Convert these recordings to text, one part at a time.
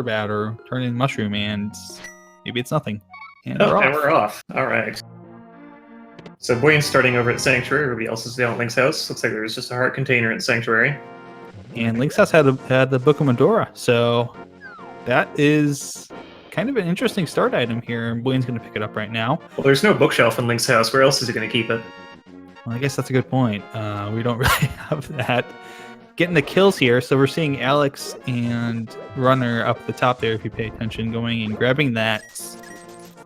bat or turn in mushroom, and maybe it's nothing. And Oh, we're and off. we're off. All right. So Boyne's starting over at Sanctuary. Everybody else is down at Link's house. Looks like there's just a heart container at Sanctuary. And Link's house had the Book of Medora, so that is kind of an interesting start item here. And Boyne's going to pick it up right now. Well, there's no bookshelf in Link's house. Where else is he going to keep it? Well, I guess that's a good point. We don't really have that. Getting the kills here, so we're seeing Alex and Runner up at the top there, if you pay attention, going and grabbing that.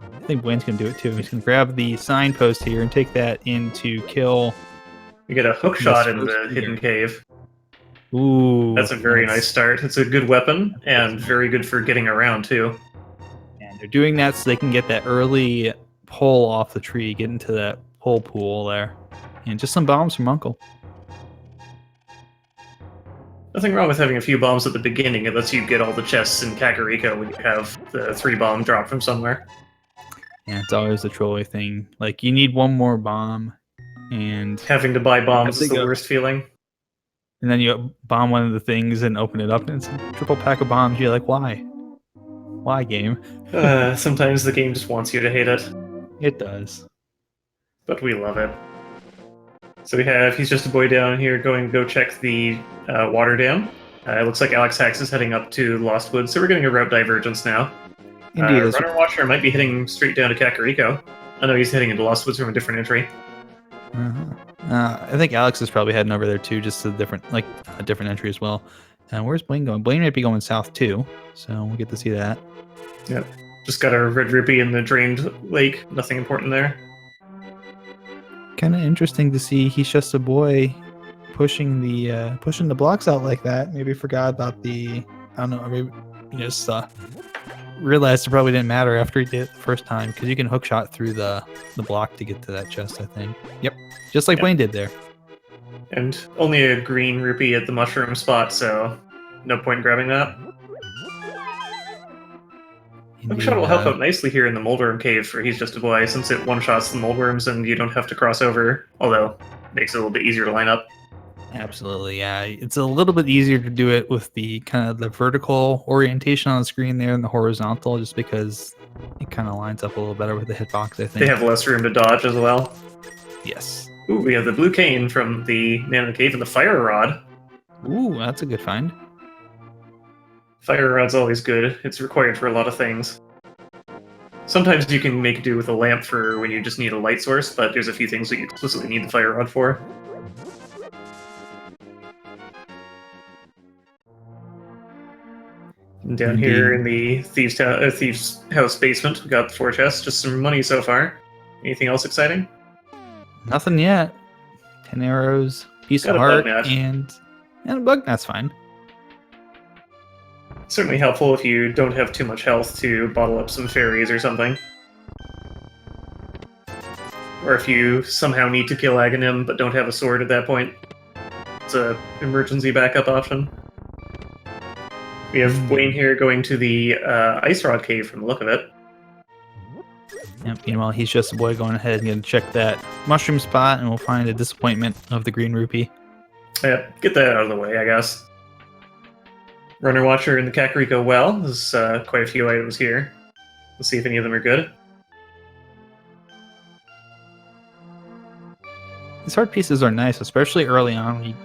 I think Boyne's going to do it too. He's going to grab the signpost here and take that in to kill. You get a hook shot in the hidden cave. Ooh. That's a very nice start. It's a good weapon, and very good for getting around, too. And they're doing that so they can get that early pull off the tree, get into that pull pool there. And just some bombs from Uncle. Nothing wrong with having a few bombs at the beginning. It lets you get all the chests in Kakariko when you have the 3-bomb drop from somewhere. Yeah, it's always the trolley thing. Like, you need one more bomb, and having to buy bombs is the worst feeling. And then you bomb one of the things and open it up, and it's a triple pack of bombs. You're like, why? Why, game? Sometimes the game just wants you to hate it. It does. But we love it. So we have He's Just a Boy down here going to go check the water dam. It looks like Alex Hax is heading up to Lost Woods, so we're getting a route divergence now. Indeed. Runner Watcher might be heading straight down to Kakariko. I know he's heading into Lost Woods from a different entry. I think Alex is probably heading over there too, just to a different entry as well. And where's Blaine going? Blaine might be going south too, so we'll get to see that. Yep. Just got a red rupee in the drained lake. Nothing important there. Kind of interesting to see He's Just a Boy pushing the blocks out like that. Maybe forgot about the, I don't know, maybe just realized it probably didn't matter after he did it the first time, because you can hookshot through the block to get to that chest, I think. Yep, just like Blaine did there. And only a green rupee at the mushroom spot, so no point in grabbing that. Hookshot will help out nicely here in the Moldworm Cave for He's Just a Boy, since it one-shots the Moldworms and you don't have to cross over, although it makes it a little bit easier to line up. Absolutely, yeah. It's a little bit easier to do it with the kind of the vertical orientation on the screen there than the horizontal, just because it kind of lines up a little better with the hitbox, I think. They have less room to dodge as well. Yes. Ooh, we have the blue cane from the Man in the Cave and the fire rod. Ooh, that's a good find. Fire rod's always good. It's required for a lot of things. Sometimes you can make do with a lamp for when you just need a light source, but there's a few things that you explicitly need the fire rod for. And down here in the Thieves' House basement, we got the 4 chests, just some money so far. Anything else exciting? Nothing yet. 10 arrows, piece of heart, and a bug. That's fine. Certainly helpful if you don't have too much health to bottle up some fairies or something. Or if you somehow need to kill Aghanim but don't have a sword at that point. It's an emergency backup option. We have Wayne here going to the Ice Rod Cave from the look of it. Yep, meanwhile, He's Just a Boy going ahead and going to check that mushroom spot, and we'll find a disappointment of the green rupee. Yeah, get that out of the way, I guess. Runner Watcher in the Kakariko Well. There's quite a few items here. Let's see if any of them are good. These heart pieces are nice, especially early on when you're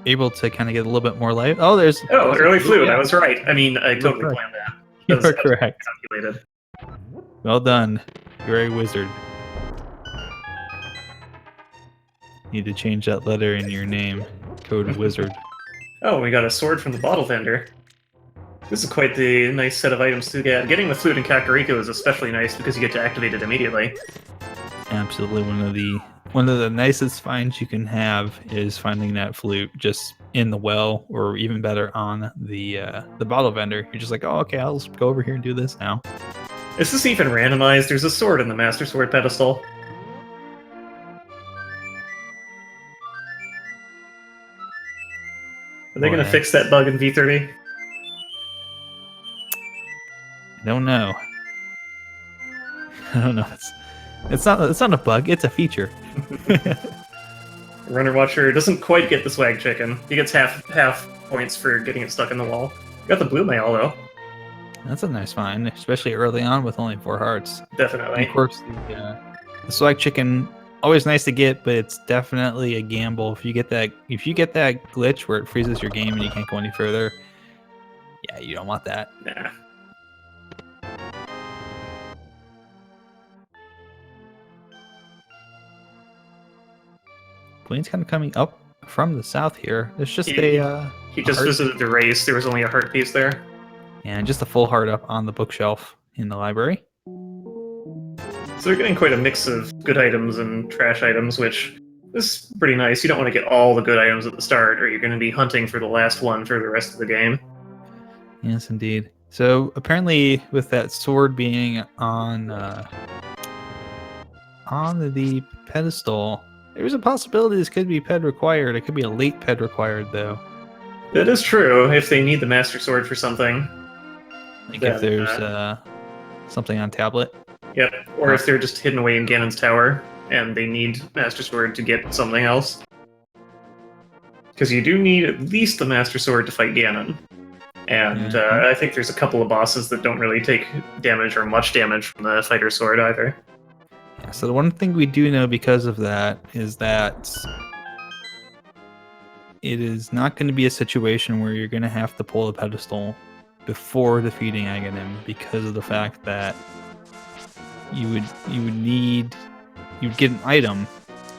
able to kind of get a little bit more life. Oh, there's early flute. I was right. I mean, I totally planned that. You are correct. Calculated. Well done. You're a wizard. Need to change that letter in your name. Code wizard. Oh, we got a sword from the bottle vendor. This is quite the nice set of items to get. Getting the flute in Kakariko is especially nice because you get to activate it immediately. Absolutely, one of the nicest finds you can have is finding that flute just in the well, or even better on the bottle vendor. You're just like, oh, okay, I'll just go over here and do this now. Is this even randomized? There's a sword in the Master Sword pedestal. Are they going to fix that bug in V30? I don't know. I don't know. It's not a bug. It's a feature. Runner Watcher doesn't quite get the swag chicken. He gets half points for getting it stuck in the wall. Got the blue mail though. That's a nice find, especially early on with only 4 hearts. And Definitely. of course, the swag chicken, always nice to get, but it's definitely a gamble. If you get that glitch where it freezes your game and you can't go any further, yeah, you don't want that. Nah. Blaine's kind of coming up from the south here. There's just He a just heart. visited the race. There was only a heart piece there. And just a full heart up on the bookshelf in the library. So they're getting quite a mix of good items and trash items, which is pretty nice. You don't want to get all the good items at the start, or you're going to be hunting for the last one for the rest of the game. Yes, indeed. So apparently, with that sword being on the pedestal, there's a possibility this could be ped required. It could be a late ped required, though. That is true, if they need the Master Sword for something. Like Then, if there's something on tablet. Yep, or if they're just hidden away in Ganon's tower, and they need Master Sword to get something else. Because you do need at least the Master Sword to fight Ganon. And I think there's a couple of bosses that don't really take damage or much damage from the Fighter Sword either. Yeah, so the one thing we do know because of that is that it is not going to be a situation where you're going to have to pull the pedestal before defeating Aghanim, because of the fact that you'd get an item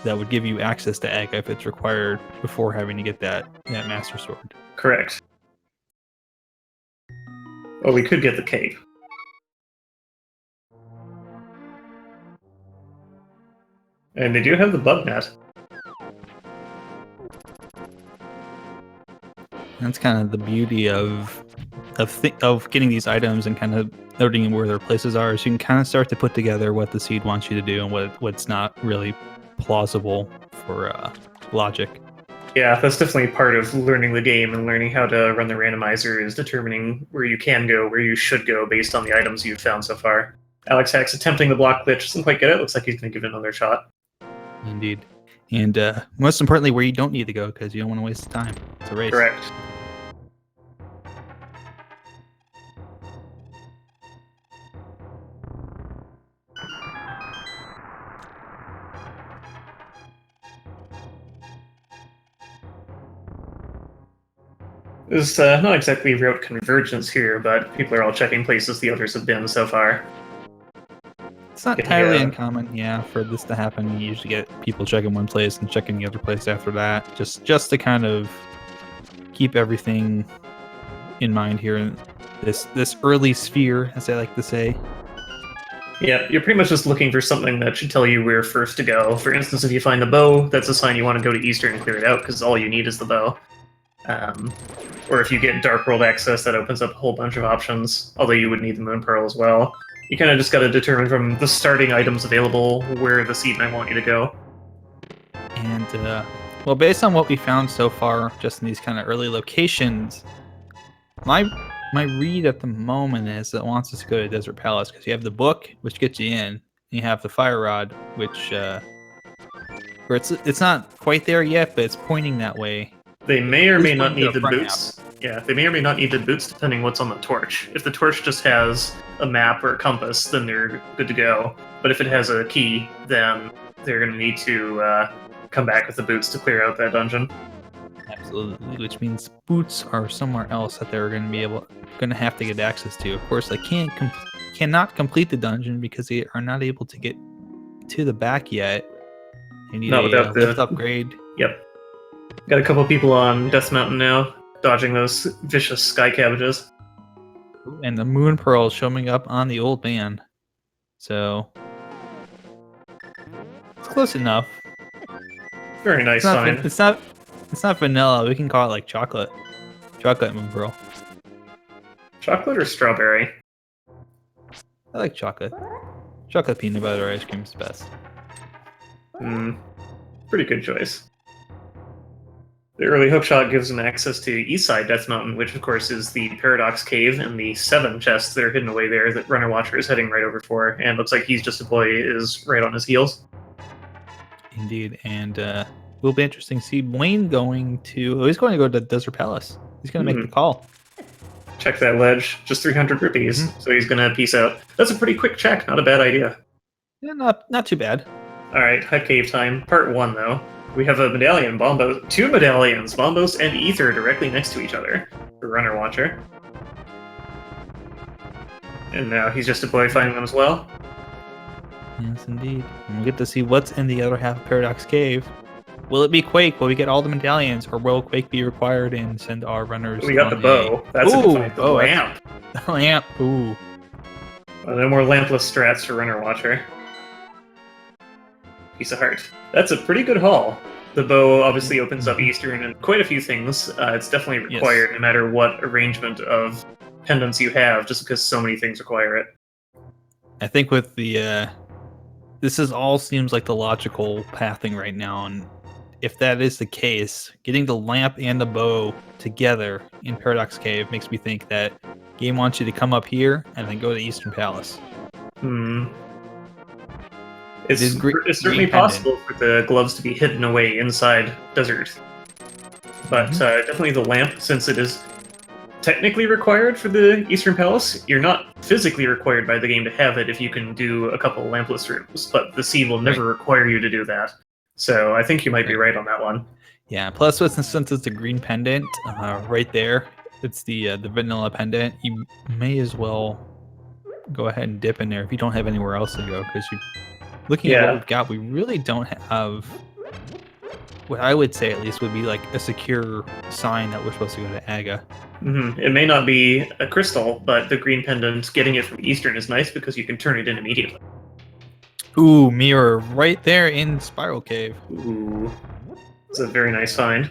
that would give you access to Aga if it's required before having to get that Master Sword. Correct. Well, we could get the cape. And they do have the bug net. That's kind of the beauty of getting these items and kind of noting where their places are, so you can kind of start to put together what the seed wants you to do and what's not really plausible for logic. Yeah, that's definitely part of learning the game and learning how to run the randomizer, is determining where you can go, where you should go based on the items you've found so far. Alex Hack's attempting the block glitch, doesn't quite get it. Looks like he's going to give it another shot. Indeed. And most importantly, where you don't need to go, because you don't want to waste time. It's a race. Correct. There's not exactly route convergence here, but people are all checking places the others have been so far. It's not entirely uncommon, yeah, for this to happen. You usually get people checking one place and checking the other place after that, just to kind of keep everything in mind here in this early sphere, as I like to say. Yeah, you're pretty much just looking for something that should tell you where first to go. For instance, if you find the bow, that's a sign you want to go to Eastern and clear it out, because all you need is the bow. Or if you get Dark World access, that opens up a whole bunch of options, although you would need the Moon Pearl as well. You kind of just got to determine from the starting items available where the seed might want you to go. And, well, based on what we found so far, just in these kind of early locations, my read at the moment is that it wants us to go to Desert Palace, because you have the book, which gets you in, and you have the Fire Rod, which, where it's not quite there yet, but it's pointing that way. They may or may not need the boots. Yeah, they may or may not need the boots depending what's on the torch. If the torch just has a map or a compass, then they're good to go. But if it has a key, then they're going to need to come back with the boots to clear out that dungeon. Absolutely, which means boots are somewhere else that they're going to have to get access to. Of course, they cannot complete the dungeon because they are not able to get to the back yet. They need a lift upgrade. Yep. Got a couple people on Death Mountain now, dodging those vicious sky cabbages. And the Moon Pearl showing up on the old man. So it's close enough. Very nice sign. It's not vanilla. We can call it like chocolate. Chocolate Moon Pearl. Chocolate or strawberry? I like chocolate. Chocolate peanut butter ice cream is the best. Pretty good choice. The early hookshot gives them access to Eastside Death Mountain, which of course is the Paradox Cave and the 7 chests that are hidden away there that Runner Watcher is heading right over for, and looks like He's Just a Boy is right on his heels. Indeed, and will be interesting to see Wayne going to... Oh, he's going to go to Desert Palace. He's going to make the call. Check that ledge. Just 300 rupees. So he's gonna peace out. That's a pretty quick check. Not a bad idea. Yeah, not too bad. All right, Hut Cave time. Part 1, though. We have a medallion, Bombos, 2 medallions, Bombos and Ether, directly next to each other for Runner Watcher. And now he's just a boy finding them as well. Yes, indeed. And we get to see what's in the other half of Paradox Cave. Will it be Quake? Will we get all the medallions, or will Quake be required and send our runners? We got the bow. That's a defiant. The lamp. The lamp. Ooh. Well, no more lampless strats for Runner Watcher. Piece of heart. That's a pretty good haul. The bow obviously opens up Eastern and quite a few things. It's definitely required no matter what arrangement of pendants you have, just because so many things require it. I think with the all seems like the logical pathing right now, and if that is the case, getting the lamp and the bow together in Paradox Cave makes me think that game wants you to come up here and then go to Eastern Palace. It's certainly possible for the gloves to be hidden away inside Desert. But definitely the lamp, since it is technically required for the Eastern Palace, you're not physically required by the game to have it if you can do a couple lampless rooms, but the sea will never require you to do that. So I think you might be right on that one. Yeah, plus since it's the green pendant right there, it's the vanilla pendant, you may as well go ahead and dip in there if you don't have anywhere else to go, because looking at what we've got, we really don't have what I would say at least would be like a secure sign that we're supposed to go to Aga. It may not be a crystal, but the green pendant, getting it from Eastern is nice because you can turn it in immediately. Ooh, mirror right there in Spiral Cave. Ooh, it's a very nice find.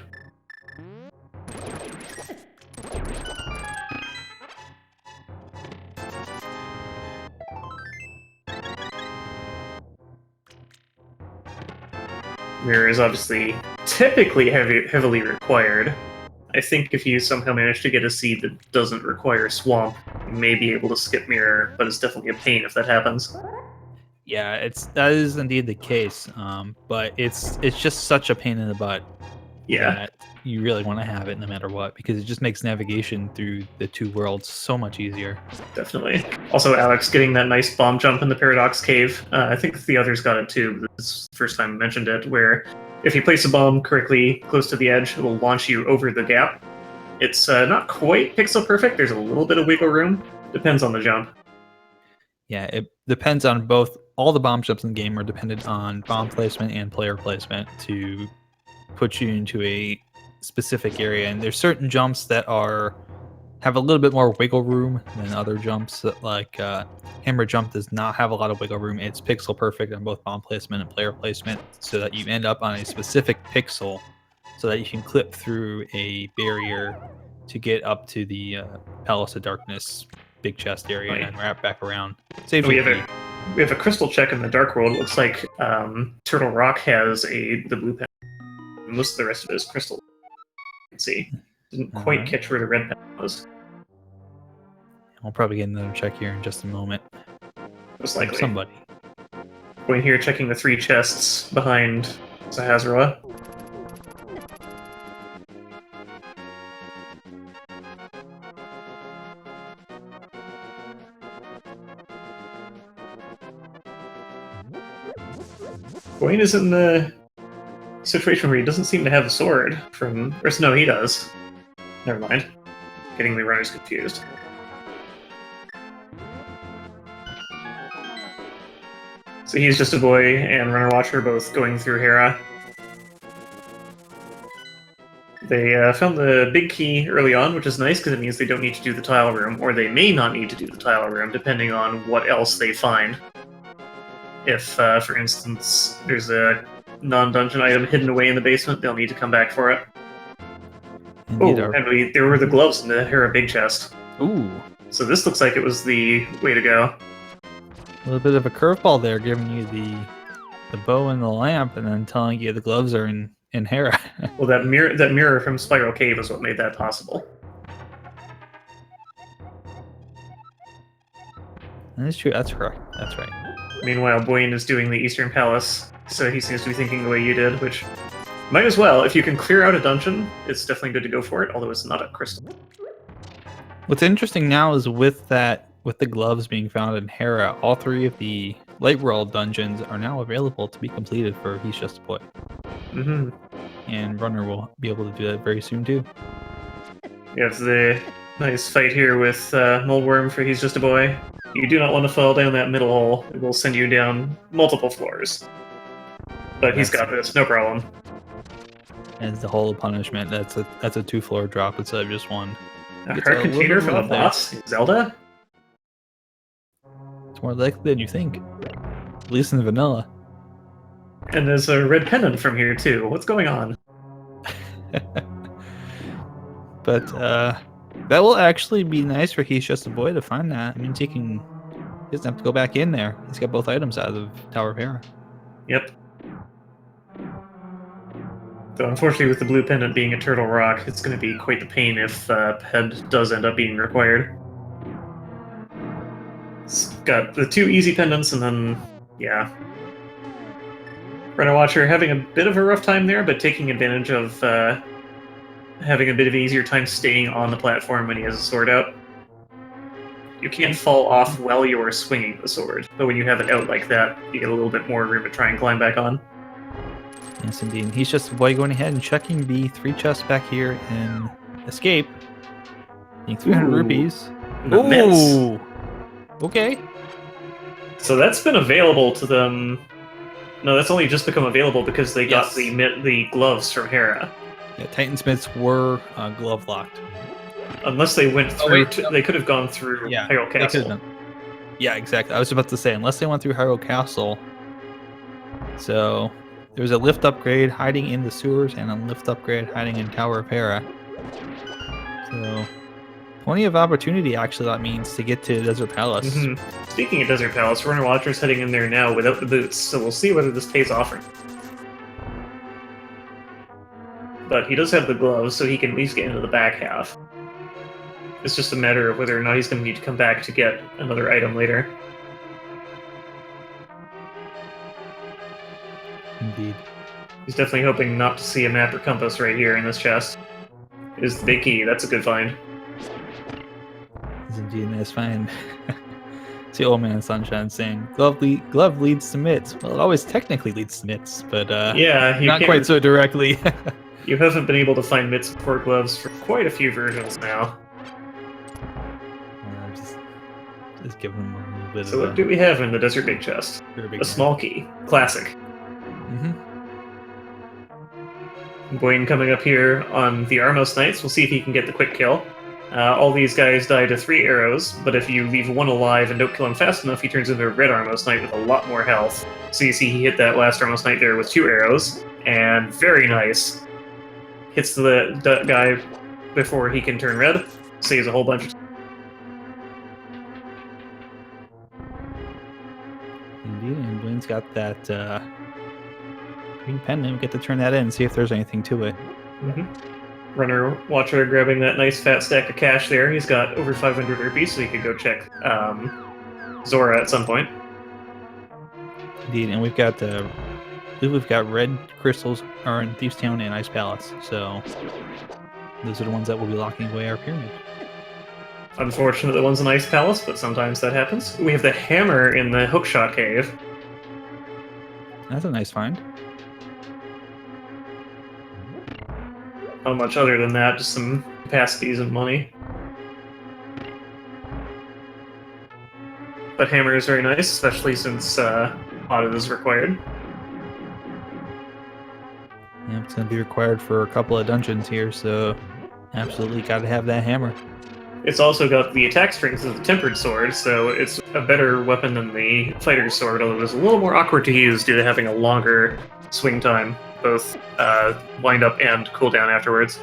Mirror is obviously typically heavily required. I think if you somehow manage to get a seed that doesn't require Swamp, you may be able to skip Mirror, but it's definitely a pain if that happens. Yeah, that is indeed the case, but it's just such a pain in the butt that you really want to have it no matter what, because it just makes navigation through the two worlds so much easier. Definitely. Also, Alex getting that nice bomb jump in the Paradox Cave. I think the others got it too, but this is the first time I mentioned it, where if you place a bomb correctly close to the edge, it will launch you over the gap. It's not quite pixel perfect, there's a little bit of wiggle room. Depends on the jump. Yeah, it depends on both. All the bomb jumps in the game are dependent on bomb placement and player placement to put you into a specific area. And there's certain jumps that have a little bit more wiggle room than other jumps. That, like Hammer Jump does not have a lot of wiggle room. It's pixel perfect on both bomb placement and player placement, so that you end up on a specific pixel, so that you can clip through a barrier to get up to the Palace of Darkness big chest area and wrap back around. We have a crystal check in the Dark World. It looks like Turtle Rock has the blue pen. Most of the rest of it is crystal. You can see. Didn't quite catch where the red pen was. I'll probably get another check here in just a moment. Most likely. Somebody. Going here, checking the 3 chests behind Sahazra. Wayne is in the situation where he doesn't seem to have a sword from... Or no, he does. Never mind. Getting the runners confused. So he's just a boy and Runner Watcher both going through Hera. They found the big key early on, which is nice because it means they don't need to do the tile room, or they may not need to do the tile room, depending on what else they find. If, for instance, there's a non-dungeon item hidden away in the basement, they'll need to come back for it. Indeed, and there were the gloves in the Hera big chest. Ooh. So this looks like it was the way to go. A little bit of a curveball there, giving you the bow and the lamp, and then telling you the gloves are in Hera. Well, that mirror from Spiral Cave is what made that possible. That's true. That's correct. That's right. Meanwhile, Boyne is doing the Eastern Palace, so he seems to be thinking the way you did, which might as well. If you can clear out a dungeon, it's definitely good to go for it, although it's not a crystal. What's interesting now is with the gloves being found in Hera, all 3 of the Light World dungeons are now available to be completed for He's Just a Boy. Mm-hmm. And Runner will be able to do that very soon too. You have the nice fight here with Moldworm for He's Just a Boy. You do not want to fall down that middle hole. It will send you down multiple floors. But he's got this, no problem. As the whole punishment, that's a 2-floor drop instead of just 1. A heart container from a boss? Zelda? It's more likely than you think. At least in vanilla. And there's a red pendant from here too. What's going on? But that will actually be nice for He's Just a Boy to find that. I mean, he doesn't have to go back in there. He's got both items out of Tower of Hera. Yep. Though unfortunately with the blue pendant being a turtle rock, it's going to be quite the pain if Ped does end up being required. It's got the 2 easy pendants and then, yeah. Runner Watcher having a bit of a rough time there, but taking advantage of having a bit of an easier time staying on the platform when he has a sword out. You can't fall off while you are swinging the sword, but when you have it out like that, you get a little bit more room to try and climb back on. Yes, indeed. He's Just a Boy going ahead and checking the 3 chests back here in Escape. Getting 300 rupees. Ooh! Okay. So that's been available to them. No, that's only just become available because they got the gloves from Hera. Yeah, Titansmiths were glove locked. Unless they went through, they could have gone through Hyrule Castle. Yeah, exactly. I was about to say, unless they went through Hyrule Castle. So there was a lift upgrade hiding in the sewers and a lift upgrade hiding in Tower of Hera. So plenty of opportunity, actually, that means, to get to Desert Palace. Mm-hmm. Speaking of Desert Palace, Runner Watcher's heading in there now without the boots, so we'll see whether this pays off or not. But he does have the gloves, so he can at least get into the back half. It's just a matter of whether or not he's going to need to come back to get another item later. Indeed. He's definitely hoping not to see a map or compass right here in this chest. Is the big key. That's a good find. Is indeed a nice find. It's the Old Man Sunshine saying, glove leads to mitts. Well, it always technically leads to mitts, but yeah, not quite so directly. You haven't been able to find mitts for gloves for quite a few versions now. Just giving him a little bit So what do we have in the Desert Big Chest? A small key. Classic. Boyne coming up here on the Armos Knights. We'll see if he can get the quick kill. All these guys die to 3 arrows, but if you leave 1 alive and don't kill him fast enough, he turns into a red Armos Knight with a lot more health. So you see he hit that last Armos Knight there with 2 arrows, and very nice. Hits the guy before he can turn red, saves a whole bunch of... Indeed, and Blaine's got that green pendant. We get to turn that in and see if there's anything to it. Runner Watcher grabbing that nice fat stack of cash there. He's got over 500 rupees, so he could go check Zora at some point. Indeed, and we've got we've got red crystals are in Thieves Town and Ice Palace, so those are the ones that will be locking away our pyramid. Unfortunate the one's in Ice Palace, but sometimes that happens. We have the hammer in the Hookshot Cave. That's a nice find. Not much other than that, just some capacities and money. But hammer is very nice, especially since audit is required. Yeah, it's going to be required for a couple of dungeons here, so absolutely got to have that hammer. It's also got the attack strength of the Tempered Sword, so it's a better weapon than the Fighter's Sword, although it is a little more awkward to use due to having a longer swing time, both wind up and cooldown afterwards.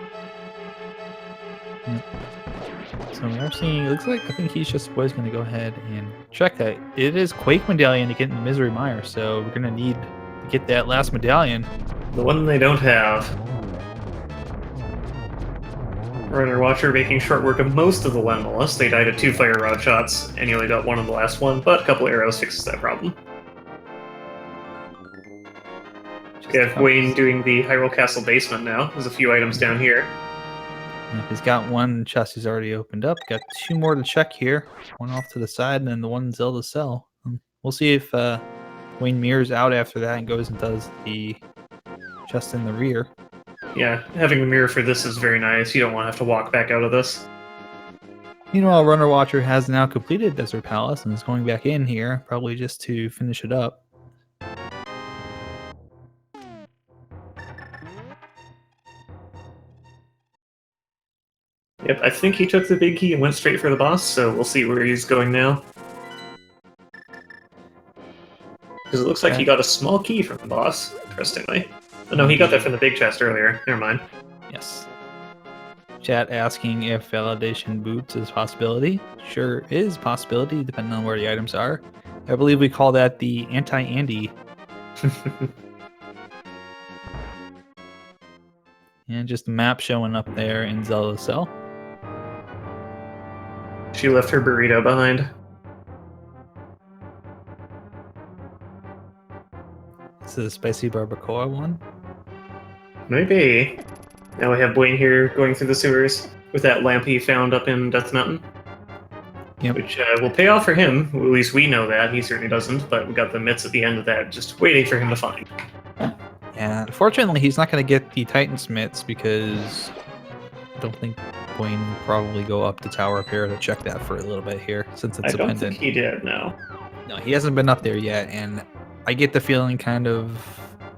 So we are seeing, it looks like, I think He's Just a Boy's going to go ahead and check that. It is Quake Medallion to get in the Misery Mire, so we're going to need to get that last medallion. The one they don't have. Runner Watcher making short work of most of the Lemmelus. They died at 2 fire rod shots, and you only got 1 on the last one, but a couple arrows fixes that problem. We have Wayne doing the Hyrule Castle basement now. There's a few items down here. Yeah, he's got one chest he's already opened up. Got 2 more to check here. One off to the side, and then the one in Zelda's cell. We'll see if Wayne mirrors out after that and goes and does the chest in the rear. Yeah, having the mirror for this is very nice. You don't want to have to walk back out of this. Meanwhile, Runner Watcher has now completed Desert Palace and is going back in here, probably just to finish it up. Yep, I think he took the big key and went straight for the boss, so we'll see where he's going now. Because it looks like he got a small key from the boss, interestingly. Oh, no, he got that from the big chest earlier. Never mind. Yes. Chat asking if validation boots is a possibility. Sure is a possibility, depending on where the items are. I believe we call that the anti-Andy. And just the map showing up there in Zelda's cell. She left her burrito behind. This is a spicy barbacoa one. Maybe. Now we have Blaine here going through the sewers with that lamp he found up in Death Mountain. Yep. Which will pay off for him. Well, at least we know that. He certainly doesn't, but we got the mitts at the end of that just waiting for him to find. Yeah, unfortunately, he's not going to get the Titan's mitts because I don't think Blaine will probably go up the tower up here to check that for a little bit here since it's I don't dependent. think he did, no. No, he hasn't been up there yet, and I get the feeling kind of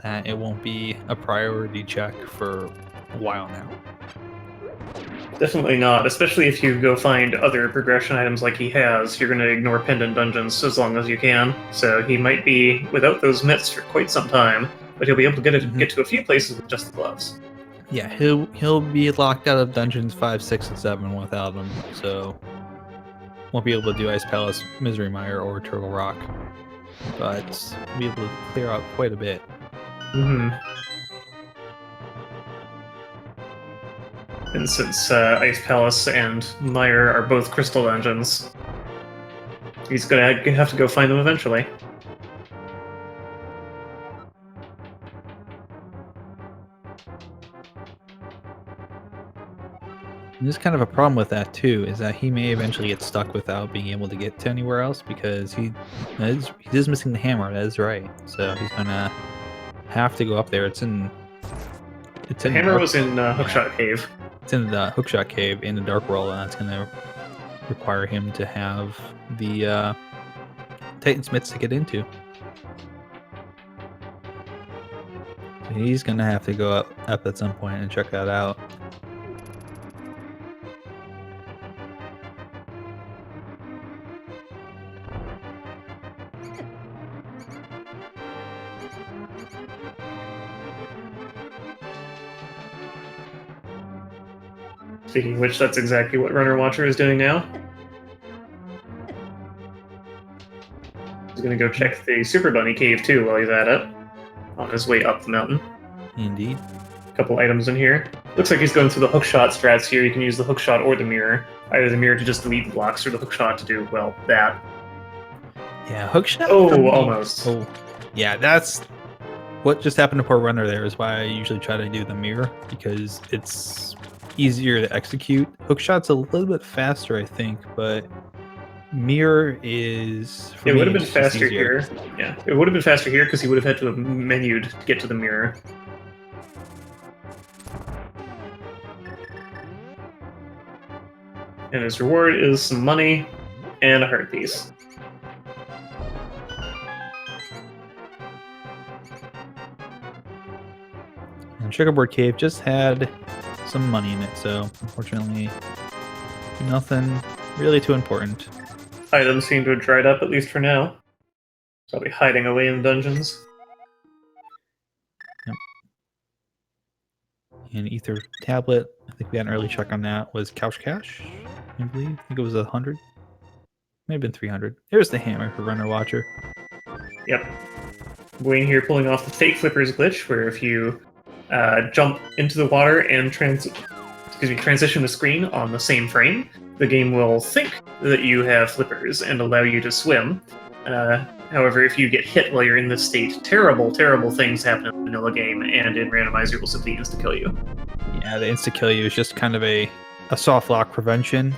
that it won't be a priority check for a while now. Definitely not, especially if you go find other progression items like he has. You're going to ignore pendant dungeons as long as you can, so he might be without those mitts for quite some time, but he'll be able to get to a few places with just the gloves. Yeah, he'll be locked out of dungeons 5, 6, and 7 without them, so won't be able to do Ice Palace, Misery Mire, or Turtle Rock, but be able to clear out quite a bit. Mm-hmm. And since Ice Palace and Mire are both crystal dungeons, he's gonna have to go find them eventually. And there's kind of a problem with that too, is that he may eventually get stuck without being able to get to anywhere else because he is missing the hammer. That is right. So he's gonna have to go up there. The hammer was in Hookshot Cave. It's in the Hookshot Cave in the Dark World, and that's gonna require him to have the Titan's mitts to get into. So he's gonna have to go up at some point and check that out. Speaking of which, that's exactly what Runner Watcher is doing now. He's gonna go check the Super Bunny Cave too while he's at it, on his way up the mountain. Indeed. A couple items in here. Looks like he's going through the hookshot strats here. You can use the hookshot or the mirror. Either the mirror to just delete the blocks, or the hookshot to do, well, that. Yeah, hookshot. Oh, almost. Oh, yeah, that's what just happened to poor Runner there is why I usually try to do the mirror, because it's easier to execute. Hookshot's a little bit faster, I think, but mirror is... It would have been faster here. Yeah, it would have been faster here because he would have had to have menued to get to the mirror. And his reward is some money and a heart piece. And Checkerboard Cave just had some money in it, so unfortunately nothing really too important. Items seem to have dried up, at least for now. Probably hiding away in the dungeons. Yep. And Ether Tablet, I think we had an early check on that, was Couch Cash, I believe. I think it was 100. May have been 300. Here's the hammer for Runner Watcher. Yep. Wayne here pulling off the fake flippers glitch, where if you jump into the water and transition the screen on the same frame, the game will think that you have flippers and allow you to swim. However, if you get hit while you're in this state, terrible, terrible things happen in the vanilla game, and in Randomizer will simply insta-kill you. Yeah, the insta-kill you is just kind of a soft lock prevention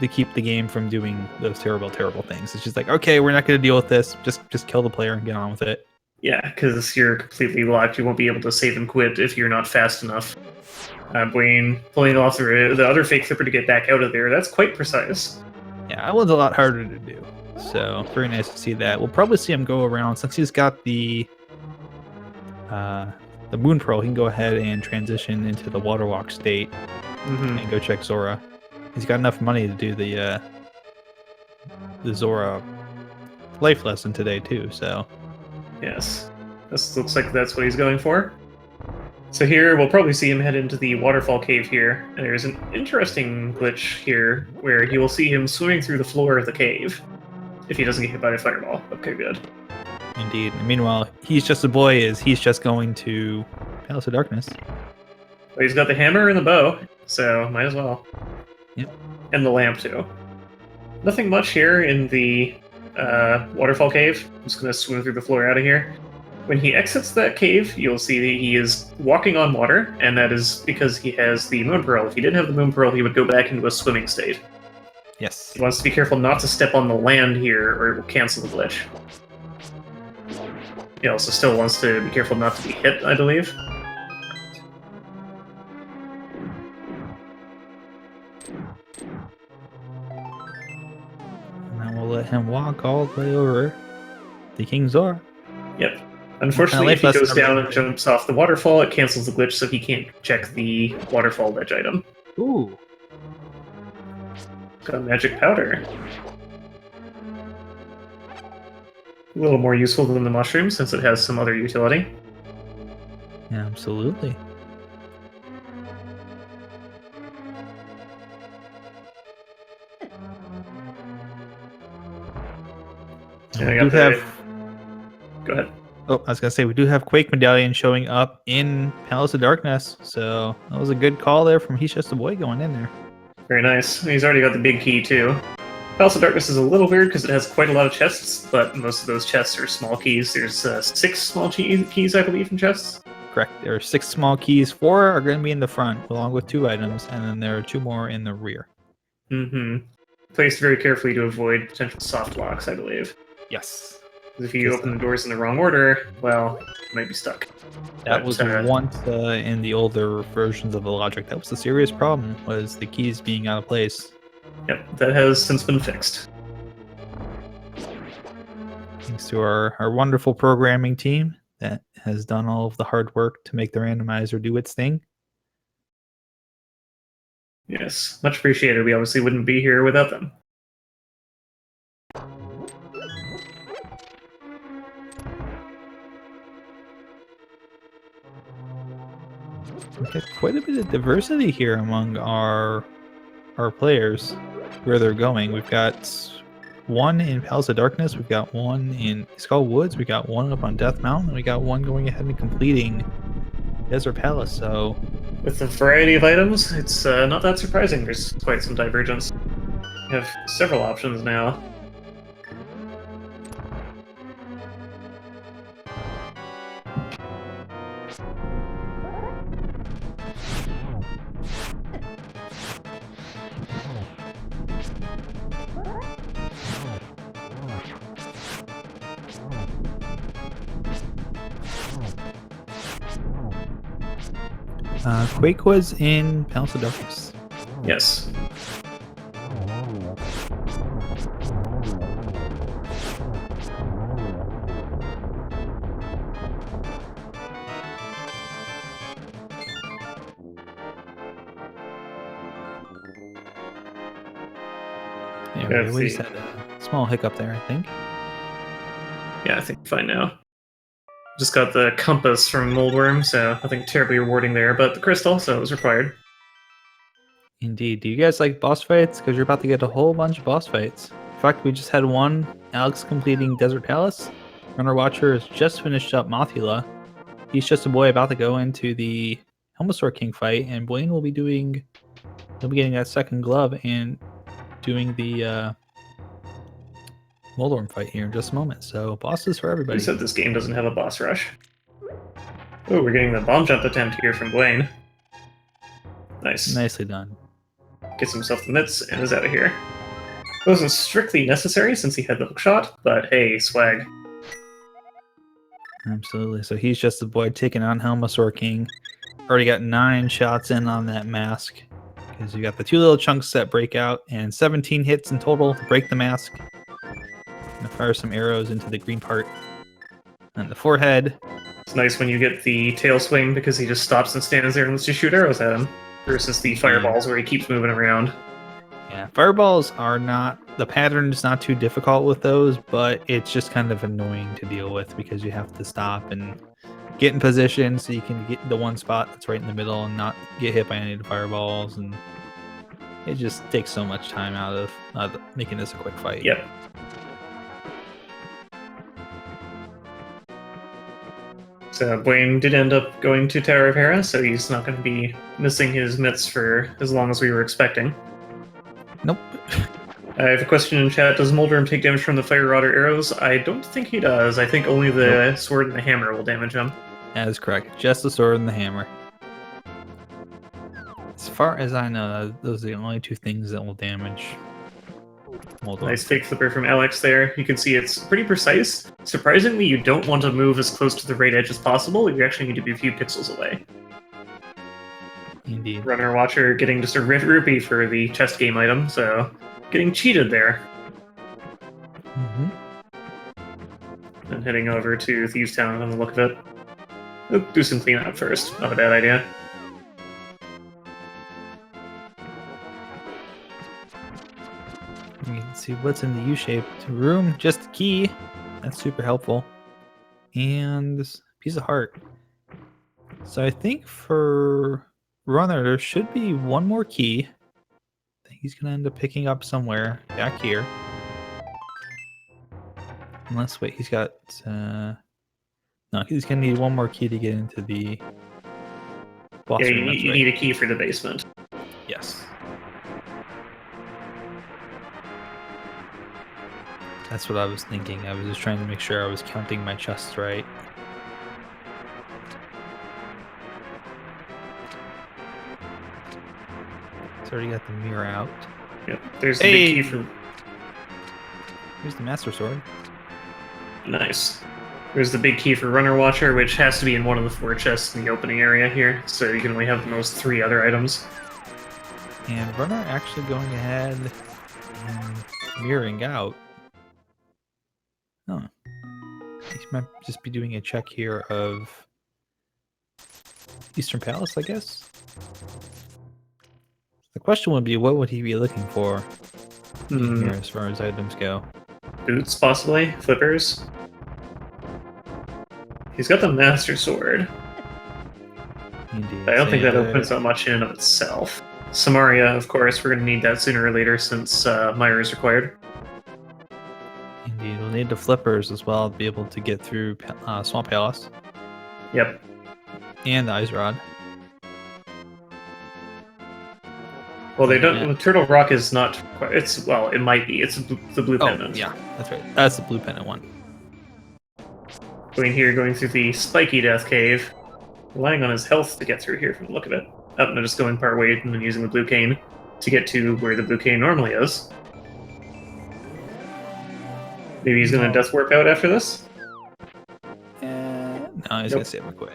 to keep the game from doing those terrible, terrible things. It's just like, okay, we're not going to deal with this. Just kill the player and get on with it. Yeah, because you're completely locked. You won't be able to save and quit if you're not fast enough. Blaine pulling off the other fake flipper to get back out of there. That's quite precise. Yeah, that one's a lot harder to do. So very nice to see that. We'll probably see him go around since he's got the Moon Pearl. He can go ahead and transition into the Water Walk state and go check Zora. He's got enough money to do the Zora life lesson today too. So yes, this looks like that's what he's going for. So here we'll probably see him head into the waterfall cave here, and there's an interesting glitch here where you will see him swimming through the floor of the cave if he doesn't get hit by a fireball. Okay, good. Indeed. And meanwhile, He's Just a Boy he's just going to Palace of Darkness. Well, he's got the hammer and the bow, so might as well. Yep. And the lamp too. Nothing much here in the waterfall cave. I'm just going to swim through the floor out of here. When he exits that cave, you'll see that he is walking on water, and that is because he has the Moon Pearl. If he didn't have the Moon Pearl, he would go back into a swimming state. Yes. He wants to be careful not to step on the land here, or it will cancel the glitch. He also still wants to be careful not to be hit, I believe. And then we'll let him walk all the way over to King Zora. Yep. Unfortunately, if he goes down and jumps off the waterfall, it cancels the glitch, so he can't check the waterfall ledge item. Ooh. Got a magic powder. A little more useful than the mushroom, since it has some other utility. Yeah, absolutely. And I got Go ahead. Oh, I was gonna say we do have Quake Medallion showing up in Palace of Darkness, so that was a good call there from He's Just a Boy going in there. Very nice. He's already got the big key too. Palace of Darkness is a little weird because it has quite a lot of chests, but most of those chests are small keys. There's 6 small keys, I believe, in chests. Correct. There are 6 small keys. 4 are going to be in the front, along with 2 items, and then there are 2 more in the rear. Mm-hmm. Placed very carefully to avoid potential soft locks, I believe. Yes. If you open the doors in the wrong order, well, you might be stuck. That was once in the older versions of the logic. That was the serious problem, was the keys being out of place. Yep, that has since been fixed. Thanks to our wonderful programming team that has done all of the hard work to make the randomizer do its thing. Yes, much appreciated. We obviously wouldn't be here without them. We've got quite a bit of diversity here among our players, where they're going. We've got 1 in Palace of Darkness, we've got 1 in Skull Woods, we got 1 up on Death Mountain, and we got 1 going ahead and completing Desert Palace. So with the variety of items, it's not that surprising. There's quite some divergence. We have several options now. Quake was in Palace of Darkness. Yes. Yeah, we just had a small hiccup there, I think. Yeah, I think fine now. Just got the compass from Moldworm, so nothing terribly rewarding there, but the crystal, so it was required. Indeed. Do you guys like boss fights? Because you're about to get a whole bunch of boss fights. In fact, we just had 1, Alex completing Desert Palace. Runner Watcher has just finished up Mothula. He's Just a Boy about to go into the Helmasaur King fight, and Blaine will be getting that second glove and doing the Moldworm fight here in just a moment. So bosses for everybody. You said this game doesn't have a boss rush. Oh, we're getting the bomb jump attempt here from Blaine. Nice. Nicely done. Gets himself the mitts and is out of here. Wasn't strictly necessary since he had the hook shot, but hey, swag. Absolutely. So he's just a boy taking on Helmasaur King. Already got 9 shots in on that mask. Because you got the 2 little chunks that break out, and 17 hits in total to break the mask. Gonna fire some arrows into the green part. And the forehead. It's nice when you get the tail swing because he just stops and stands there and lets you shoot arrows at him. Versus the fireballs where he keeps moving around. Yeah, fireballs are not, the pattern is not too difficult with those, but it's just kind of annoying to deal with because you have to stop and get in position so you can get the one spot that's right in the middle and not get hit by any of the fireballs, and it just takes so much time out of making this a quick fight. Yep. So Blaine did end up going to Tower of Hera, so he's not going to be missing his mitts for as long as we were expecting. Nope. I have a question in chat. Does Moldrum take damage from the Fire Rod or arrows? I don't think he does. I think only the sword and the hammer will damage him. That is correct. Just the sword and the hammer. As far as I know, those are the only 2 things that will damage Moldrum. Nice fake flipper from Alex there. You can see it's pretty precise. Surprisingly, you don't want to move as close to the right edge as possible. You actually need to be a few pixels away. Indeed. Runner Watcher getting just a rupee for the chest game item, so getting cheated there. Mm-hmm. And heading over to Thieves Town on the look of it. We'll do some cleanup first. Not a bad idea. You can see what's in the U-shaped room. Just a key. That's super helpful. And this piece of heart. So I think for Runner, there should be one more key. I think he's going to end up picking up somewhere back here. Unless, wait, he's got... no, he's going to need one more key to get into the boss Yeah, room. you need a key for the basement. Yes. That's what I was thinking. I was just trying to make sure I was counting my chests right. It's already got the mirror out. Yep, there's the big key for... Here's the Master Sword. Nice. There's the big key for Runner Watcher, which has to be in one of the 4 chests in the opening area here, so you can only have those 3 other items. And Runner actually going ahead and mirroring out. Oh. He might just be doing a check here of Eastern Palace, I guess. The question would be, what would he be looking for here as far as items go? Boots, possibly? Flippers? He's got the Master Sword. Indeed. I don't think that opens up much in and of itself. Samaria, of course, we're going to need that sooner or later since Myra is required. Indeed. We'll need the flippers as well to be able to get through Swamp Palace. Yep. And the Ice Rod. Well, they don't. Yeah. Turtle Rock is not quite. It's, well, it might be. It's the blue pendant. Yeah, that's right. That's the blue pendant one. Going here, going through the spiky death cave, relying on his health to get through here from the look of it. Oh, no, just going part way and then using the blue cane to get to where the blue cane normally is. Maybe he's going to death warp out after this? No, he's going to save it quick.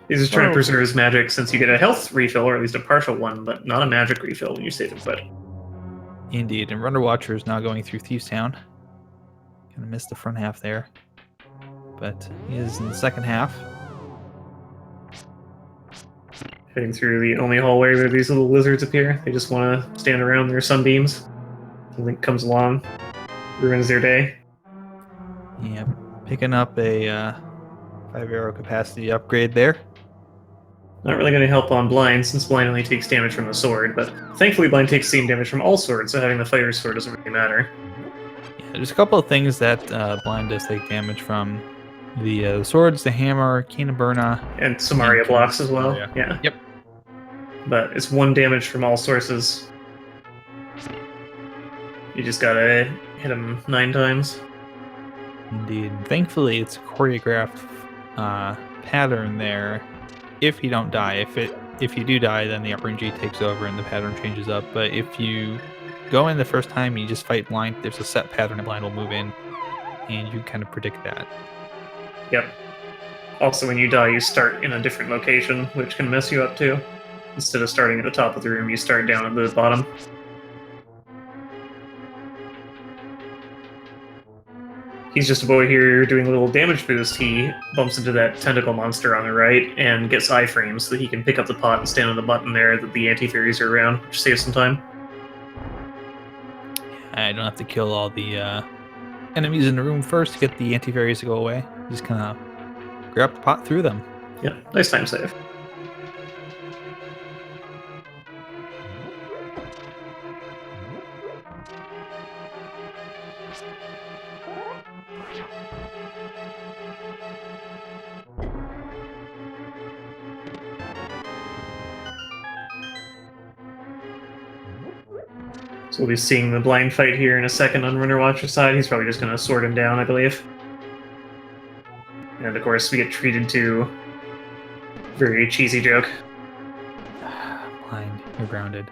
He's just trying to preserve his magic since you get a health refill, or at least a partial one, but not a magic refill when you save it quit. Indeed, and Runner Watcher is now going through Thieves Town. Kind of missed the front half there. But he is in the second half. Heading through the only hallway where these little lizards appear. They just want to stand around their sunbeams. Link comes along, ruins their day. Yeah, picking up a 5-arrow capacity upgrade there. Not really going to help on Blind, since Blind only takes damage from the sword, but thankfully Blind takes the same damage from all swords, so having the fighter sword doesn't really matter. Yeah, there's a couple of things that Blind does take damage from. The swords, the hammer, Cane of Burna. And Samaria blocks as well. Yeah. Yep. But it's 1 damage from all sources. You just gotta hit him 9 times. Indeed. Thankfully, it's a choreographed pattern there. If you don't die, if it if you do die, then the RNG takes over and the pattern changes up. But if you go in the first time, you just fight blind. There's a set pattern, and blind will move in, and you kind of predict that. Yep. Also, when you die, you start in a different location, which can mess you up too. Instead of starting at the top of the room, you start down at the bottom. He's just a boy here doing a little damage boost. He bumps into that tentacle monster on the right and gets iframes so that he can pick up the pot and stand on the button there that the anti-fairies are around, which saves some time. I don't have to kill all the enemies in the room first to get the anti-fairies to go away. Just kind of grab the pot through them. Yep, nice time save. So we'll be seeing the blind fight here in a second on Runner Watcher's side. He's probably just going to sword him down, I believe. And of course, we get treated to very cheesy joke. Blind, you're grounded.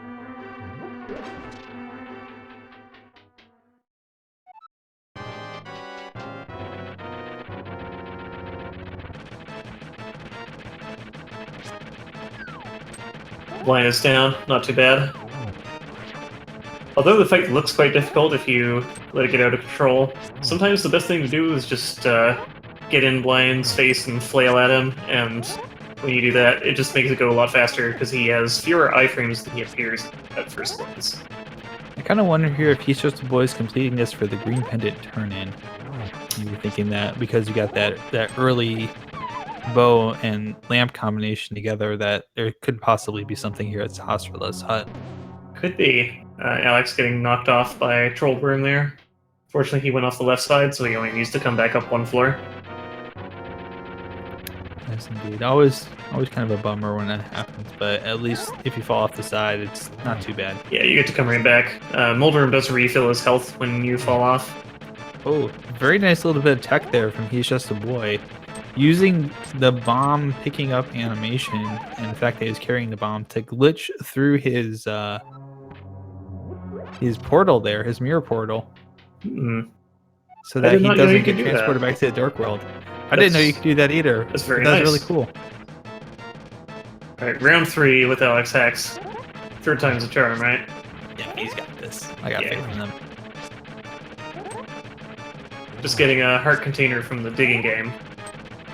Blind is down, not too bad. Although the fight looks quite difficult if you let it get out of control, sometimes the best thing to do is just get in Blind's face and flail at him, and when you do that, it just makes it go a lot faster because he has fewer iframes than he appears at first glance. I kind of wonder here if he's just the boys completing this for the green pendant turn-in. You were thinking that because you got that early bow and lamp combination together, that there could possibly be something here at Hospitalis Hut. Could be. Alex getting knocked off by Trollworm there. Fortunately, he went off the left side, so he only needs to come back up one floor. Yes, indeed. Always kind of a bummer when that happens, but at least if you fall off the side, it's not too bad. Yeah, you get to come right back. Moldworm does refill his health when you fall off. Oh, very nice little bit of tech there from He's Just a Boy. Using the bomb picking up animation and the fact that he's carrying the bomb to glitch through his portal there, his mirror portal, so that he doesn't get transported back to the Dark World. I didn't know you could do that either. That's very nice. That's really cool. Alright, round 3 with Alex Hex. Third time's a charm, right? Yeah, he's got this. I got faith in him. Just getting a heart container from the digging game.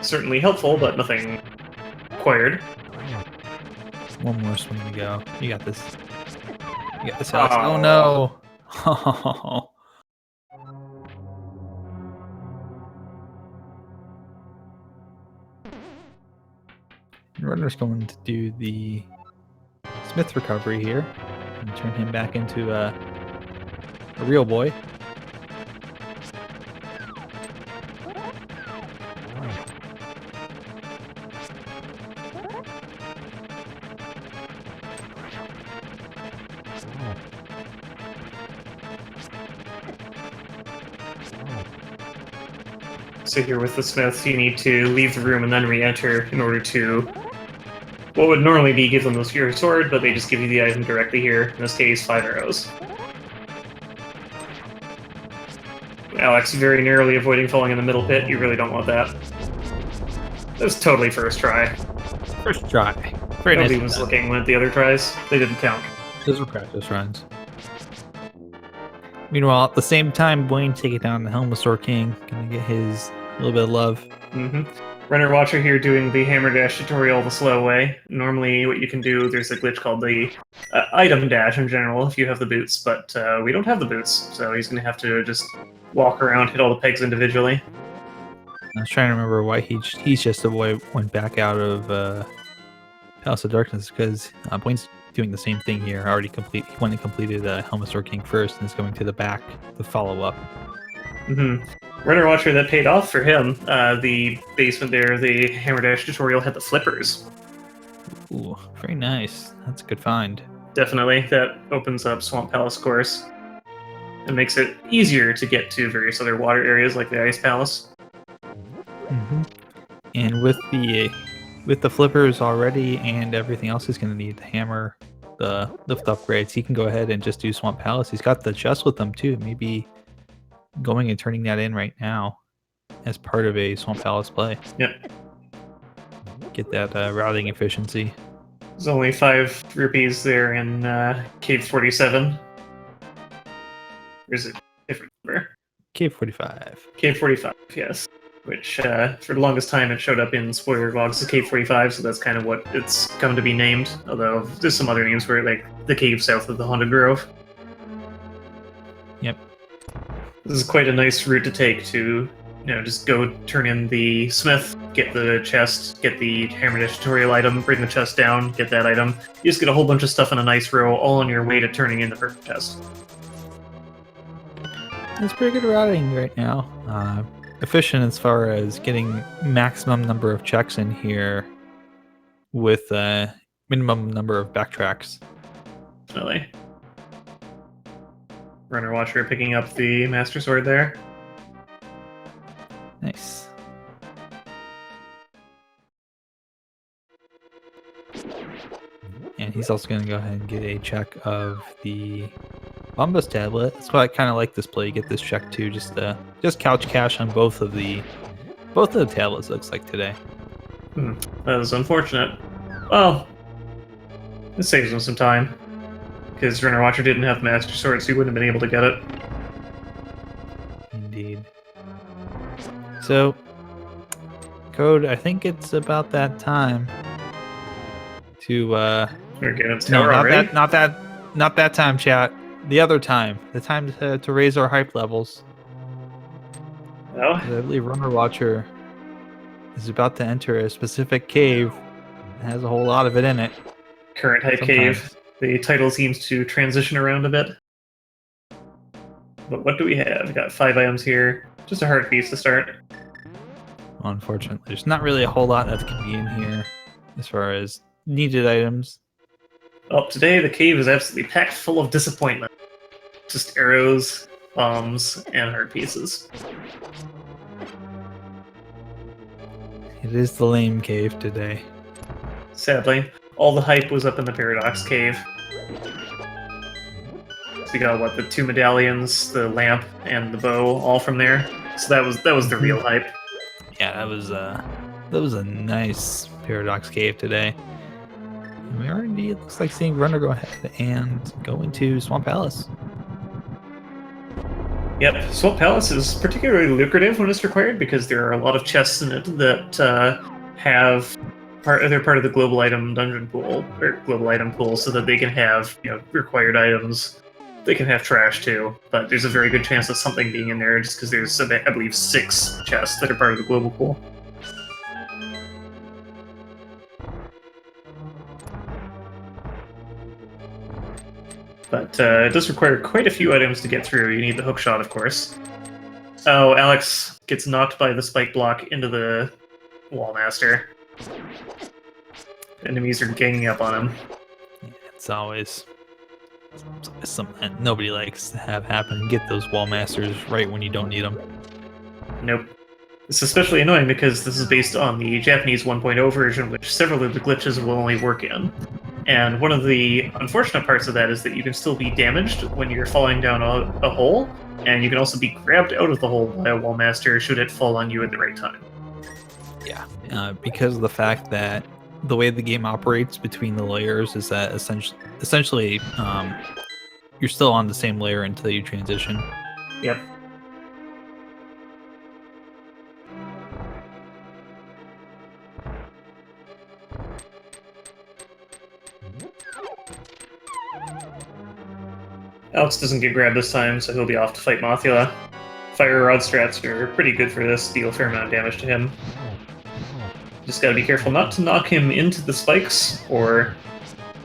Certainly helpful, but nothing acquired. One more swing to go. You got this. You got this, Alex. Oh no! Oh. Runner's going to do the Smith recovery here and turn him back into a real boy. So here with the Smith, you need to leave the room and then re-enter in order to what would normally be give them the Sphere Sword, but they just give you the item directly here. In this case, 5 arrows. Alex very narrowly avoiding falling in the middle pit. You really don't want that. That was totally first try. First try. Very Nobody nice was looking at the other tries. They didn't count. Those were practice runs. Meanwhile, at the same time, Blaine taking down the Helmasaur King. Gonna get his little bit of love. Runner Watcher here doing the Hammer Dash tutorial the slow way. Normally what you can do, there's a glitch called the Item Dash in general if you have the boots, but we don't have the boots, so he's going to have to just walk around, hit all the pegs individually. I was trying to remember why He's Just a Boy went back out of Palace of Darkness, because Blaine's doing the same thing here. He went and completed Helmasaur King first and is going to the back to follow up. Runner Watcher, that paid off for him. The basement there, the Hammer Dash tutorial had the flippers. Ooh, very nice. That's a good find. Definitely. That opens up Swamp Palace course and makes it easier to get to various other water areas like the Ice Palace. And with the with the flippers already and everything else he's going to need to hammer the lift upgrades, he can go ahead and just do Swamp Palace. He's got the chest with them too. Maybe going and turning that in right now as part of a Swamp Palace play. Yep. Get that routing efficiency. There's only 5 rupees there in Cave 47. Or is it different number? Cave 45. Cave 45, yes. Which, for the longest time, it showed up in spoiler logs as Cave 45, so that's kind of what it's come to be named. Although there's some other names for it, like the cave south of the Haunted Grove. Yep. This is quite a nice route to take to, just go turn in the smith, get the chest, get the hammered tutorial item, bring the chest down, get that item. You just get a whole bunch of stuff in a nice row, all on your way to turning in the perfect chest. It's pretty good routing right now. Efficient as far as getting maximum number of checks in here with a minimum number of backtracks. Definitely. Runner Watcher picking up the Master Sword there. Nice. And he's also going to go ahead and get a check of the Bombus tablet. That's why I kind of like this play. You get this check too, just couch cash on both of the tablets. Looks like today. That is unfortunate. Well, it saves him some time because Runner Watcher didn't have Master Sword, so he wouldn't have been able to get it. Indeed. So, Code, I think it's about that time to We're getting no, already? not that time, chat. The other time. The time to raise our hype levels. Oh, I believe Runner Watcher is about to enter a specific cave. It has a whole lot of it in it. current hype cave. The title seems to transition around a bit. But what do we have? We got 5 items here. Just a hard piece to start. Well, unfortunately, there's not really a whole lot that can be in here as far as needed items. Well, today the cave is absolutely packed full of disappointment. Just arrows, bombs, and hard pieces. It is the lame cave today. Sadly, all the hype was up in the Paradox Cave. So we got the 2 medallions, the lamp, and the bow, all from there. So that was the real hype. Yeah, that was a nice Paradox Cave today. And we are indeed, looks like seeing Runner go ahead and go into Swamp Palace. Yep, Swamp Palace is particularly lucrative when it's required because there are a lot of chests in it that they're part of the global item dungeon pool or global item pool, so that they can have required items. They can have trash too, but there's a very good chance of something being in there just because there's, I believe, 6 chests that are part of the global pool. But it does require quite a few items to get through. You need the hookshot, of course. Oh, Alex gets knocked by the spike block into the Wallmaster. Enemies are ganging up on him. Yeah, it's always something that nobody likes to have happen. Get those Wallmasters right when you don't need them. Nope. It's especially annoying because this is based on the Japanese 1.0 version, which several of the glitches will only work in. And one of the unfortunate parts of that is that you can still be damaged when you're falling down a hole, and you can also be grabbed out of the hole by a Wallmaster should it fall on you at the right time. Yeah, because of the fact that the way the game operates between the layers is that essentially you're still on the same layer until you transition. Yep. Alex doesn't get grabbed this time, so he'll be off to fight Mothula. Fire Rod strats are pretty good for this, deal a fair amount of damage to him. Just gotta be careful not to knock him into the spikes, or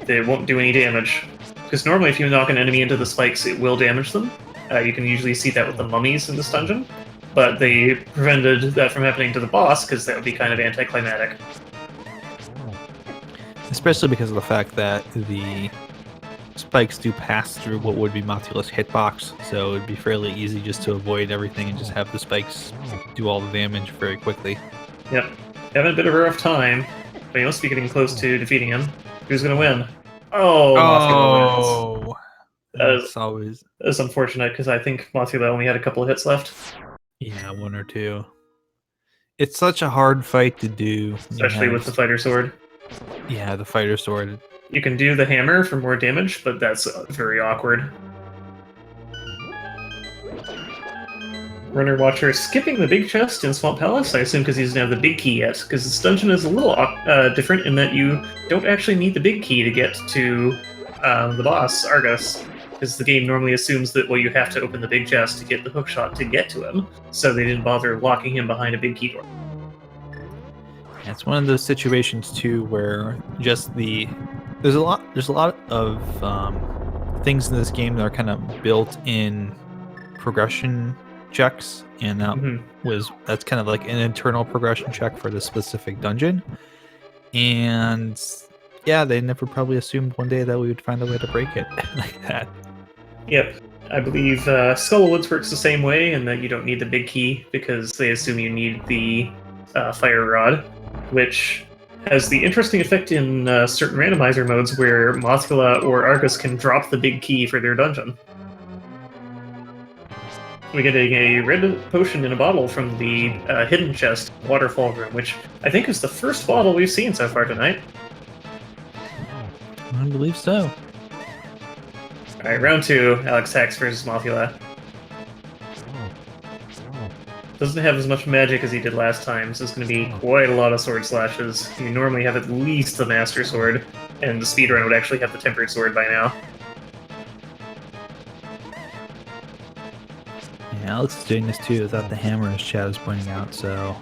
they won't do any damage. Because normally if you knock an enemy into the spikes, it will damage them. You can usually see that with the mummies in this dungeon. But they prevented that from happening to the boss, because that would be kind of anticlimactic. Especially because of the fact that the spikes do pass through what would be Mothula's hitbox, so it'd be fairly easy just to avoid everything and just have the spikes do all the damage very quickly. Yep. Having a bit of a rough time, but he must be getting close to defeating him. Who's going to win? Oh, Mothula wins. Oh, That it's always is unfortunate because I think Mothula only had a couple of hits left, yeah, one or two. It's such a hard fight to do, when you especially with have- the fighter sword. yeah, the fighter sword. You can do the hammer for more damage, but that's very awkward. Runner Watcher skipping the big chest in Swamp Palace, I assume because he doesn't have the big key yet, because this dungeon is a little different in that you don't actually need the big key to get to the boss, Argus, because the game normally assumes that, well, you have to open the big chest to get the hookshot to get to him, so they didn't bother locking him behind a big key door. Yeah, it's one of those situations too where just there's a lot of things in this game that are kind of built in progression checks, and that's kind of like an internal progression check for the specific dungeon. And yeah, they never probably assumed one day that we would find a way to break it like that. Yep. I believe Skullwoods works the same way, in that you don't need the big key because they assume you need the fire rod, which has the interesting effect in certain randomizer modes where Mothula or Argus can drop the big key for their dungeon. We get a red potion in a bottle from the hidden chest waterfall room, which I think is the first bottle we've seen so far tonight. I believe so. Alright, round 2, Alex Hex versus Mothula. Doesn't have as much magic as he did last time, so it's going to be quite a lot of sword slashes. You normally have at least the Master Sword, and the speedrun would actually have the Tempered Sword by now. Yeah, Alex is doing this too without the hammer, as Chad was pointing out. So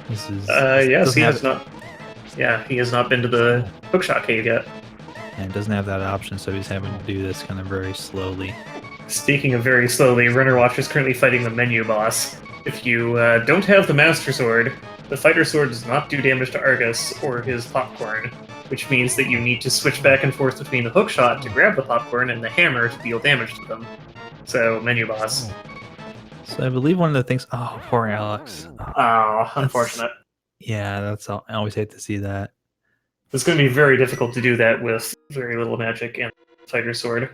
this is yes, he has not. Yeah, he has not been to the Hookshot Cave yet. and doesn't have that option, so he's having to do this kind of very slowly. Speaking of very slowly, Runner Watch is currently fighting the menu boss. If you don't have the Master Sword, the Fighter Sword does not do damage to Argus or his popcorn, which means that you need to switch back and forth between the hookshot to grab the popcorn and the hammer to deal damage to them. So, menu boss. So I believe one of the things. Oh, poor Alex. Oh, unfortunate. Yeah, that's all. I always hate to see that. It's going to be very difficult to do that with very little magic and Fighter Sword.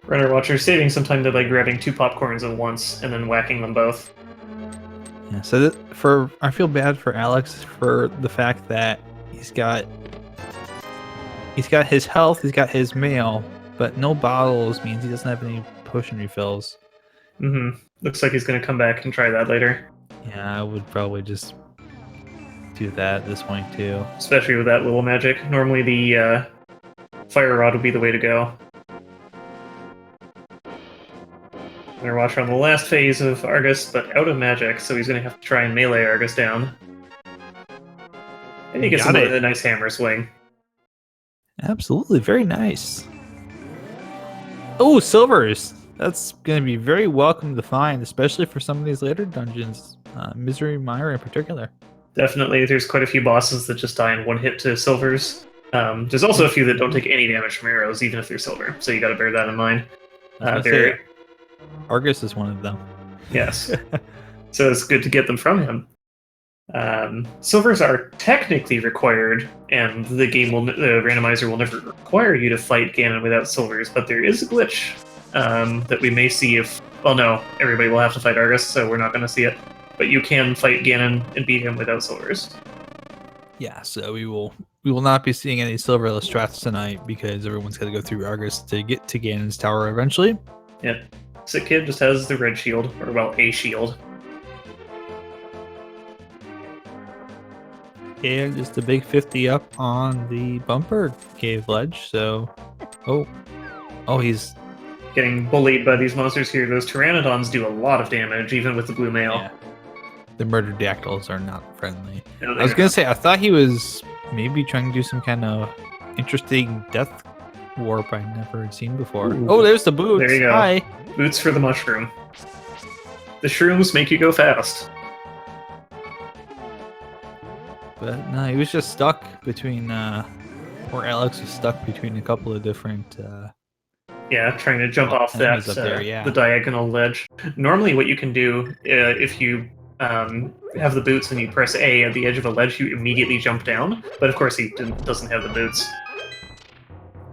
Runner Watcher saving some time by grabbing 2 popcorns at once and then whacking them both. Yeah. So I feel bad for Alex for the fact that he's got his health, he's got his mail, but no bottles means he doesn't have any potion refills. Looks like he's going to come back and try that later. Yeah, I would probably just do that at this point too. Especially with that little magic. Normally the Fire Rod would be the way to go. Runner Watcher on the last phase of Argus, but out of magic, so he's going to have to try and melee Argus down. And he gets a nice hammer swing. Absolutely, very nice. Oh, silvers! That's going to be very welcome to find, especially for some of these later dungeons. Misery Mire in particular. Definitely, there's quite a few bosses that just die in one hit to silvers. There's also a few that don't take any damage from arrows, even if they're silver, so you gotta bear that in mind. Argus is one of them. Yes. So it's good to get them from him. Silvers are technically required, and the randomizer will never require you to fight Ganon without silvers, but there is a glitch that we may see if... Well, no, everybody will have to fight Argus, so we're not going to see it. But you can fight Ganon and beat him without silvers. Yeah, so we will not be seeing any silverless strats tonight because everyone's got to go through Argus to get to Ganon's tower eventually. Yeah. Sick Kid just has the red shield, or well, a shield. And just a big 50 up on the bumper cave ledge, so... Oh, he's... getting bullied by these monsters here. Those Pteranodons do a lot of damage, even with the blue mail. Yeah. The murder dactyls are not friendly. No, I was going to say, I thought he was maybe trying to do some kind of interesting death warp I never had seen before. Ooh. Oh, there's the boots. There you go. Hi. Boots for the mushroom. The shrooms make you go fast. But no, he was just stuck between... Poor Alex was stuck between a couple of different Yeah, trying to jump off that enemies up there, yeah. the diagonal ledge. Normally, what you can do if you have the boots and you press A at the edge of a ledge, you immediately jump down. But of course, he doesn't have the boots.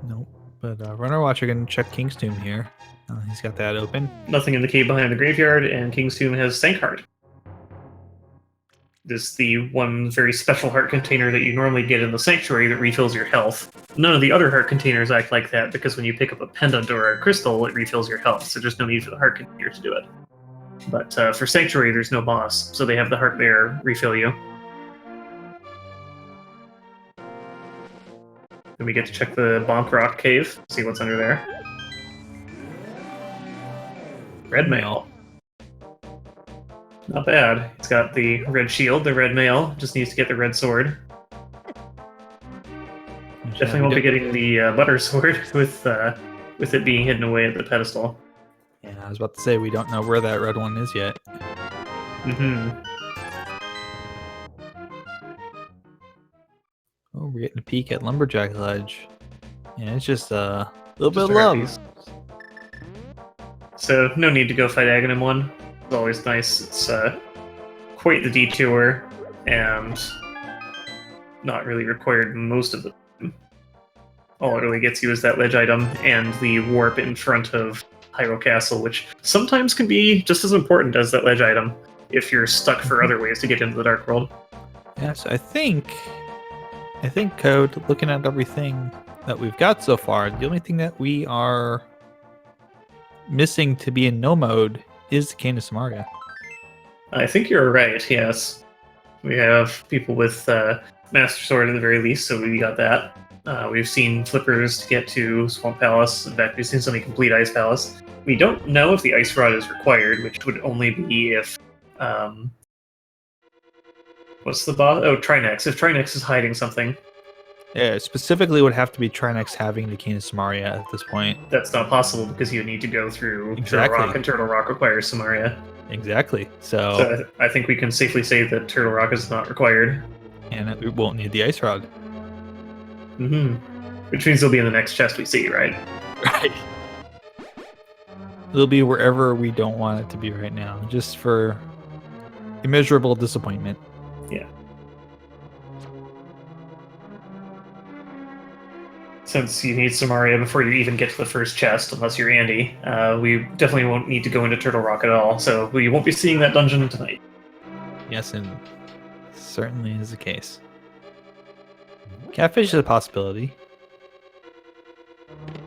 Nope. But Runner Watcher can check King's Tomb here. He's got that open. Nothing in the cave behind the graveyard, and King's Tomb has Sank Heart. This is the one very special heart container that you normally get in the Sanctuary that refills your health. None of the other heart containers act like that because when you pick up a pendant or a crystal, it refills your health, so there's no need for the heart container to do it. But for Sanctuary, there's no boss, so they have the heart bearer refill you. Then we get to check the Bonk Rock Cave, see what's under there. Red mail. Not bad. It's got the red shield, the red mail, just needs to get the red sword. Definitely won't be getting the butter sword with it being hidden away at the pedestal. Yeah, I was about to say, we don't know where that red one is yet. Mm-hmm. Oh, we're getting a peek at Lumberjack Ledge. Yeah, it's just a little Just bit a of heart love. piece. So, no need to go fight Aghanim 1. It's always nice. It's quite the detour, and not really required most of the time. All it really gets you is that ledge item and the warp in front of Hyrule Castle, which sometimes can be just as important as that ledge item if you're stuck for other ways to get into the Dark World. Yes, I think Code, looking at everything that we've got so far, the only thing that we are missing to be in no mode is the Cane of Samaria. I think you're right, yes. We have people with Master Sword at the very least, so we got that. We've seen flippers to get to Swamp Palace. In fact, we've seen something complete Ice Palace. We don't know if the Ice Rod is required, which would only be if... what's the boss? Oh, Trinex. If Trinex is hiding something. Yeah, specifically would have to be Trinex having the Cane of Samaria at this point. That's not possible because you need to go through Exactly. Turtle Rock, and Turtle Rock requires Samaria. Exactly. So So I think we can safely say that Turtle Rock is not required. and we won't need the Ice Rod. Mm-hmm. Which means it'll be in the next chest we see, right? Right. It'll be wherever we don't want it to be right now, just for immeasurable disappointment. Yeah. Since you need Samaria before you even get to the first chest, unless you're Andy, we definitely won't need to go into Turtle Rock at all, so we won't be seeing that dungeon tonight. Yes, and certainly is the case. Catfish is a possibility.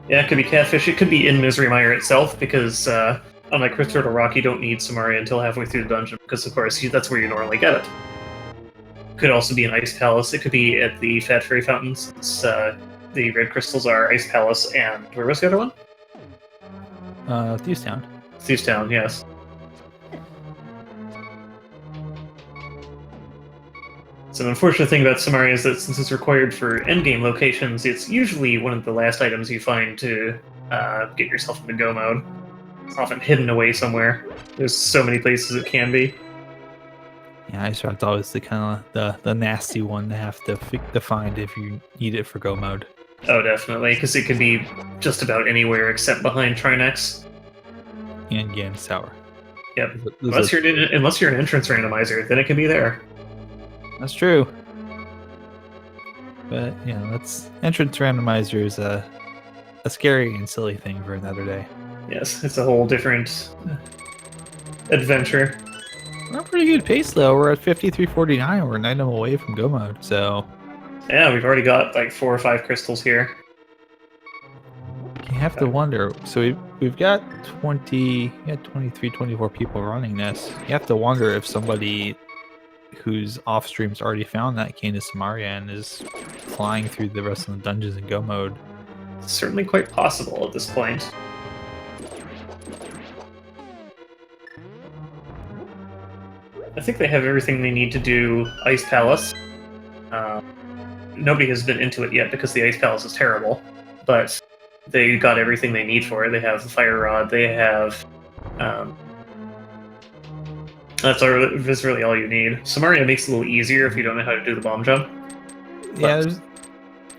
Yeah, it could be Catfish, it could be in Misery Mire itself, because unlike with Turtle Rock, you don't need Samaria until halfway through the dungeon, because of course that's where you normally get it. Could also be an Ice Palace, it could be at the Fat Fairy Fountains. It's, the red crystals are Ice Palace and... where was the other one? Thieves Town. Thieves Town, yes. So the unfortunate thing about Samaria is that since it's required for endgame locations, it's usually one of the last items you find to get yourself into go mode. It's often hidden away somewhere. There's so many places it can be. Yeah, Ice Rod's always the kind of the nasty one to have to find if you need it for go mode. Oh, definitely, because it can be just about anywhere except behind Trinex. And Ganon Tower. Yep. Unless you're an entrance randomizer, then it can be there. That's true. But that's entrance randomizer is a scary and silly thing for another day. Yes, it's a whole different adventure. We're at a pretty good pace though. We're at 5349. We're 9 of them away from go mode. So yeah, we've already got like 4 or 5 crystals here. you have to wonder. So we've got 23, 24 people running this. You have to wonder if somebody whose off stream's already found that Cane of Samaria and is flying through the rest of the dungeons in go mode. It's certainly quite possible at this point. I think they have everything they need to do Ice Palace. Nobody has been into it yet because the Ice Palace is terrible, but they got everything they need for it. They have the Fire Rod, they have... that's really all you need. Samaria makes it a little easier if you don't know how to do the bomb jump. Yeah,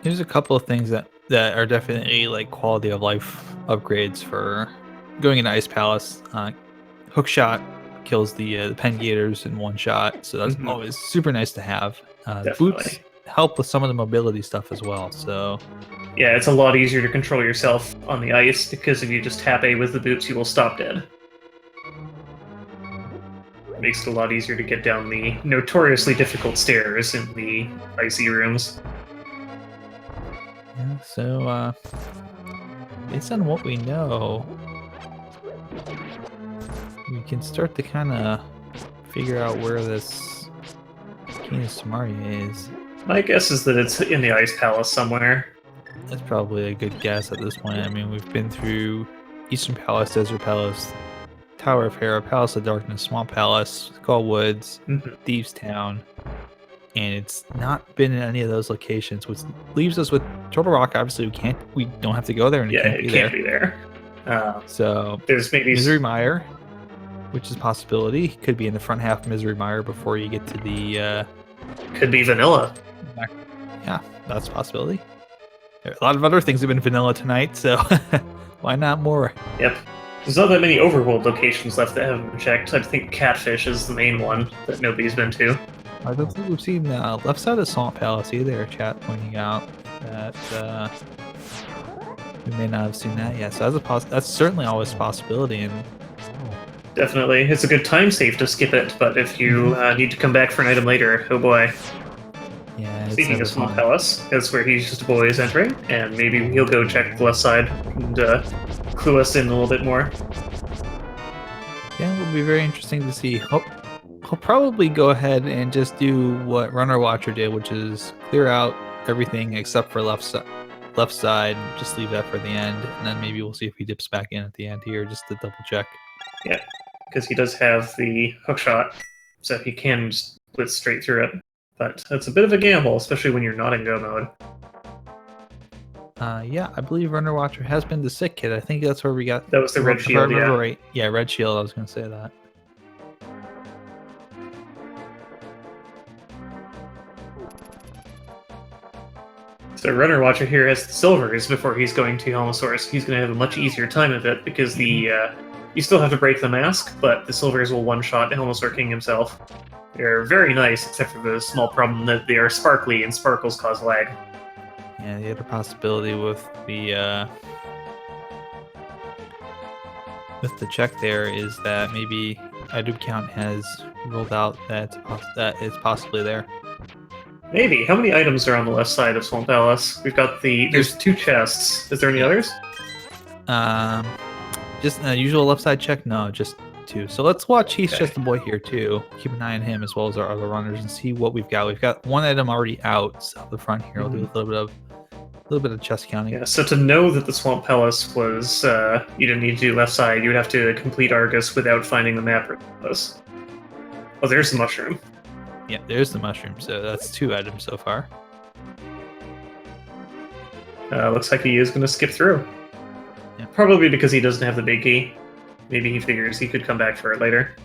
there's a couple of things that that are definitely like quality of life upgrades for going into Ice Palace. Hook shot kills the pen gators in one shot, so that's Mhm. always super nice to have. Definitely. Boots help with some of the mobility stuff as well. So Yeah, it's a lot easier to control yourself on the ice because if you just tap A with the boots, you will stop dead. Makes it a lot easier to get down the notoriously difficult stairs in the icy rooms. yeah, so based on what we know, we can start to kind of figure out where this King of Samaria is. My guess is that it's in the Ice Palace somewhere. That's probably a good guess at this point. I mean, we've been through Eastern Palace, Desert Palace, Tower of Hera, Palace of Darkness, Swamp Palace, Skull Woods, Mhm. Thieves Town, and it's not been in any of those locations, which leaves us with Turtle Rock. Obviously, we don't have to go there, and Yeah, it can't it be can't there. be there. So There's maybe Misery Mire, which is a possibility, could be in the front half of Misery Mire before you get to the. could be vanilla. Back. Yeah, that's a possibility. There are a lot of other things have been vanilla tonight, so why not more? Yep. There's not that many overworld locations left that haven't been checked. I think Catfish is the main one that nobody's been to. I don't think we've seen left side of Swamp Palace either. Chat pointing out that we may not have seen that yet. So that's certainly always a possibility. And Definitely. It's a good time save to skip it, but if you need to come back for an item later, oh boy. yeah, it's Speaking never of Swamp fun. Palace, that's where he's just a boy is entering, and maybe he'll go check the left side and clue us in a little bit more. Yeah, it will be very interesting to see. He'll probably go ahead and just do what Runner Watcher did, which is clear out everything except for left side. Just leave that for the end, and then maybe we'll see if he dips back in at the end here just to double check. Yeah, because he does have the hook shot, so he can just blitz straight through it. But that's a bit of a gamble, especially when you're not in go mode. Yeah, I believe Runner Watcher has been the sick kid. I think that's where we got. That was the red if I shield, remember yeah. right. Yeah, red shield. I was gonna say that. So Runner Watcher here has the silvers before he's going to Helmosaurus. He's going to have a much easier time of it because the you still have to break the mask, but the silvers will one-shot Helmosaur King himself. They're very nice, except for the small problem that they are sparkly and sparkles cause lag. Yeah, the other possibility with the check there is that maybe item count has ruled out that it's possibly there. Maybe. How many items are on the left side of Swamp Palace? We've got there's 2 chests. Is there any others? Just a usual left side check. No, just 2. So let's watch. He's Okay. just a boy here too. Keep an eye on him as well as our other runners and see what we've got. We've got 1 item already out so the front here. We'll do a little bit of chest counting. Yeah, so to know that the Swamp Palace was, you didn't need to do left side, you would have to complete Argus without finding the map. Oh, there's the mushroom. Yeah, there's the mushroom. So that's 2 items so far. Looks like he is going to skip through. Yeah. Probably because he doesn't have the big key. Maybe he figures he could come back for it later.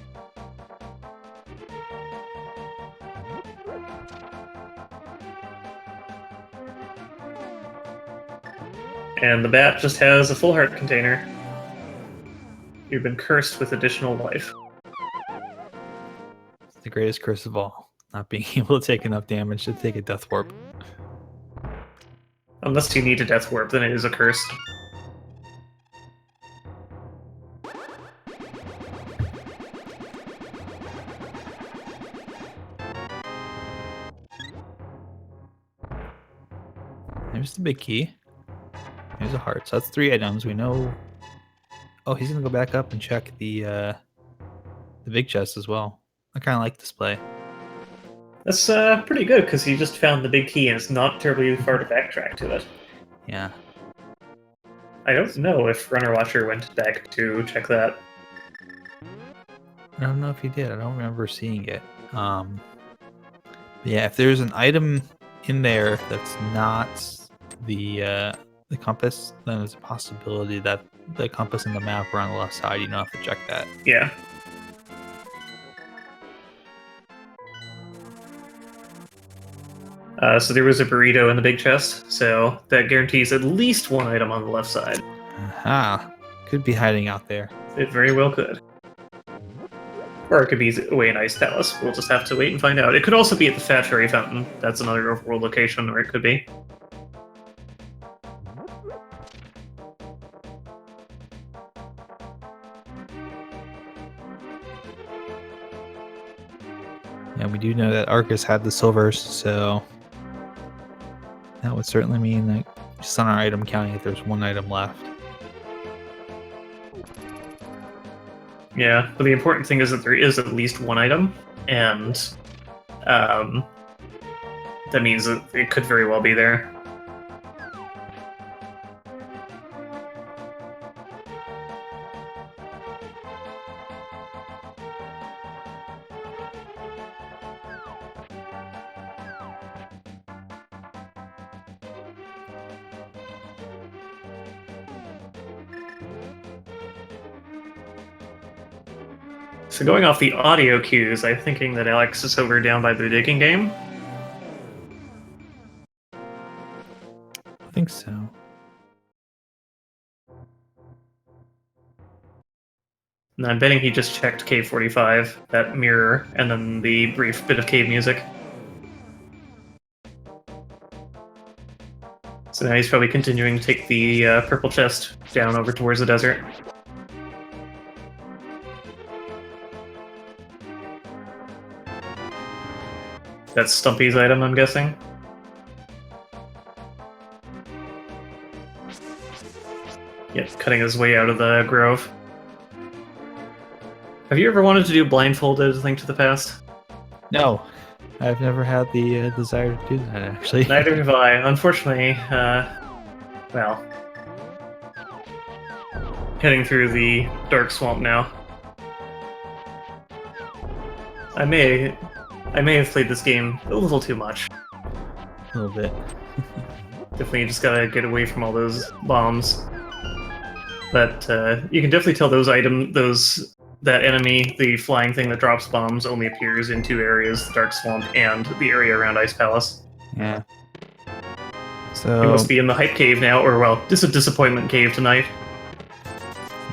And the bat just has a full heart container. You've been cursed with additional life. It's the greatest curse of all. Not being able to take enough damage to take a death warp. Unless you need a death warp, then it is a curse. There's the big key. There's a heart. So that's 3 items. We know. Oh, he's gonna go back up and check the big chest as well. I kind of like this play. That's pretty good, because he just found the big key and it's not terribly far to backtrack to it. Yeah. I don't know if Runner Watcher went back to check that. I don't know if he did. I don't remember seeing it. Yeah, if there's an item in there that's not the compass, then there's a possibility that the compass and the map are on the left side. You don't have to check that. Yeah. So there was a burrito in the big chest, so that guarantees at least one item on the left side. Aha. Could be hiding out there. It very well could. Or it could be away in Ice Palace. We'll just have to wait and find out. It could also be at the Fat Fairy Fountain. That's another overworld location where it could be. Yeah, we do know that Arcus had the silvers, so that would certainly mean that just on our item counting, if there's one item left. Yeah, but the important thing is that there is at least one item, and that means that it could very well be there. So going off the audio cues, I'm thinking that Alex is over down by the digging game. I think so. And I'm betting he just checked Cave 45, that mirror, and then the brief bit of cave music. So now he's probably continuing to take the purple chest down over towards the desert. That's Stumpy's item, I'm guessing. Yep, cutting his way out of the grove. Have you ever wanted to do blindfolded Link to the Past? No, I've never had the desire to do that, actually. Neither have I. Unfortunately, well, heading through the dark swamp now. I may have played this game a little too much. A little bit. Definitely just gotta get away from all those bombs. But you can definitely tell that enemy, the flying thing that drops bombs, only appears in two areas, the Dark Swamp and the area around Ice Palace. Yeah. It So must be in the Hype Cave now, or well, this is a Disappointment Cave tonight.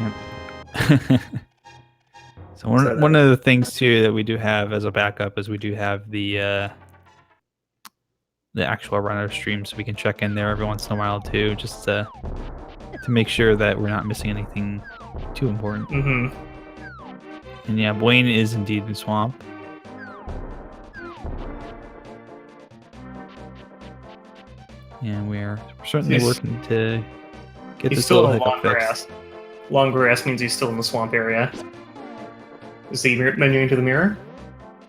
Yep. So one of the things too that we do have as a backup is we do have the actual runner stream, so we can check in there every once in a while too, just to make sure that we're not missing anything too important. Mm-hmm. And yeah, Blaine is indeed in swamp. And we're certainly working to get He's this still little in the long hiccup grass. fixed. Long grass means he's still in the swamp area. Is he menuing to the mirror?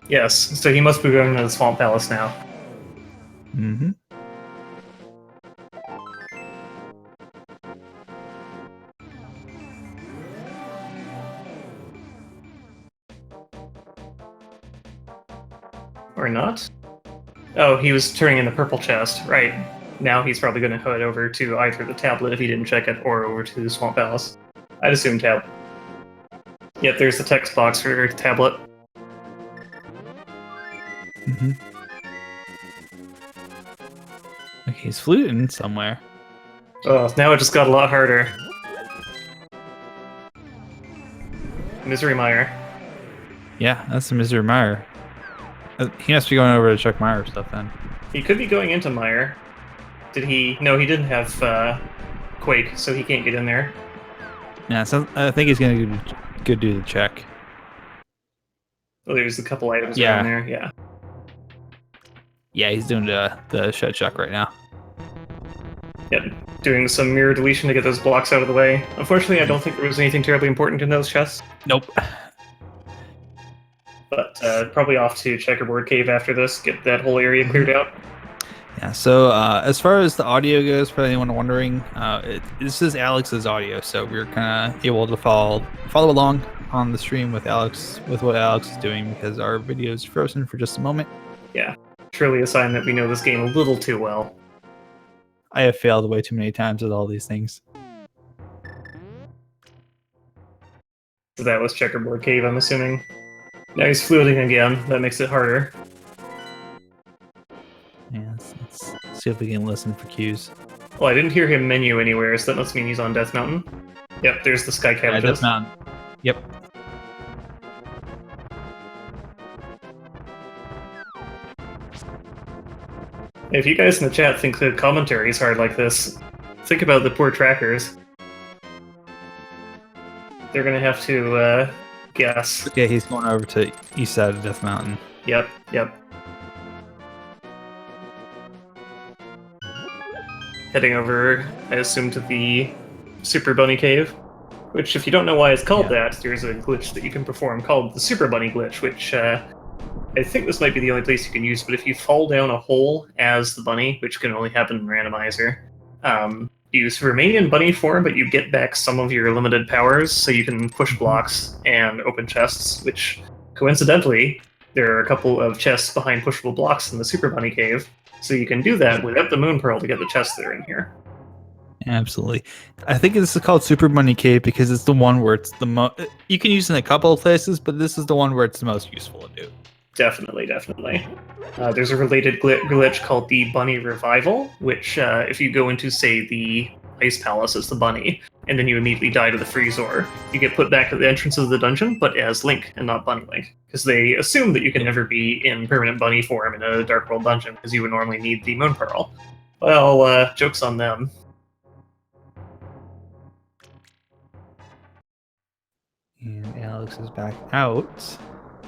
Yes, so he must be going to the Swamp Palace now. Mm-hmm. Or not? Oh, he was turning in the purple chest. Right. Now he's probably going to head over to either the tablet if he didn't check it, or over to the Swamp Palace. I'd assume tab. Yep, there's the text box for tablet. Mm-hmm. Okay, he's fluting somewhere. Oh, now it just got a lot harder. Misery Mire. Yeah, that's the Mr. Meyer. He must be going over to check Meyer stuff then. He could be going into Mire. Did he? No, he didn't have Quake, so he can't get in there. Yeah, so I think he's gonna go do the check. Oh, there's a couple items Yeah. around there. Yeah. Yeah, he's doing the shed check right now. Yep. Doing some mirror deletion to get those blocks out of the way. Unfortunately, I don't think there was anything terribly important in those chests. Nope. But probably off to Checkerboard Cave after this, get that whole area cleared out. Yeah, so as far as the audio goes, for anyone wondering, this is Alex's audio, so we're kind of able to follow along on the stream with Alex, with what Alex is doing, because our video is frozen for just a moment. Yeah, truly a sign that we know this game a little too well. I have failed way too many times with all these things. So that was Checkerboard Cave, I'm assuming. Now he's floating again, that makes it harder. Yeah, See if we can listen for cues. Well, I didn't hear him menu anywhere, so that must mean he's on Death Mountain. Yep, there's the sky cabbages. Death Mountain. Yep. If you guys in the chat think the commentary is hard like this, think about the poor trackers. They're gonna have to guess. Okay, he's going over to east side of Death Mountain. Yep. Heading over, I assume, to the Super Bunny Cave. Which, if you don't know why it's called that, there's a glitch that you can perform called the Super Bunny Glitch, which I think this might be the only place you can use, but if you fall down a hole as the bunny, which can only happen in Randomizer, you remain in bunny form, but you get back some of your limited powers, so you can push blocks and open chests, which, coincidentally, there are a couple of chests behind pushable blocks in the Super Bunny Cave, so you can do that without the Moon Pearl to get the chests that are in here. Absolutely. I think this is called Super Bunny Cave because it's the one where it's the most... You can use it in a couple of places, but this is the one where it's the most useful to do. Definitely. There's a related glitch called the Bunny Revival, which, if you go into, say, the Ice Palace as the bunny, and then you immediately die to the Freezor, you get put back at the entrance of the dungeon, but as Link and not Bunny Link. Because they assume that you can never be in permanent bunny form in a Dark World dungeon, because you would normally need the Moon Pearl. Well, joke's on them. And Alex is back out.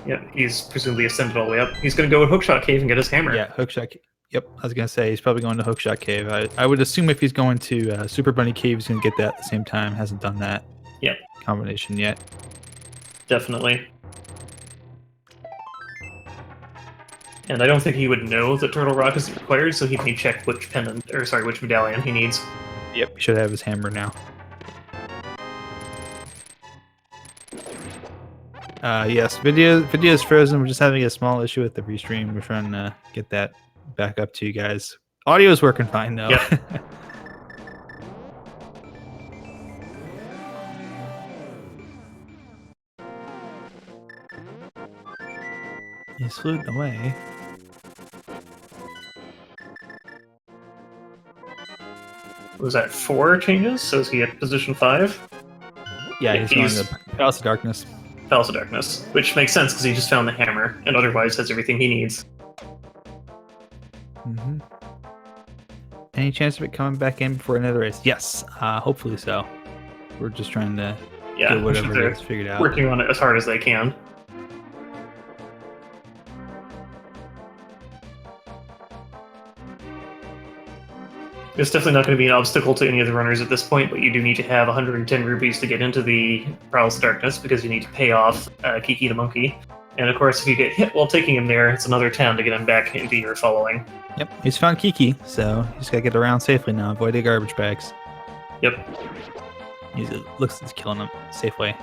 Yep, he's presumably ascended all the way up. He's going to go in Hookshot Cave and get his hammer. Yeah, Hookshot. Yep, I was gonna say he's probably going to Hookshot Cave. I would assume if he's going to Super Bunny Cave, he's gonna get that at the same time. Hasn't done that. Yep. Combination yet. Definitely. And I don't think he would know that Turtle Rock is required, so he may check which which medallion he needs. Yep, he should have his hammer now. Yes, video is frozen. We're just having a small issue with the restream. We're trying to get that back up to you guys. Audio is working fine though. Yep. He's floating away. Was that 4 changes? So is he at position 5? Yeah, he's going to Palace of Darkness. Palace of Darkness, which makes sense because he just found the hammer and otherwise has everything he needs. Mm-hmm. Any chance of it coming back in before another race? Yes, hopefully so. We're just trying to get whatever it is figured out. Working on it as hard as they can. It's definitely not going to be an obstacle to any of the runners at this point, but you do need to have 110 rupees to get into the Palace of Darkness because you need to pay off Kiki the monkey. And of course, if you get hit while taking him there, it's another 10 to get him back into your following. Yep, he's found Kiki, so he's got to get around safely now. Avoid the garbage bags. Yep. It looks like he's killing him safely.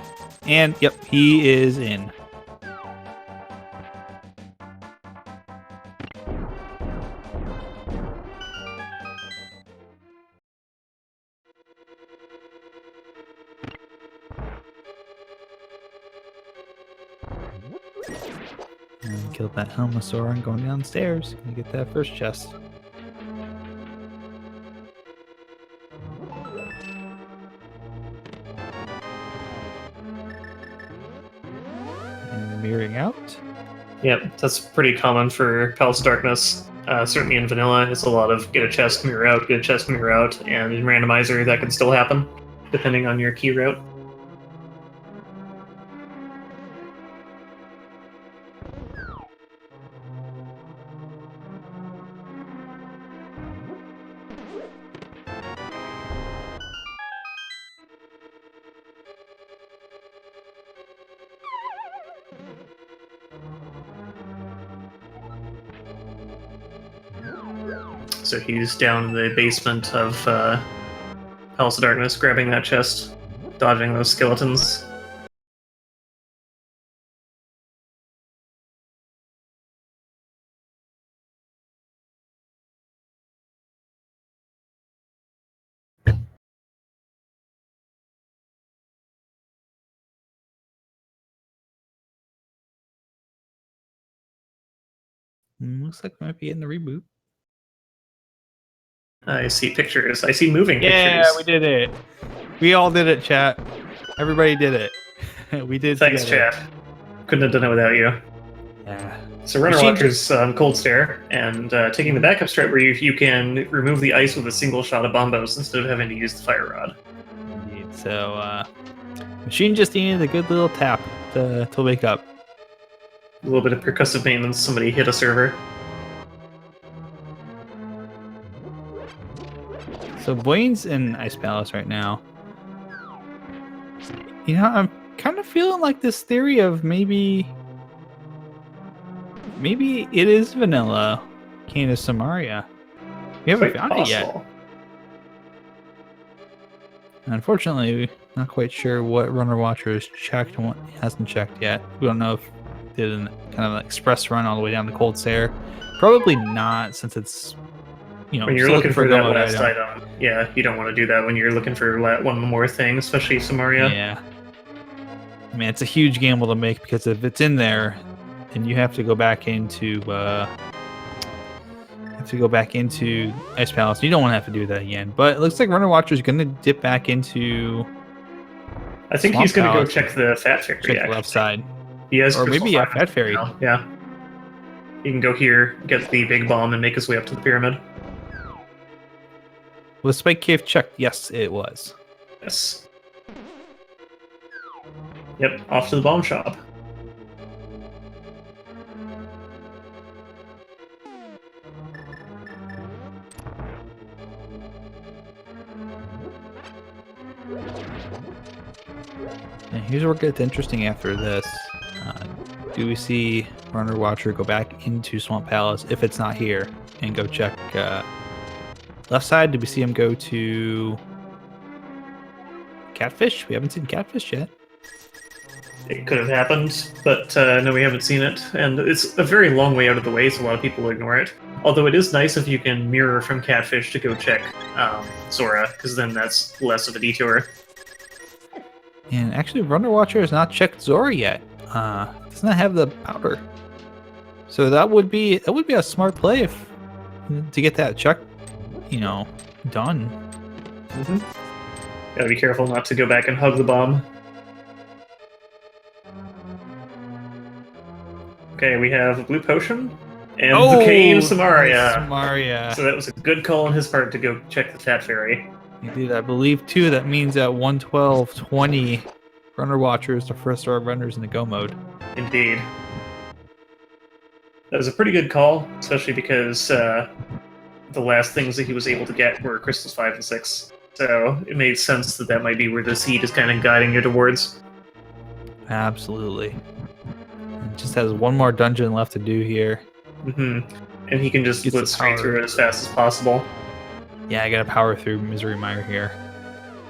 And, yep, he is in. And killed that Helmosaur and going downstairs. Gonna get that first chest. And mirroring out. Yep, that's pretty common for Palace of Darkness. Certainly in Vanilla, it's a lot of get a chest, mirror out, get a chest, mirror out, and in Randomizer, that can still happen, depending on your key route. So he's down in the basement of Palace of Darkness, grabbing that chest, dodging those skeletons. Looks like we might be in the reboot. I see pictures. I see moving Yeah, pictures. we did it. We all did it, chat. Everybody did it. We did Thanks, together. chat. Couldn't have done it without you. Yeah. So Runner Machine Watcher's Cold Stare, and taking the backup strat where you can remove the ice with a single shot of bombos instead of having to use the fire rod. Indeed. So, Machine just needed a good little tap to wake up. A little bit of percussive maintenance, somebody hit a server. So Blaine in Ice Palace right now. You know, I'm kind of feeling like this theory of maybe it is vanilla Canis Samaria. We haven't Quite found it yet. possible. Unfortunately, not quite sure what Runner Watcher has checked and what hasn't checked yet. We don't know if they did kind of an express run all the way down to Cold Stare. Probably not, since it's, you know, When you're still looking for a that go-mode last item, yeah, you don't want to do that when you're looking for one more thing, especially Samaria. Yeah. I mean, it's a huge gamble to make, because if it's in there, then you have to go back into Ice Palace. You don't want to have to do that again. But it looks like Runner Watcher is going to dip back into. I think Swamp he's going to go Palace. check the Fat Fairy. Check the left side. He has Or Crystal maybe a Fire Fat Fairy. now. Yeah. He can go here, get the big bomb, and make his way up to the pyramid. Was Spike Cave checked? Yes, it was. Yes. Yep, off to the bomb shop. And here's where it gets interesting after this. Do we see Runner Watcher go back into Swamp Palace if it's not here and go check left side? Did we see him go to Catfish? We haven't seen Catfish yet. It could have happened, but no, we haven't seen it. And it's a very long way out of the way, so a lot of people ignore it. Although it is nice if you can mirror from Catfish to go check Sora, because then that's less of a detour. And actually, Runner Watcher has not checked Zora yet. Does not have the powder, so that would be a smart play if to get that check, you know, done. Mm-hmm. Gotta be careful not to go back and hug the bomb. Okay, we have a blue potion and the Cane of Samaria. Samaria. So that was a good call on his part to go check the Fat Fairy. Indeed, I believe too. That means at 112.20, Runner Watcher is the first of our runners in the go mode. Indeed. That was a pretty good call, especially because the last things that he was able to get were Crystals 5 and 6. So it made sense that that might be where the seed is kind of guiding you towards. Absolutely. It just has one more dungeon left to do here. And he can just Gets split the straight power. through it as fast as possible. Yeah, I gotta power through Misery Mire here.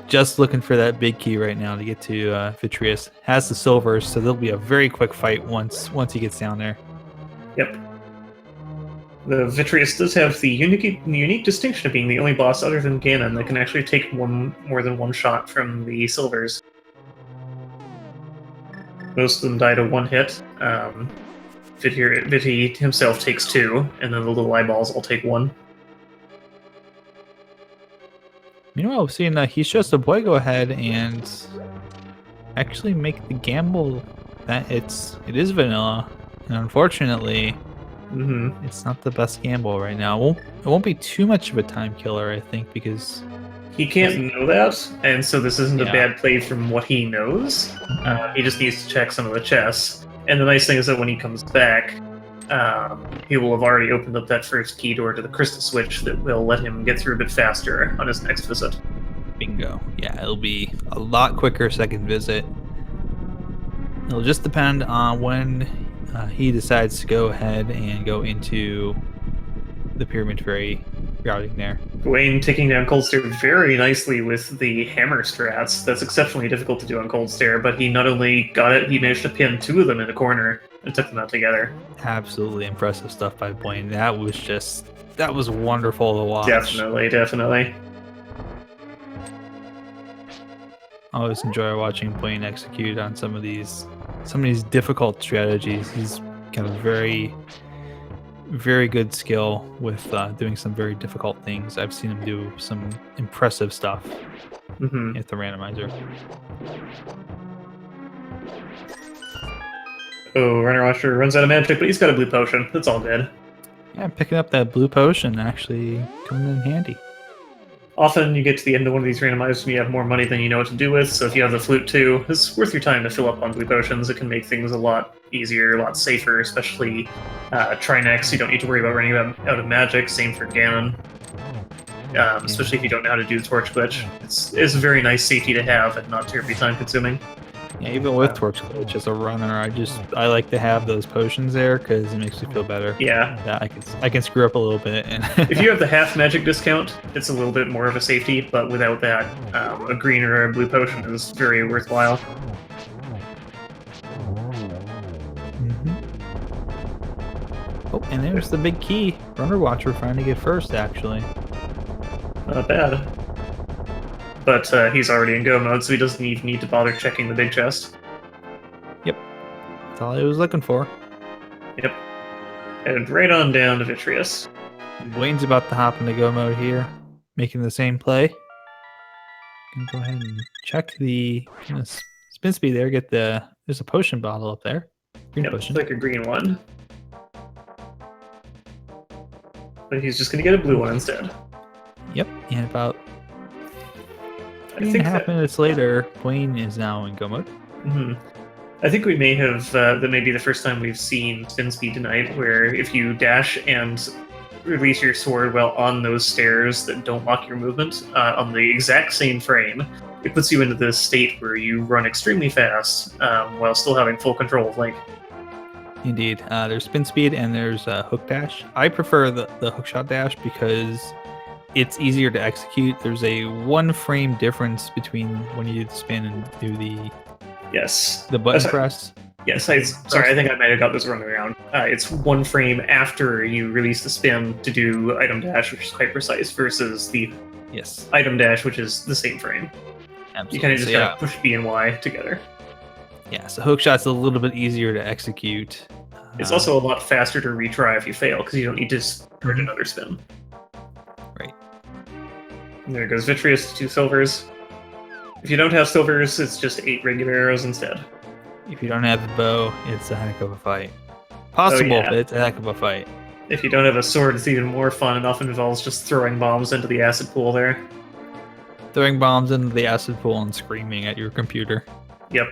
Just looking for that big key right now to get to Vitreous. Has the silvers, so there'll be a very quick fight once he gets down there. Yep. The Vitreous does have the unique distinction of being the only boss other than Ganon that can actually take more than one shot from the silvers. Most of them die to one hit. Viti himself takes 2, and then the little eyeballs all take 1. Meanwhile, we've seen He's Just a Boy go ahead and actually make the gamble that it is vanilla, and unfortunately, it's not the best gamble right now. It won't be too much of a time killer, I think, because he can't know that, and so this isn't a Yeah. bad play from what he knows. He just needs to check some of the chests. And the nice thing is that when he comes back, he will have already opened up that first key door to the crystal switch that will let him get through a bit faster on his next visit. Bingo. Yeah, it'll be a lot quicker second visit. It'll just depend on when he decides to go ahead and go into the Pyramid Fairy routing there. Gawain taking down Cold Stare very nicely with the hammer strats. That's exceptionally difficult to do on Cold Stare, but he not only got it, he managed to pin 2 of them in a corner and took them out together. Absolutely impressive stuff by Blaine. That was wonderful to watch. Definitely. I always enjoy watching Blaine execute on some of these difficult strategies. He's kind of very, very good skill with doing some very difficult things. I've seen him do some impressive stuff Hmm. with the randomizer. Oh, Runner Watcher runs out of magic, but he's got a blue potion. That's all good. Yeah, picking up that blue potion actually coming in handy. Often you get to the end of one of these randomizers and you have more money than you know what to do with, so if you have the flute too, it's worth your time to fill up on blue potions. It can make things a lot easier, a lot safer, especially Trinex. You don't need to worry about running out of magic. Same for Ganon. Especially if you don't know how to do the torch glitch. It's a very nice safety to have and not terribly time consuming. Yeah, even with torch glitch as a runner, I like to have those potions there because it makes me feel better. Yeah. That I can screw up a little bit. And if you have the half magic discount, it's a little bit more of a safety, but without that, a green or a blue potion is very worthwhile. Oh, and there's the big key. Runner Watcher trying to get first, actually. Not bad. But he's already in go mode, so he doesn't even need to bother checking the big chest. Yep. That's all he was looking for. Yep. And right on down to Vitreous. Wayne's about to hop into go mode here, making the same play. Gonna go ahead and check the spin speed there. There's a potion bottle up there. Green potion. Like a green one. But he's just gonna get a blue one instead. Yep, and about 3.5 minutes later, Wayne is now in go mode. Mm-hmm. I think we may have, that may be the first time we've seen spin speed tonight, where if you dash and release your sword while on those stairs that don't lock your movement on the exact same frame, it puts you into this state where you run extremely fast while still having full control of Link. Indeed. There's spin speed and there's hook dash. I prefer the hookshot dash because it's easier to execute. There's a 1 frame difference between when you do the spin and do the button press. Yes, sorry, I think I might have got this wrong around. It's 1 frame after you release the spin to do item dash, which is quite precise, versus the item dash, which is the same frame. Absolutely. You kind of just gotta push B and Y together. Yeah, so hookshot's a little bit easier to execute. It's also a lot faster to retry if you fail, because you don't need to start another spin. Right. And there goes Vitreous, 2 silvers. If you don't have silvers, it's just 8 regular arrows instead. If you don't have the bow, it's a heck of a fight. Possible, but it's a heck of a fight. If you don't have a sword, it's even more fun and often involves just throwing bombs into the acid pool there. Throwing bombs into the acid pool and screaming at your computer. Yep.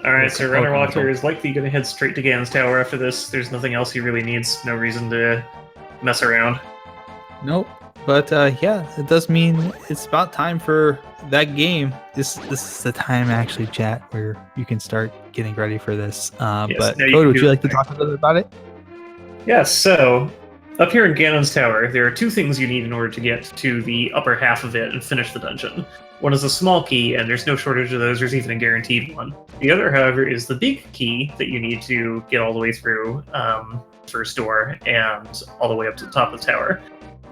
Alright, so Runner Watcher is likely going to head straight to Ganon's Tower after this. There's nothing else he really needs. No reason to mess around. Nope. But yeah, it does mean it's about time for that game. This is the time, actually, chat, where you can start getting ready for this. But Code, would you like to talk a little bit about it? Yes, so up here in Ganon's Tower, there are 2 things you need in order to get to the upper half of it and finish the dungeon. One is a small key, and there's no shortage of those. There's even a guaranteed one. The other, however, is the big key that you need to get all the way through first door and all the way up to the top of the tower.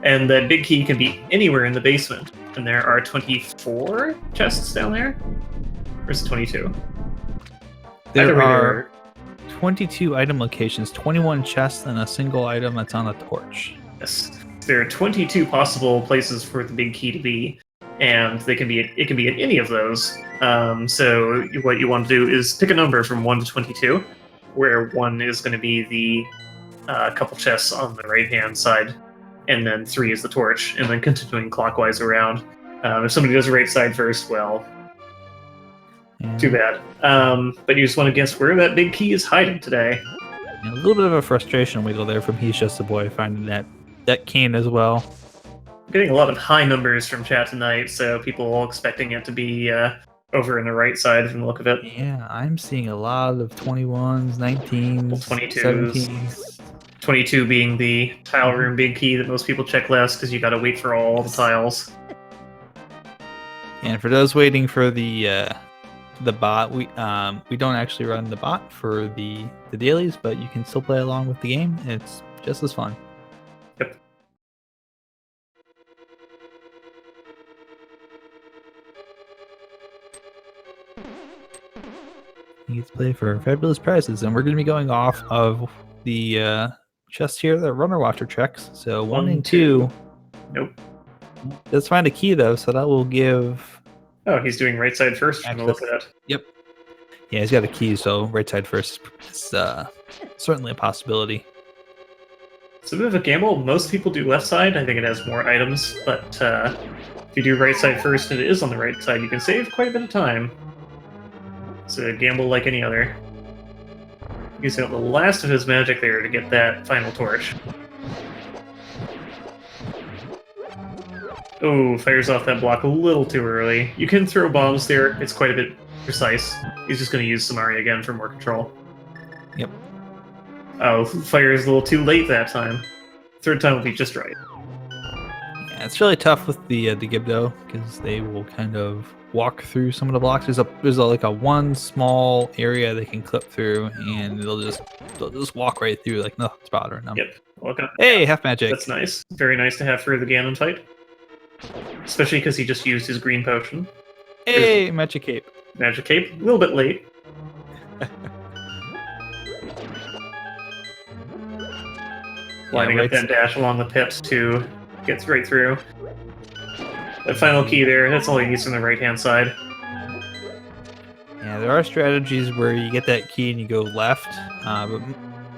And that big key can be anywhere in the basement. And there are 24 chests down there? Or is it 22? There are 22 item locations, 21 chests, and a single item that's on a torch. Yes. There are 22 possible places for the big key to be, and it can be at any of those. So what you want to do is pick a number from 1 to 22, where 1 is going to be the couple chests on the right-hand side, and then 3 is the torch, and then continuing clockwise around. If somebody does the right side first, well, too bad. But you just want to guess where that big key is hiding today. A little bit of a frustration wiggle there from He's Just a Boy finding that cane as well. I'm getting a lot of high numbers from chat tonight, so people are expecting it to be over in the right side from the look of it. Yeah, I'm seeing a lot of 21s, 19s, 22s. 17s. 22 being the tile room big key that most people check last because you gotta wait for all the tiles. And for those waiting for the bot, we don't actually run the bot for the dailies, but you can still play along with the game. It's just as fun. Yep. You get to play for fabulous prizes, and we're going to be going off of the chest here that Runner Watcher checks. So 1 and 2. Nope. Let's find a key though, so that will give. Oh, he's doing right side first from the look of that. Yep. Yeah, he's got a key, so right side first is certainly a possibility. It's a bit of a gamble. Most people do left side. I think it has more items, but if you do right side first and it is on the right side, you can save quite a bit of time. It's a gamble like any other. Using up the last of his magic there to get that final torch. Oh, fires off that block a little too early. You can throw bombs there. It's quite a bit precise. He's just going to use Samari again for more control. Yep. Oh, fires a little too late that time. Third time will be just right. Yeah, it's really tough with the Gibdo because they will kind of walk through some of the blocks. There's like a one small area they can clip through, and they'll just walk right through like nothing's bothering them. Yep. Welcome. Hey, half magic. That's nice. Very nice to have for the Ganon fight. Especially because he just used his green potion. Hey, magic cape. Magic cape. A little bit late. Lining up that dash along the pit to get right through. That final key there, that's all he needs from the right-hand side. Yeah, there are strategies where you get that key and you go left,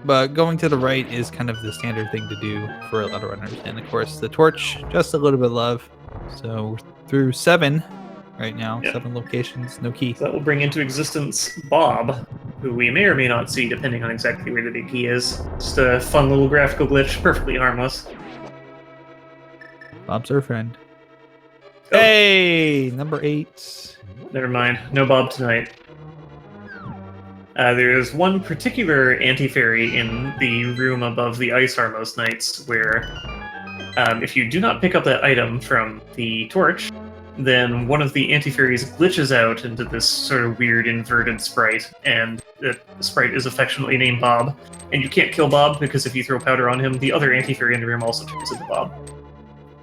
but going to the right is kind of the standard thing to do for a lot of runners. And of course, the torch, just a little bit of love. So we're through 7 right now, yep. 7 locations, no key. So that will bring into existence Bob, who we may or may not see depending on exactly where the big key is. Just a fun little graphical glitch, perfectly harmless. Bob's our friend. Oh. Hey, number 8. Never mind, no Bob tonight. There is one particular anti-fairy in the room above the ice most nights where if you do not pick up that item from the torch, then one of the anti-fairies glitches out into this sort of weird inverted sprite, and the sprite is affectionately named Bob. And you can't kill Bob, because if you throw powder on him, the other anti-fairy in the room also turns into Bob.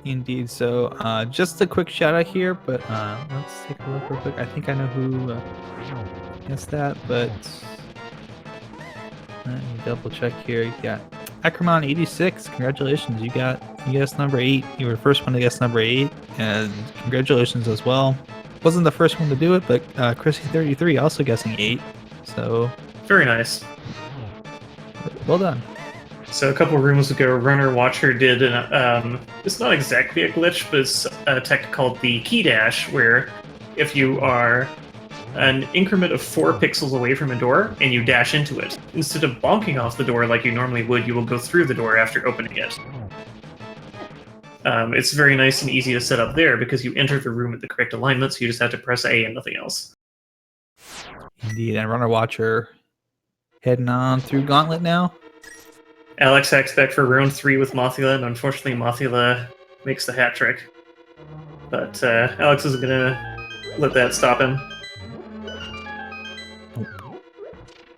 Indeed. So just a quick shout out here, but let's take a look real quick. I think I know who guessed that, but let me double check here. You got Ackermon86. Congratulations, you guessed number 8. You were the first one to guess number 8, and congratulations as well. Wasn't the first one to do it, but Chrissy33 also guessing 8. So very nice. Well done. So a couple rooms ago, Runner Watcher did it's not exactly a glitch, but it's a tech called the key dash, where if you are an increment of 4 pixels away from a door and you dash into it, instead of bonking off the door like you normally would, you will go through the door after opening it. It's very nice and easy to set up there because you enter the room at the correct alignment, so you just have to press A and nothing else. Indeed, and Runner Watcher heading on through Gauntlet now. Alex hacks back for round 3 with Mothula, and unfortunately Mothula makes the hat trick. But Alex isn't going to let that stop him.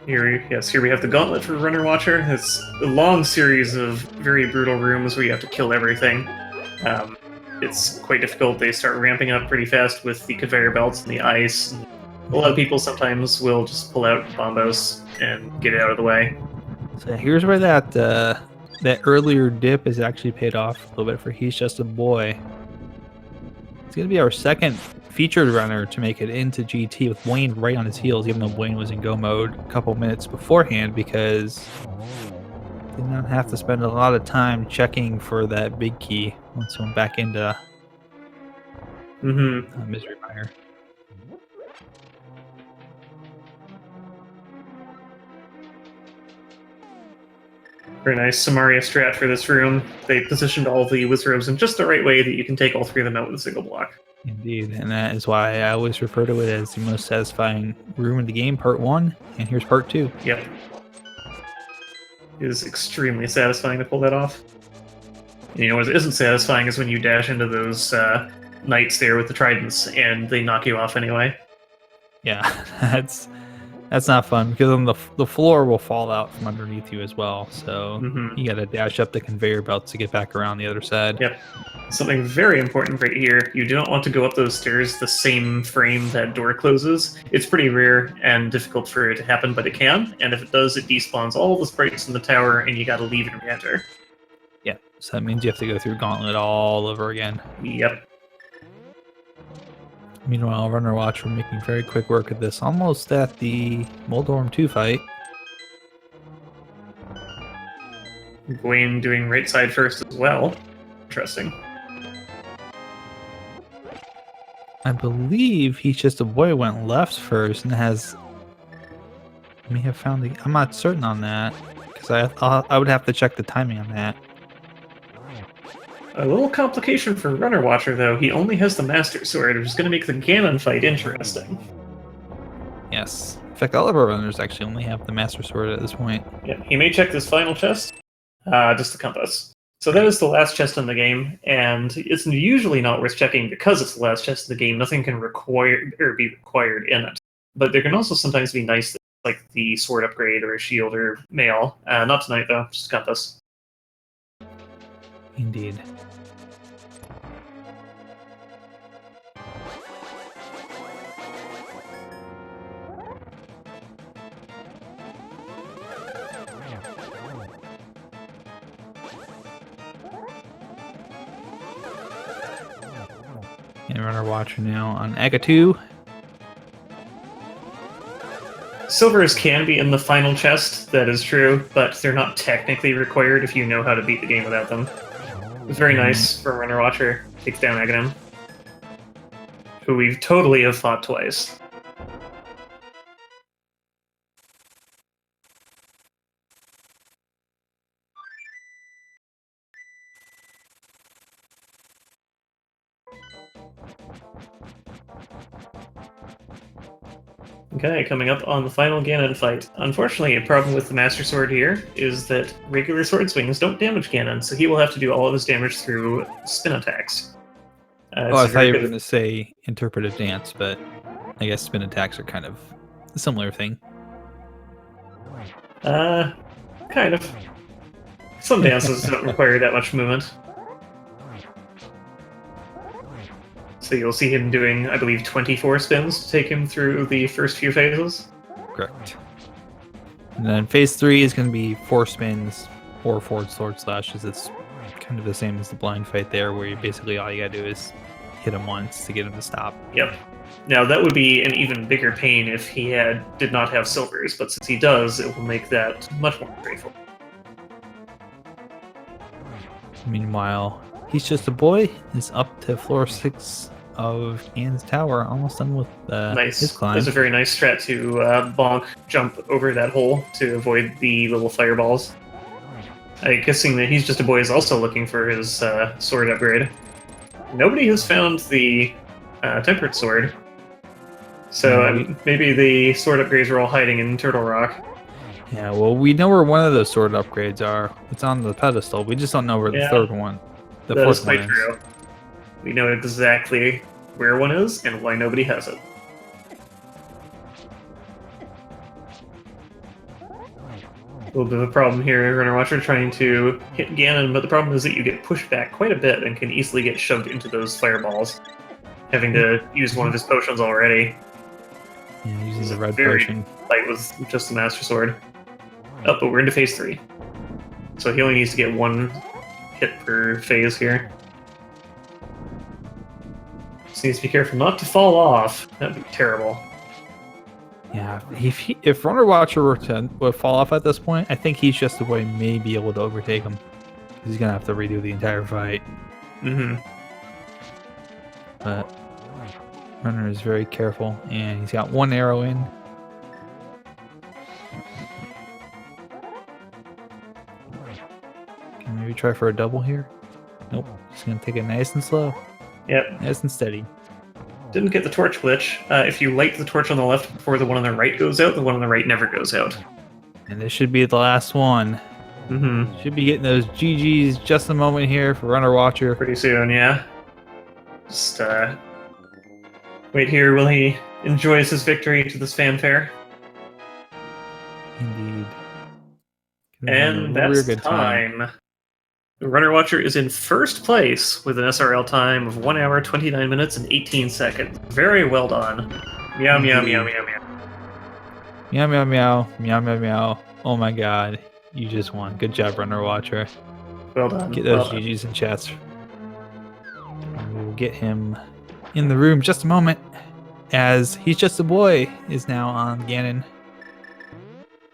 Here we have the Gauntlet for Runner Watcher. It's a long series of very brutal rooms where you have to kill everything. It's quite difficult. They start ramping up pretty fast with the conveyor belts and the ice. A lot of people sometimes will just pull out bombos and get it out of the way. So here's where that earlier dip is actually paid off a little bit for He's Just a Boy. It's going to be our second featured runner to make it into GT with Wayne right on his heels, even though Wayne was in go mode a couple minutes beforehand because did not have to spend a lot of time checking for that big key once he went back into Misery Mire. Very nice Samaria strat for this room. They positioned all the wizards in just the right way that you can take all 3 of them out with a single block. Indeed, and that is why I always refer to it as the most satisfying room in the game, part 1, and here's part 2. Yep. It is extremely satisfying to pull that off. And you know what isn't satisfying is when you dash into those knights there with the tridents, and they knock you off anyway. Yeah, that's That's not fun because then the floor will fall out from underneath you as well. So Mhm. you got to dash up the conveyor belts to get back around the other side. Yep. Something very important right here. You do not want to go up those stairs the same frame that door closes. It's pretty rare and difficult for it to happen, but it can. And if it does, it despawns all the sprites in the tower, and you got to leave and re-enter. Yeah. So that means you have to go through Gauntlet all over again. Yep. Meanwhile, Runner Watch, we're making very quick work of this. Almost at the Moldorm 2 fight. Gwen doing right side first as well. Interesting. I believe He's Just a Boy went left first and may have found the... I'm not certain on that because I would have to check the timing on that. A little complication for Runner Watcher, though. He only has the Master Sword, which is going to make the Ganon fight interesting. Yes. In fact, all of our runners actually only have the Master Sword at this point. Yeah, he may check this final chest. Just the compass. So that is the last chest in the game, and it's usually not worth checking because it's the last chest in the game. Nothing can be required in it. But there can also sometimes be nice things like the sword upgrade or a shield or mail. Not tonight, though. Just compass. Indeed. And Runner Watcher now on Aga 2. Silvers can be in the final chest, that is true, but they're not technically required if you know how to beat the game without them. It's very nice for Runner Watcher. Takes down Aghanim, who we've totally have fought twice. Okay, coming up on the final Ganon fight. Unfortunately, a problem with the Master Sword here is that regular sword swings don't damage Ganon, so he will have to do all of his damage through spin attacks. I thought you were going to say interpretive dance, but I guess spin attacks are kind of a similar thing. Kind of. Some dances don't require that much movement. So you'll see him doing, I believe, 24 spins to take him through the first few phases. Correct. And then phase 3 is going to be 4 spins, 4 forward sword slashes. It's kind of the same as the blind fight there, where you basically all you gotta do is hit him once to get him to stop. Yep. Now that would be an even bigger pain if he did not have silvers, but since he does, it will make that much more straightforward. Meanwhile, He's Just a Boy is up to floor 6 of Ganon's tower, almost done with his climb. That's a very nice strat to bonk, jump over that hole to avoid the little fireballs. I'm guessing that He's Just a Boy is also looking for his sword upgrade. Nobody has found the tempered sword, so maybe the sword upgrades are all hiding in Turtle Rock. Yeah, well, we know where one of those sword upgrades are. It's on the pedestal. We just don't know where the third one, the fourth one is. True. We know exactly where one is and why nobody has it. A little bit of a problem here, Runner Watcher trying to hit Ganon, but the problem is that you get pushed back quite a bit and can easily get shoved into those fireballs, having to use one of his potions already. Yeah, using the red potion. Fight with just the Master Sword. Oh, but we're into phase 3. So he only needs to get 1 hit per phase here. Just needs to be careful not to fall off. That'd be terrible. Yeah, if Runner Watcher would fall off at this point, I think He's Just a Boy may be able to overtake him. He's gonna have to redo the entire fight. Mm-hmm. But Runner is very careful, and he's got 1 arrow in. Can maybe try for a double here? Nope. Just gonna take it nice and slow. Yep. Nice and steady. Didn't get the torch glitch. If you light the torch on the left before the one on the right goes out, the one on the right never goes out. And this should be the last one. Mm-hmm. Should be getting those GGs just a moment here for Runner Watcher. Pretty soon, yeah. Just wait here while he enjoys his victory to this fanfare. And Real that's good time. The Runner Watcher is in first place with an SRL time of 1 hour, 29 minutes, and 18 seconds. Very well done. Meow, meow, meow, meow, meow. Meow, meow, meow, meow, meow, meow. Oh my god, you just won. Good job, Runner Watcher. Well done. Get those well GGs in chats. We'll get him in the room just a moment, as He's Just a Boy is now on Ganon.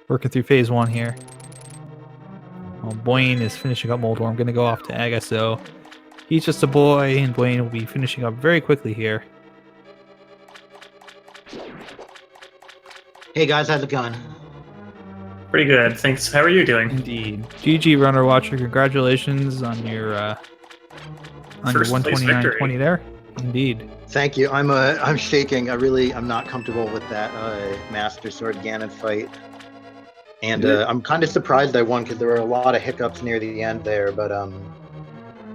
Working through phase 1 here. Well, Boyne is finishing up Moldor. I'm going to go off to Aga, so He's Just a Boy, and Boyne will be finishing up very quickly here. Hey guys, how's it going? Pretty good, thanks. How are you doing? Indeed. GG, Runner Watcher. Congratulations on your First place victory. 129.20 there. Indeed. Thank you. I'm shaking. I'm not comfortable with that Master Sword Ganon fight. And I'm kind of surprised I won because there were a lot of hiccups near the end there, but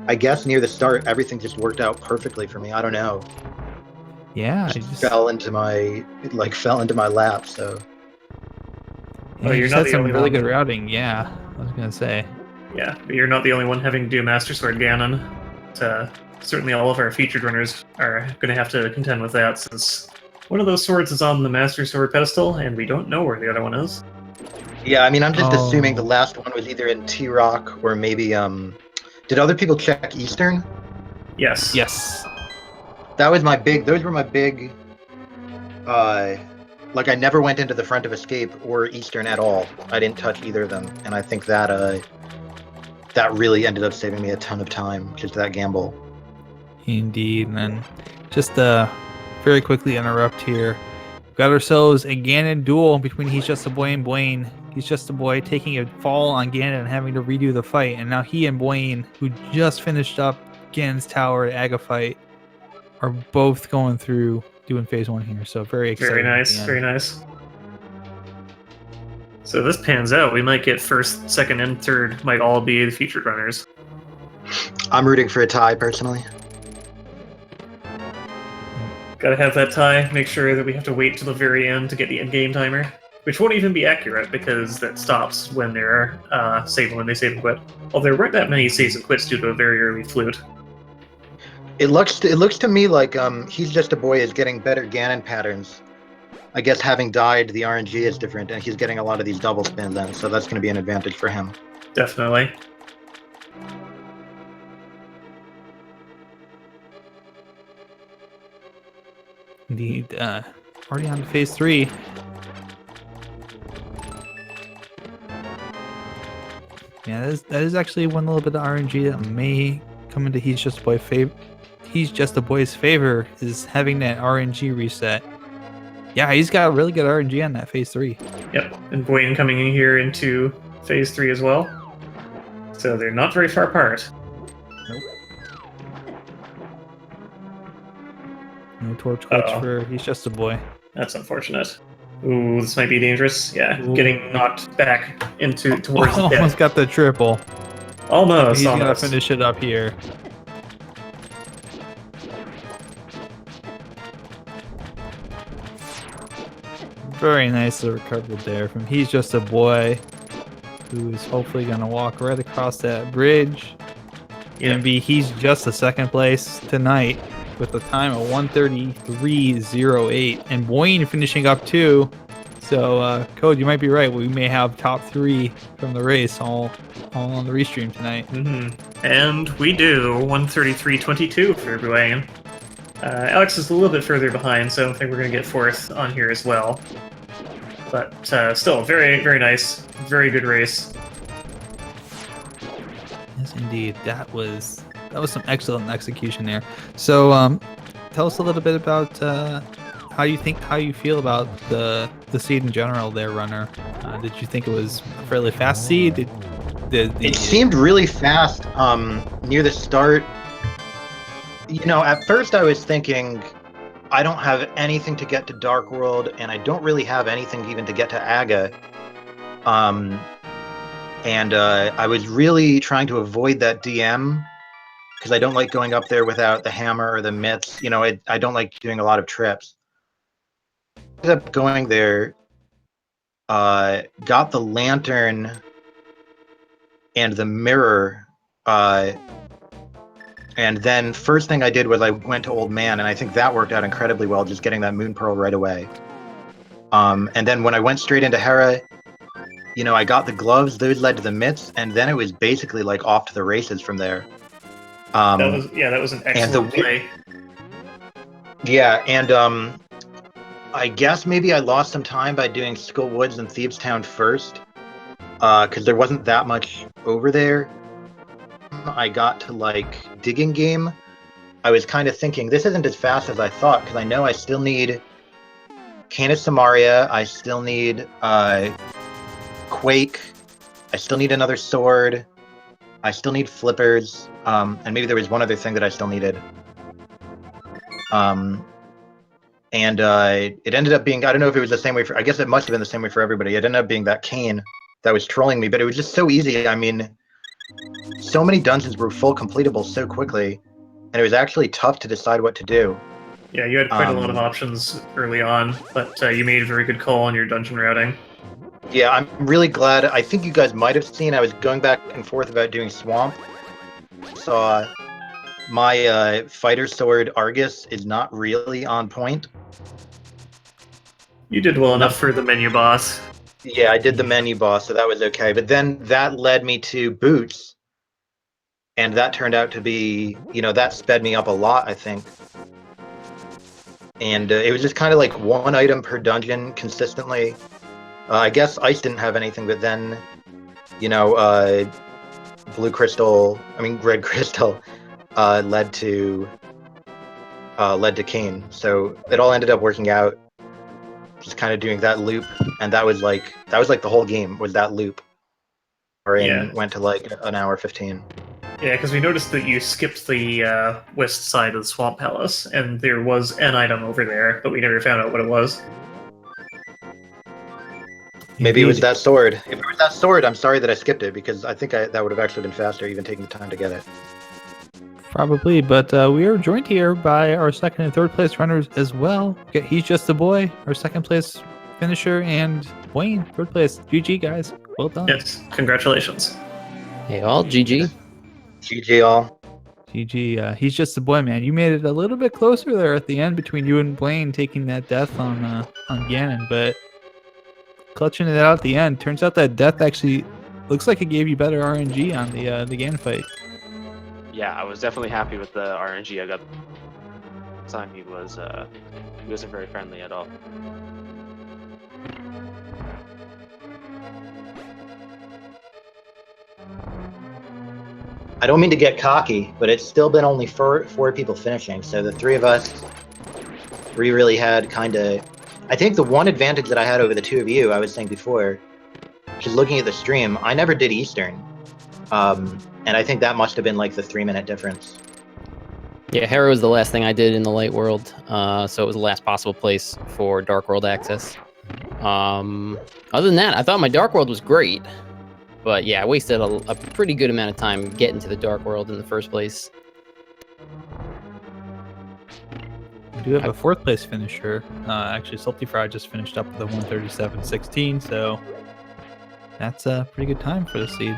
I guess near the start everything just worked out perfectly for me. I don't know. Yeah, it just fell into my lap, so. Yeah, Oh, you're you not had the some only really one. good routing. Yeah, I was gonna say. Yeah, but you're not the only one having to do Master Sword Ganon. Certainly all of our featured runners are going to have to contend with that, since one of those swords is on the Master Sword pedestal, and we don't know where the other one is. Yeah, I mean, I'm just assuming the last one was either in T-Rock or maybe, did other people check Eastern? Yes. Yes. Those were my big, like I never went into the front of Escape or Eastern at all. I didn't touch either of them, and I think that, that really ended up saving me a ton of time, just that gamble. Indeed, and then just very quickly interrupt here. We've got ourselves a Ganon duel between He's Just a Boy and Boyne. He's Just a Boy taking a fall on Ganon and having to redo the fight, and now he and Boyne, who just finished up Ganon's Tower Aga fight, are both going through doing phase 1 here. So very exciting. Very nice, very nice. So if this pans out, we might get first, second, and third might all be the featured runners. I'm rooting for a tie, personally. Gotta have that tie, make sure that we have to wait till the very end to get the end-game timer, which won't even be accurate because that stops when they're when they save and quit. Although there weren't that many saves and quits due to a very early flute. It looks to me like He's Just a Boy is getting better Ganon patterns. I guess having died, the RNG is different, and he's getting a lot of these double spins then, so that's going to be an advantage for him. Definitely. Indeed, already on to phase 3. Yeah, that is actually one little bit of RNG that may come into He's Just a Boy's favor, is having that RNG reset. Yeah, he's got really good RNG on that phase 3. Yep, and Boyne coming in here into phase 3 as well. So they're not very far apart. Nope. No torch glitch for He's Just a Boy. That's unfortunate. Ooh, this might be dangerous. Yeah, Ooh. Getting knocked back towards the almost got the triple. Almost. He's gonna finish it up here. Very nicely recovered there from He's Just a Boy, who is hopefully gonna walk right across that bridge. And he's just a second place tonight with a time of 1:33.08, and Boyne finishing up too. So, Code, you might be right. We may have top 3 from the race all on the restream tonight. And we do 1:33.22 for Boyne. Alex is a little bit further behind, so I don't think we're going to get 4th on here as well. But still, very, very nice. Very good race. Yes, indeed. That was some excellent execution there. So, tell us a little bit about how you feel about the seed in general there, Runner. Did you think it was a fairly fast seed? It seemed really fast near the start. You know, at first I was thinking, I don't have anything to get to Dark World, and I don't really have anything even to get to Aga. And I was really trying to avoid that DM, because I don't like going up there without the hammer or the myths. You know, I don't like doing a lot of trips. I ended up going there, got the lantern, and the mirror. And then first thing I did was I went to Old Man, and I think that worked out incredibly well, just getting that Moon Pearl right away. And then when I went straight into Hera, you know, I got the gloves, those led to the mitts, and then it was basically like off to the races from there. That was an excellent play. Yeah, and I guess maybe I lost some time by doing Skull Woods and Thieves Town first, because there wasn't that much over there. I got to like Digging Game. I was kind of thinking this isn't as fast as I thought, because I know I still need Canis Samaria, I still need Quake, I still need another sword, I still need flippers, and maybe there was one other thing that I still needed. And it ended up being, I don't know if it was the same way for, I guess it must have been the same way for everybody. It ended up being that cane that was trolling me, but it was just so easy. I mean, so many dungeons were full completable so quickly, and it was actually tough to decide what to do. Yeah, you had quite a lot of options early on, but you made a very good call on your dungeon routing. Yeah, I'm really glad. I think you guys might have seen, I was going back and forth about doing Swamp. So my fighter sword Argus is not really on point. You did well enough for the menu boss. Yeah, I did the menu boss, so that was okay. But then that led me to Boots, and that turned out to be, you know, that sped me up a lot, I think. And it was just kind of like one item per dungeon consistently. I guess Ice didn't have anything, but then, you know, Red Crystal led to Kane. So it all ended up working out. Just kind of doing that loop, and that was like the whole game was that loop. Went to like an hour 15. Yeah, because we noticed that you skipped the west side of the Swamp Palace, and there was an item over there, but we never found out what it was. Maybe it was that sword. If it was that sword, I'm sorry that I skipped it, because I think that would have actually been faster, even taking the time to get it. Probably, but we are joined here by our second and third place runners as well. He's Just a Boy, our second place finisher, and Wayne, third place. GG, guys. Well done. Yes, congratulations. Hey, all. GG. GG, all. GG. He's Just a Boy, man. You made it a little bit closer there at the end between you and Blaine taking that death on Ganon, but clutching it out at the end. Turns out that death actually looks like it gave you better RNG on the Ganon fight. Yeah, I was definitely happy with the RNG I got. This time he wasn't very friendly at all. I don't mean to get cocky, but it's still been only four people finishing, so the three of us, we really had kind of... I think the one advantage that I had over the two of you, I was saying before, just looking at the stream, I never did Eastern. And I think that must have been like the 3-minute difference. Yeah, Hera was the last thing I did in the Light World, so it was the last possible place for Dark World access. Other than that, I thought my Dark World was great, but yeah, I wasted a pretty good amount of time getting to the Dark World in the first place. We do have a fourth place finisher. Actually, Salty Fry just finished up with a 137.16, so that's a pretty good time for the seed.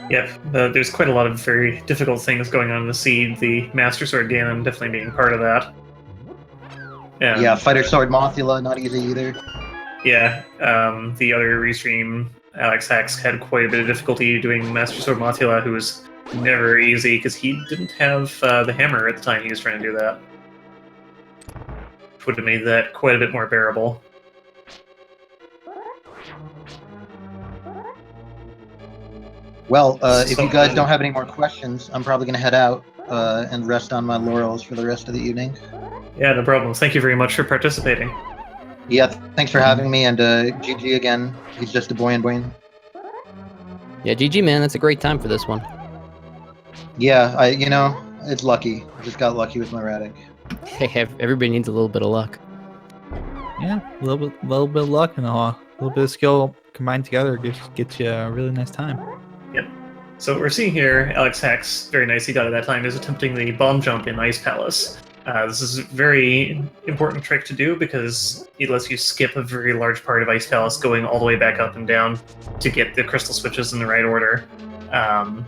Yep, there's quite a lot of very difficult things going on in the seed, the Master Sword Ganon definitely being part of that. And, yeah, Fighter Sword Mothula, not easy either. Yeah, the other restream, Alex Hex, had quite a bit of difficulty doing Master Sword Mothula, who was never easy, because he didn't have the hammer at the time he was trying to do that. Which would have made that quite a bit more bearable. Well, if you guys don't have any more questions, I'm probably going to head out and rest on my laurels for the rest of the evening. Yeah, no problem. Thank you very much for participating. Yeah, thanks for having me, and GG again. He's Just a Boy and Wayne. Yeah, GG, man. That's a great time for this one. Yeah, it's lucky. I just got lucky with my Radic. Hey, everybody needs a little bit of luck. Yeah, a little bit of luck and a little bit of skill combined together gets you a really nice time. Yep. So what we're seeing here, Alex Hex, very nicely done at that time, is attempting the bomb jump in Ice Palace. This is a very important trick to do because it lets you skip a very large part of Ice Palace, going all the way back up and down to get the crystal switches in the right order. And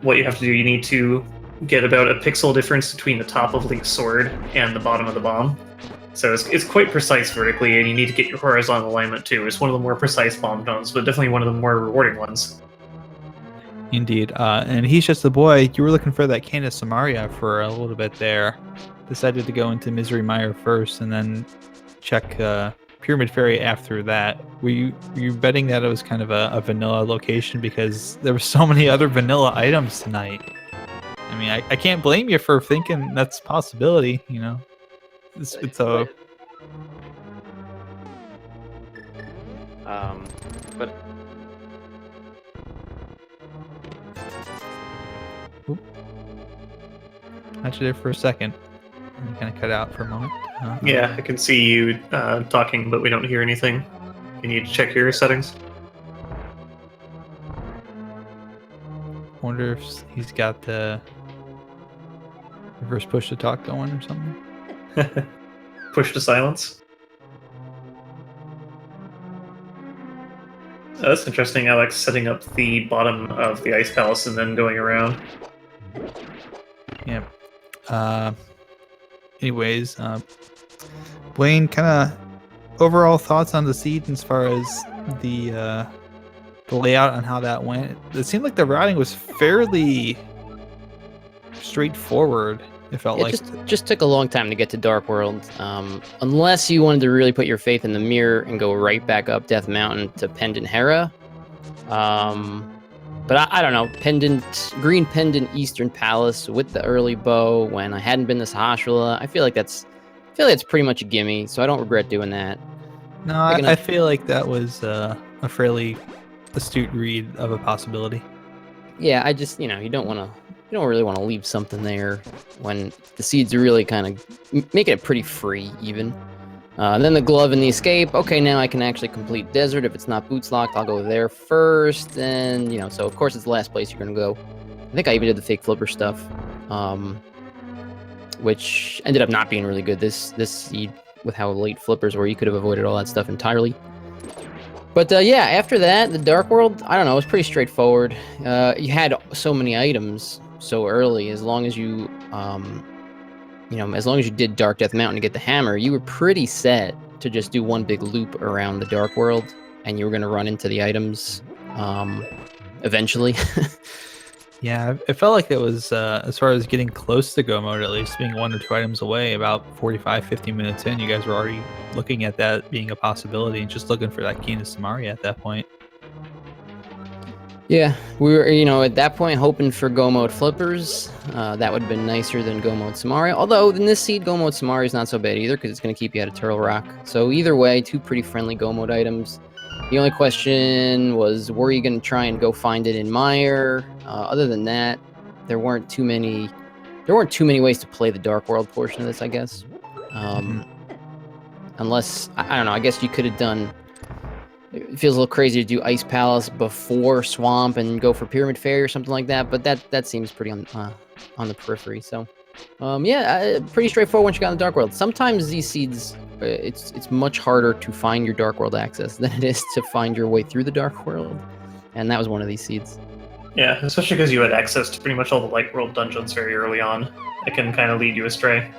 what you have to do, you need to get about a pixel difference between the top of Link's sword and the bottom of the bomb. So it's quite precise vertically, and you need to get your horizontal alignment too. It's one of the more precise bomb zones, but definitely one of the more rewarding ones. Indeed. And he's just a boy. You were looking for that Candace Samaria for a little bit there. Decided to go into Misery Mire first, and then check Pyramid Fairy after that. Were you betting that it was kind of a vanilla location because there were so many other vanilla items tonight? I mean, I can't blame you for thinking that's a possibility. You know, it's a but got you there for a second. You kind of cut out for a moment. Yeah, I can see you talking, but we don't hear anything. You need to check your settings. Wonder if he's got the reverse push to talk going or something. Push to silence. Oh, that's interesting. Alex setting up the bottom of the ice palace and then going around. Yeah. Anyways, Blaine, kind of overall thoughts on the seed as far as the layout and how that went. It seemed like the routing was fairly straightforward. It felt like just took a long time to get to Dark World, unless you wanted to really put your faith in the mirror and go right back up Death Mountain to Pendant Hera. But I don't know, Green Pendant Eastern Palace with the early bow when I hadn't been to Sahasrahla. I feel like that's pretty much a gimme, so I don't regret doing that. No, I feel like that was a fairly astute read of a possibility. Yeah, I just, you don't really want to leave something there when the seeds are really kind of making it pretty free even. Then the glove and the escape. Okay, now I can actually complete desert. If it's not boots locked, I'll go there first. And, so of course it's the last place you're going to go. I think I even did the fake flipper stuff, which ended up not being really good. This seed, with how late flippers were, you could have avoided all that stuff entirely. But yeah, after that, the Dark World, I don't know, it was pretty straightforward. You had so many items so early, as long as you... as long as you did Dark Death Mountain to get the hammer, you were pretty set to just do one big loop around the Dark World, and you were going to run into the items eventually. Yeah, it felt like it was, as far as getting close to go mode, at least being 1 or 2 items away, about 45, 50 minutes in, you guys were already looking at that being a possibility and just looking for that Key to Samaria at that point. Yeah, we were, at that point hoping for Go Mode Flippers. That would have been nicer than Go Mode Samaria. Although in this seed, Go Mode Samaria is not so bad either because it's going to keep you out of Turtle Rock. So either way, 2 pretty friendly Go Mode items. The only question was, were you going to try and go find it in Mire? Other than that, there weren't too many ways to play the Dark World portion of this, I guess. Unless, I don't know, I guess you could have done... It feels a little crazy to do Ice Palace before Swamp and go for Pyramid Fairy or something like that, but that seems pretty on the periphery. So, yeah, pretty straightforward once you got in the Dark World. Sometimes these seeds, it's much harder to find your Dark World access than it is to find your way through the Dark World, and that was one of these seeds. Yeah, especially because you had access to pretty much all the Light World dungeons very early on. It can kind of lead you astray.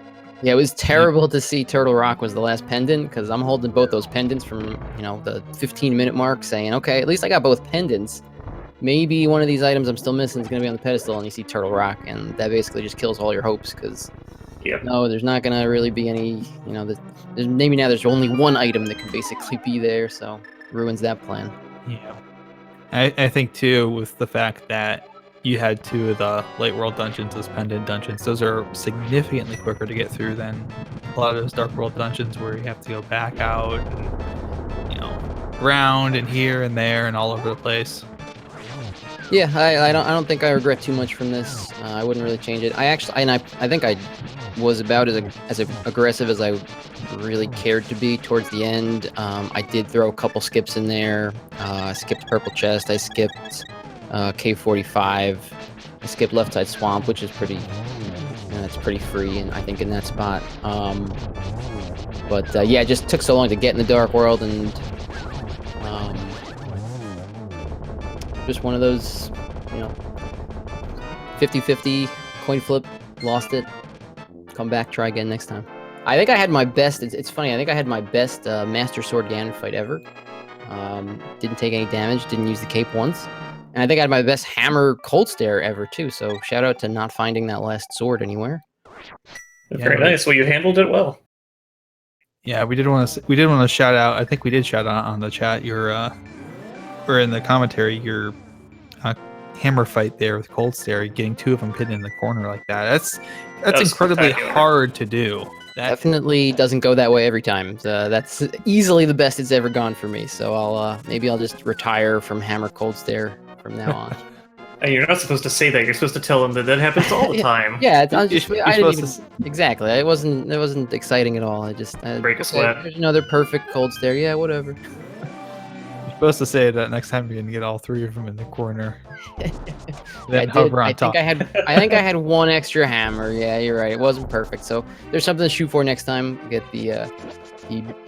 Yeah, it was terrible to see Turtle Rock was the last pendant, because I'm holding both those pendants from, the 15-minute mark, saying, okay, at least I got both pendants. Maybe one of these items I'm still missing is going to be on the pedestal, and you see Turtle Rock, and that basically just kills all your hopes, because, no, there's not going to really be any, maybe now there's only one item that can basically be there, so ruins that plan. Yeah. I think, too, with the fact that you had 2 of the Light World dungeons as pendant dungeons. Those are significantly quicker to get through than a lot of those Dark World dungeons where you have to go back out and, around and here and there and all over the place. Yeah, I don't think I regret too much from this. I wouldn't really change it. I think I was about as aggressive as I really cared to be towards the end. I did throw a couple skips in there. I skipped Purple Chest. I skipped K45. I skipped Left Side Swamp, which is pretty, it's pretty free, and I think in that spot. But yeah, it just took so long to get in the Dark World, and Just one of those, 50-50 coin flip, lost it, come back, try again next time. I think I had my best, it's funny, I think I had my best Master Sword Ganon fight ever. Didn't take any damage, didn't use the cape once. And I think I had my best Hammer Cold Stare ever too, so shout out to not finding that last sword anywhere. Very nice. Well, you handled it well. Yeah, we did want to shout out. I think we did shout out on the chat or in the commentary your hammer fight there with Cold Stare, getting 2 of them hidden in the corner like that. That's incredibly hard to do. Definitely doesn't go that way every time. That's easily the best it's ever gone for me. So maybe I'll just retire from Hammer Cold Stare from now on. And you're not supposed to say that. You're supposed to tell them that happens all the time. Yeah, I didn't even, exactly. It wasn't exciting at all. I just break a sweat. There's another perfect Cold Stare. Yeah, whatever. You're supposed to say that next time you're gonna get all 3 of them in the corner. Then hover on top. I think I had 1 extra hammer. Yeah, you're right. It wasn't perfect. So there's something to shoot for next time. Get the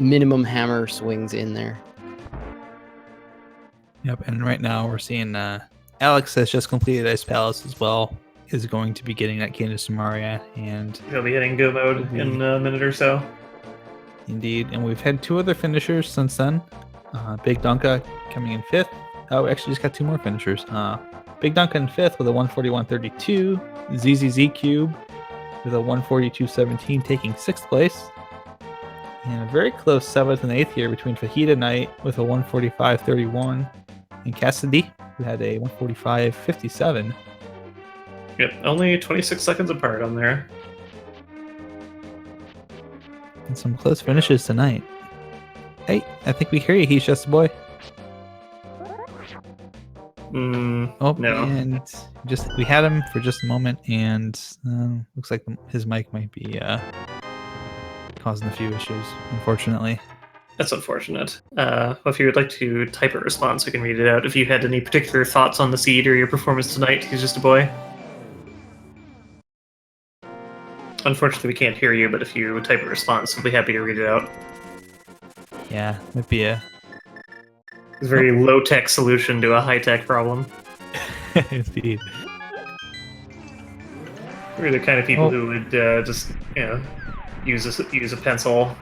minimum hammer swings in there. Yep. And right now we're seeing Alex has just completed Ice Palace as well. Is going to be getting that Kingdom Samaria, and he'll be hitting go mode in a minute or so. Indeed, and we've had 2 other finishers since then. Big Dunka coming in 5th. Oh, we actually just got 2 more finishers. Big Dunka in 5th with a 141.32. ZZZ Cube with a 142.17 taking 6th place. And a very close 7th and 8th here between Fajita Knight with a 145.31 and Cassidy, who had a 145.57. Yep, only 26 seconds apart on there. And some close finishes tonight. Hey, I think we hear you. He's just a boy. No. And we had him for just a moment, and looks like his mic might be causing a few issues, unfortunately. That's unfortunate. If you would like to type a response, we can read it out. If you had any particular thoughts on the seed or your performance tonight, he's just a boy. Unfortunately, we can't hear you, but if you type a response, we'll be happy to read it out. Yeah, might be a very low-tech solution to a high-tech problem. Indeed. We're the kind of people who would just, use a pencil.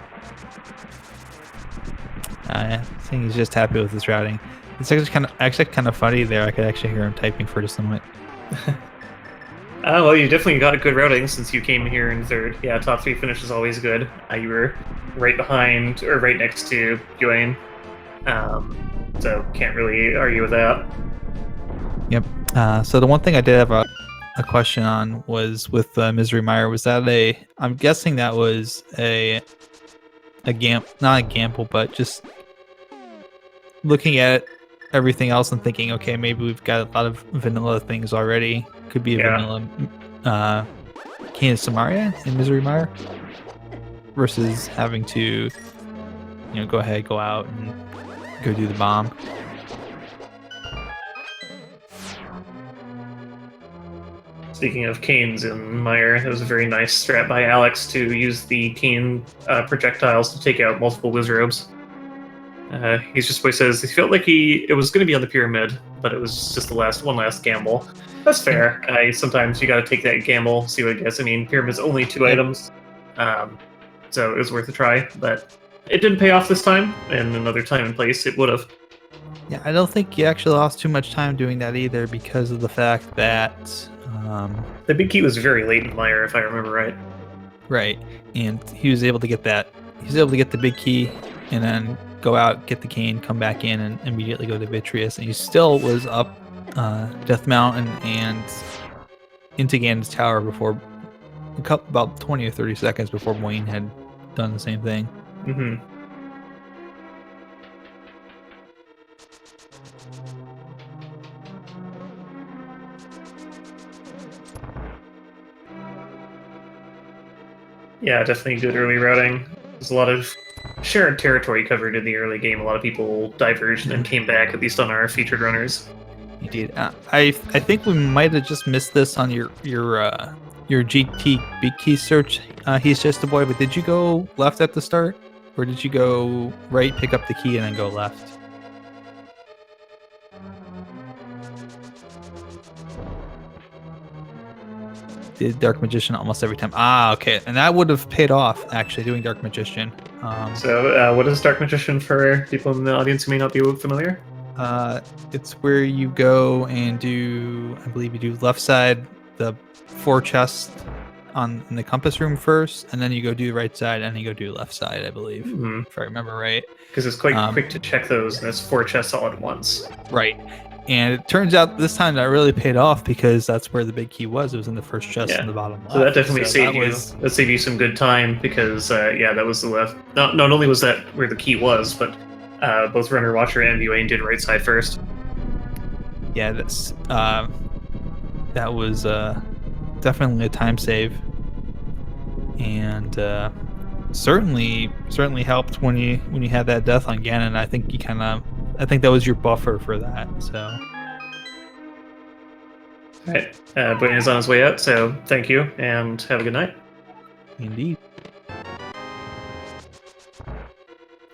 I think he's just happy with his routing. It's actually kind of funny there. I could actually hear him typing for just a moment. Well, you definitely got a good routing since you came here in 3rd. Yeah, top 3 finish is always good. You were right behind, or right next to Gwen. So can't really argue with that. Yep. So the one thing I did have a question on was with Misery Mire. Was that I'm guessing that was not a gamble, but just looking at everything else and thinking, okay, maybe we've got a lot of vanilla things already. Could be a vanilla Kingdom Samaria in Misery Mire versus having to, go ahead, go out and go do the bomb. Speaking of canes in Mire, it was a very nice strat by Alex to use the cane projectiles to take out multiple Wizrobes. He's just what he says. He felt like it was going to be on the pyramid, but it was just one last gamble. That's fair. Sometimes you got to take that gamble, see what it gets. I mean, pyramid's only 2 items, so it was worth a try. But it didn't pay off this time, and another time and place it would have. Yeah, I don't think you actually lost too much time doing that either, because of the fact that the big key was very late in Mire, if I remember right. Right, and he was able to get that. He was able to get the big key, and then go out, get the cane, come back in, and immediately go to Vitreous. And he still was up Death Mountain and into Ganon's Tower before about 20 or 30 seconds before Wayne had done the same thing. Mm-hmm. Yeah, definitely good early routing. There's a lot of shared territory covered in the early game. A lot of people diverged and then came back, at least on our featured runners. Indeed. I think we might have just missed this on your GT big key search. He's just a boy, but did you go left at the start? Or did you go right, pick up the key, and then go left? did Dark Magician almost every time. Ah, okay. And that would have paid off, actually, doing Dark Magician. So, what is Dark Magician for people in the audience who may not be familiar? It's where you go and do, I believe you do left side, the 4 chests in the compass room first, and then you go do the right side, and then you go do left side, I believe, if I remember right. Because it's quite quick to check those, and it's 4 chests all at once. Right. And it turns out this time that really paid off because that's where the big key was. It was in the first chest in the bottom left. So that definitely saved you. That saved you some good time because, that was the left. Not only was that where the key was, but both Runner Watcher and Wayne did right side first. Yeah, that was definitely a time save, and certainly helped when you had that death on Ganon. I think that was your buffer for that. So, all right, Wayne is on his way out. So thank you and have a good night. Indeed.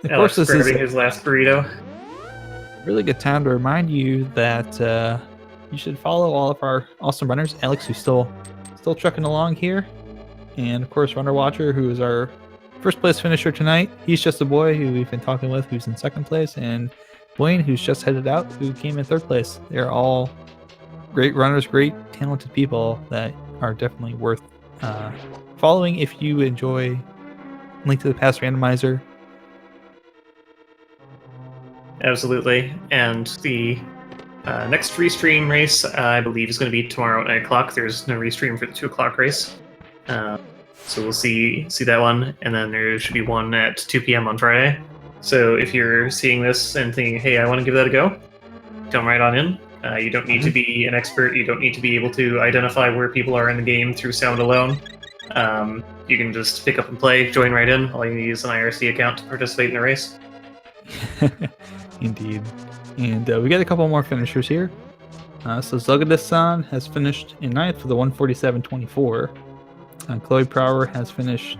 Of Alex course, this is grabbing his last burrito. a really good time to remind you that you should follow all of our awesome runners. Alex, who's still trucking along here, and of course, Runner Watcher, who is our first place finisher tonight. He's just a boy who we've been talking with, who's in second place, and Wayne, who's just headed out, who came in third place. They're all great runners, great talented people that are definitely worth following if you enjoy Link to the Past Randomizer. Absolutely. And the next restream race, I believe, is going to be tomorrow at 9 o'clock. There's no restream for the 2 o'clock race. So we'll see that one. And then there should be one at 2 p.m. on Friday. So if you're seeing this and thinking, hey, I want to give that a go, come right on in. You don't need to be an expert. You don't need to be able to identify where people are in the game through sound alone. You can just pick up and play, join right in. All you need is an IRC account to participate in the race. Indeed. And we got a couple more finishers here. So Zogadis-san has finished in 9th with a 147.24. Chloe Prower has finished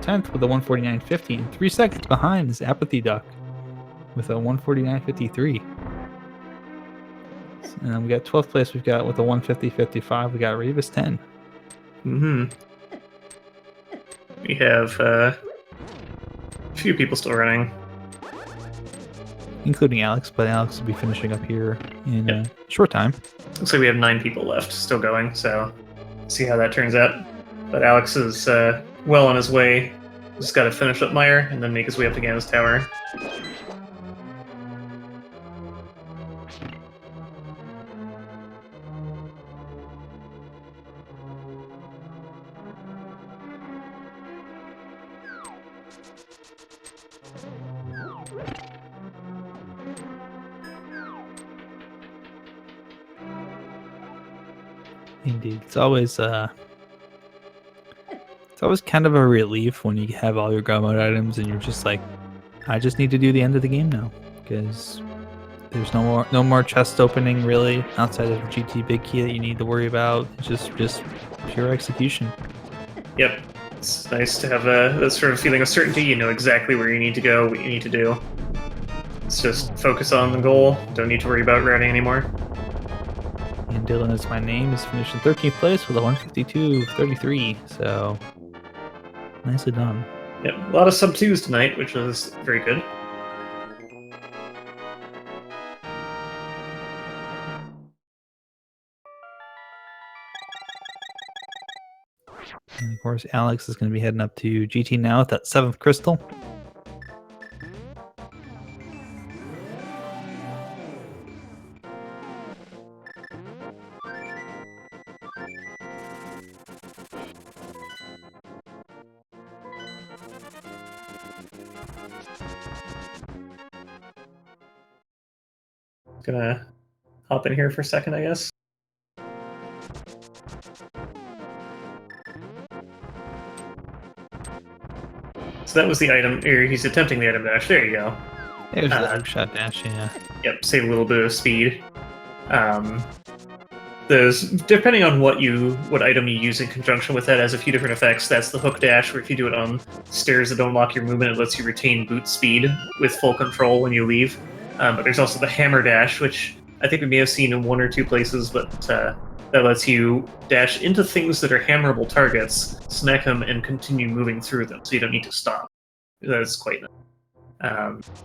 10th with a 149.50. 3 seconds behind is Apathy Duck with a 149.53. And then we got 12th place. We've got with a 150.55. We got Revis 10. We have a few people still running, including Alex, but Alex will be finishing up here in a short time. Looks like we have 9 people left still going, so see how that turns out. But Alex is well on his way. Just got to finish up Meyer and then make his way up to Gana's Tower. Indeed, it's always kind of a relief when you have all your God mode items and you're just like, I just need to do the end of the game now because there's no more chest opening really outside of GT Big Key that you need to worry about. It's just pure execution. Yep, it's nice to have that sort of feeling of certainty. You know exactly where you need to go, what you need to do. It's just focus on the goal. Don't need to worry about routing anymore. And Dylan is my name, is finished in 13th place with a 152.33, so nicely done. Yep, a lot of sub-2s tonight, which was very good. And of course, Alex is going to be heading up to GT now with that 7th crystal. Gonna hop in here for a second, I guess. So that was the item, or he's attempting the item dash. There you go. There's the hook shot dash, yeah. Yep, save a little bit of speed. There's, depending on what item you use in conjunction with that, has a few different effects. That's the hook dash, where if you do it on stairs that don't lock your movement, it lets you retain boot speed with full control when you leave. But there's also the hammer dash, which I think we may have seen in 1 or 2 places, but that lets you dash into things that are hammerable targets, smack them, and continue moving through them, so you don't need to stop. That's quite nice.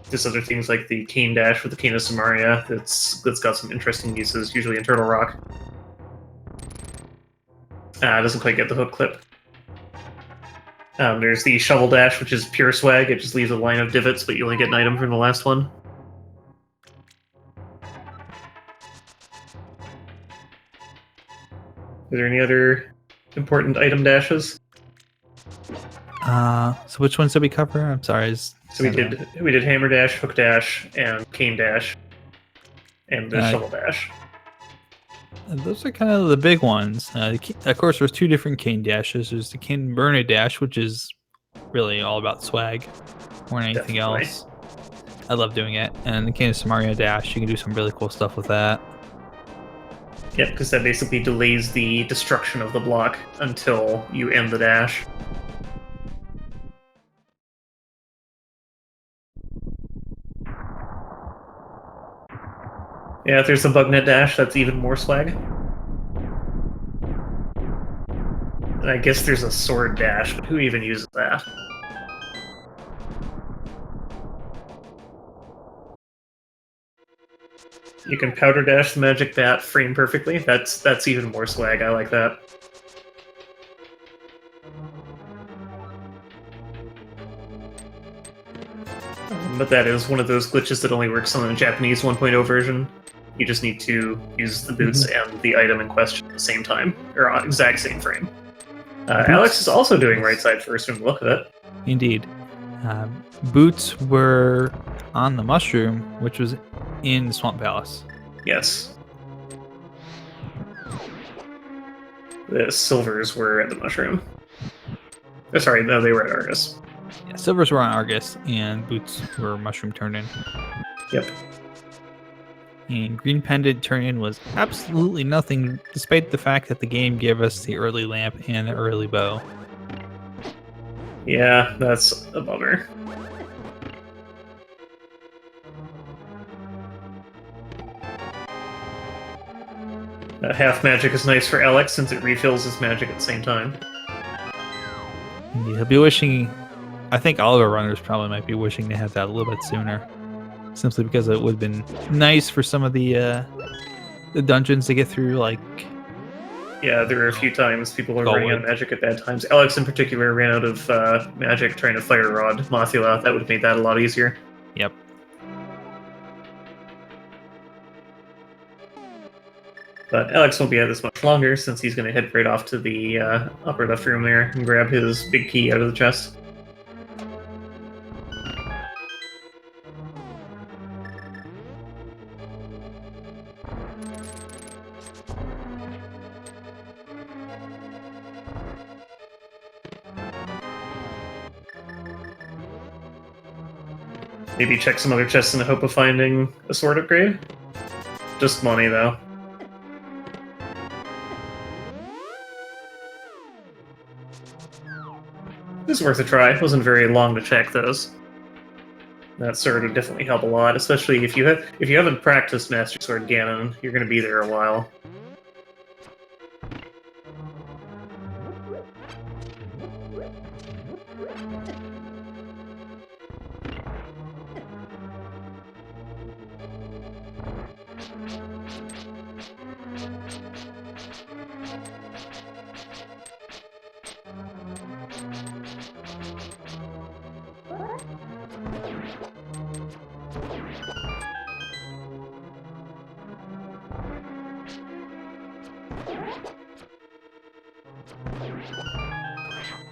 There's other things like the cane dash with the cane of Samaria that's got some interesting uses, usually in Turtle Rock. Doesn't quite get the hook clip. There's the shovel dash, which is pure swag. It just leaves a line of divots, but you only get an item from the last one. Are there any other important item dashes? So which ones did we cover? I'm sorry. So we did hammer dash, hook dash, and cane dash, and the shovel dash. Those are kind of the big ones. Of course, there's two different cane dashes. There's the cane burner dash, which is really all about swag more than anything else. I love doing it. And the cane of Samaria dash, you can do some really cool stuff with that. Yep, because that basically delays the destruction of the block until you end the dash. Yeah, if there's the bugnet dash, that's even more swag. And I guess there's a sword dash, but who even uses that? You can powder dash the magic bat frame perfectly. That's even more swag. I like that. But that is one of those glitches that only works on the Japanese 1.0 version. You just need to use the boots and the item in question at the same time, or on exact same frame. Alex is also doing right side first from the look of it. Indeed. Boots were on the mushroom, which was in Swamp Palace. Yes. The silvers were at the mushroom. Oh, sorry, no, they were at Argus. Yeah, silvers were on Argus, and boots were mushroom turned in. Yep. And green pendant turn in was absolutely nothing, despite the fact that the game gave us the early lamp and the early bow. Yeah, that's a bummer. Half magic is nice for Alex since it refills his magic at the same time. Indeed. He'll be wishing, I think all of our runners probably might be wishing they had that a little bit sooner. Simply because it would have been nice for some of the dungeons to get through, like... Yeah, there were a few times people were running out of magic at bad times. Alex in particular ran out of magic trying to fire rod Mothula. That would have made that a lot easier. Yep. But Alex won't be at this much longer since he's going to head right off to the upper left room there and grab his big key out of the chest. Maybe check some other chests in the hope of finding a sword upgrade. Just money, though. It was worth a try. It wasn't very long to check those. That sword would definitely help a lot, especially if you haven't practiced Master Sword Ganon, you're going to be there a while.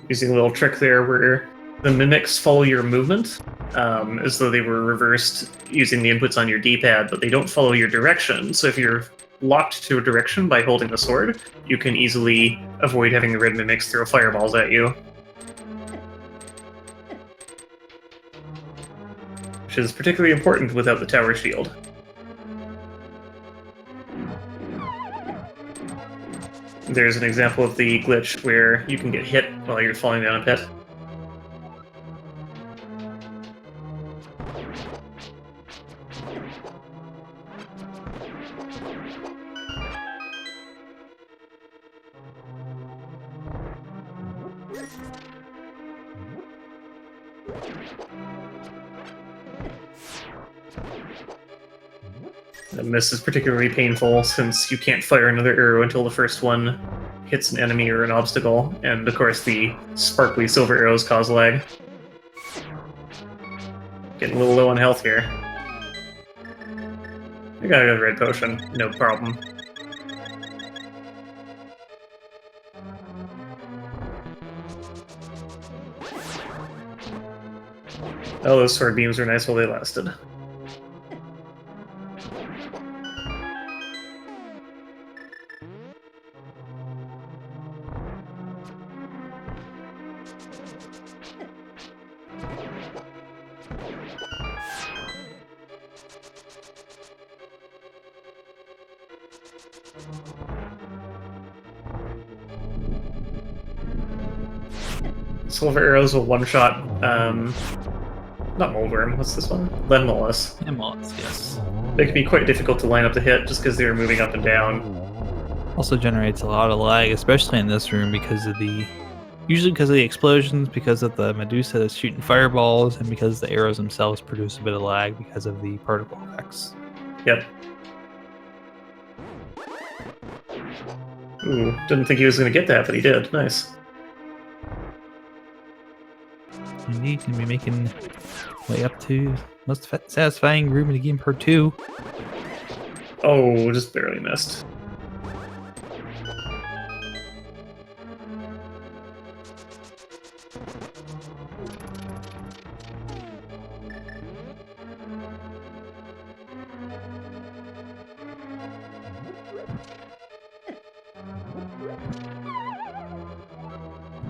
Using a little trick there where the mimics follow your movement, as though they were reversed using the inputs on your D-pad, but they don't follow your direction. So if you're locked to a direction by holding the sword, you can easily avoid having the red mimics throw fireballs at you. Which is particularly important without the tower shield. There's an example of the glitch where you can get hit while you're falling down a pit. The miss is particularly painful since you can't fire another arrow until the first one hits an enemy or an obstacle, and of course the sparkly silver arrows cause lag. Getting a little low on health here. I got a red potion, no problem. Oh, those sword beams were nice while they lasted. Silver arrows will one-shot, not Moldworm, what's this one? Lenmolus. Emeralds, yes. They can be quite difficult to line up to hit just because they're moving up and down. Also generates a lot of lag, especially in this room because of the... Usually because of the explosions, because of the Medusa that's shooting fireballs, and because the arrows themselves produce a bit of lag because of the particle effects. Yep. Ooh, didn't think he was going to get that, but he did. Nice. Indeed, going to be making way up to most satisfying room in the game part 2. Oh, just barely missed.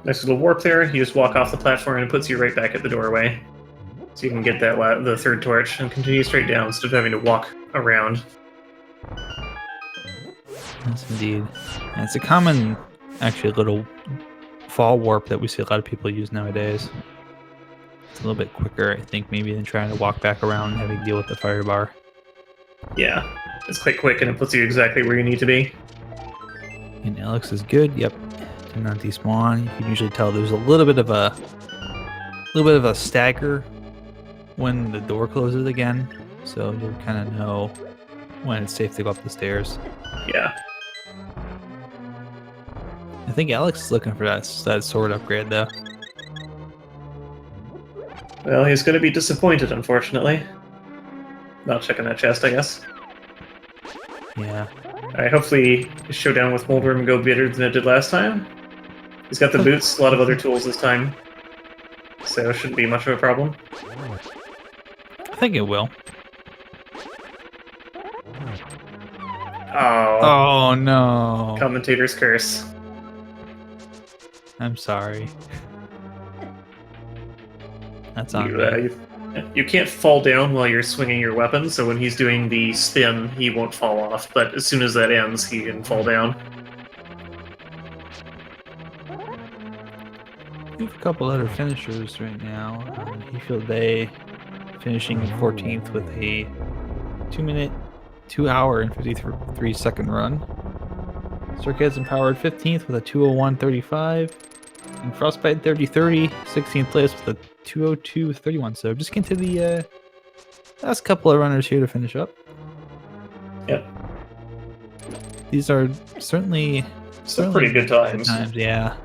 Nice little warp there. You just walk off the platform and it puts you right back at the doorway. So you can get that the third torch and continue straight down instead of having to walk around. Yes, indeed. And it's a common, actually, little fall warp that we see a lot of people use nowadays. It's a little bit quicker, I think, maybe than trying to walk back around and having to deal with the fire bar. Yeah, it's quite quick and it puts you exactly where you need to be. And Alex is good. Yep. Did not despawn. You can usually tell there's a little bit of a stagger when the door closes again, so you'll kind of know when it's safe to go up the stairs. Yeah. I think Alex is looking for that sword upgrade though. Well, he's going to be disappointed, unfortunately. Not checking that chest, I guess. Yeah. Alright, hopefully his showdown with Moldworm will go better than it did last time. He's got the boots, a lot of other tools this time. So it shouldn't be much of a problem. I think it will. Oh, Oh no. commentator's curse. I'm sorry. That's on me. You can't fall down while you're swinging your weapon, so when he's doing the spin, he won't fall off. But as soon as that ends, he can fall down. We have a couple other finishers right now. Hefield Day finishing 14th with a 2 hour and 53 second run. Circuits Empowered 15th with a 2:01:35. And Frostbite 30:30, 16th place with a 2:02:31. So just get to the last couple of runners here to finish up. Yep. These are certainly Pretty good times. Yeah.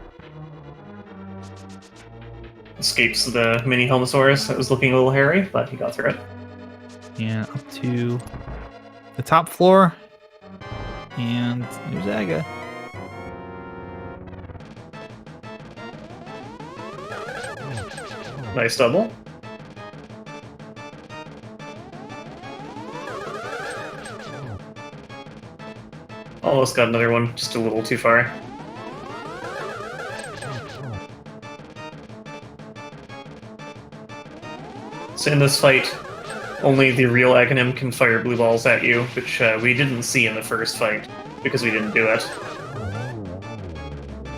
Escapes the mini Helmosaurus that was looking a little hairy, but he got through it. Yeah, up to the top floor. And there's Aga. Nice double. Almost got another one, just a little too far. So in this fight, only the real Aghanim can fire blue balls at you, which we didn't see in the first fight, because we didn't do it.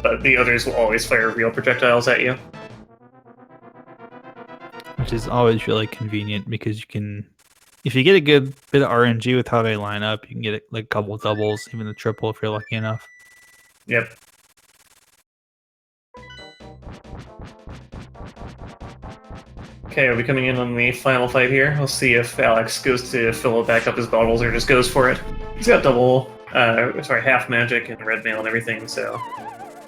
But the others will always fire real projectiles at you. Which is always really convenient because you can, if you get a good bit of RNG with how they line up, you can get like a couple doubles, even a triple if you're lucky enough. Yep. Okay, we'll be coming in on the final fight here. We'll see if Alex goes to fill back up his bottles or just goes for it. He's got half magic and red mail and everything, so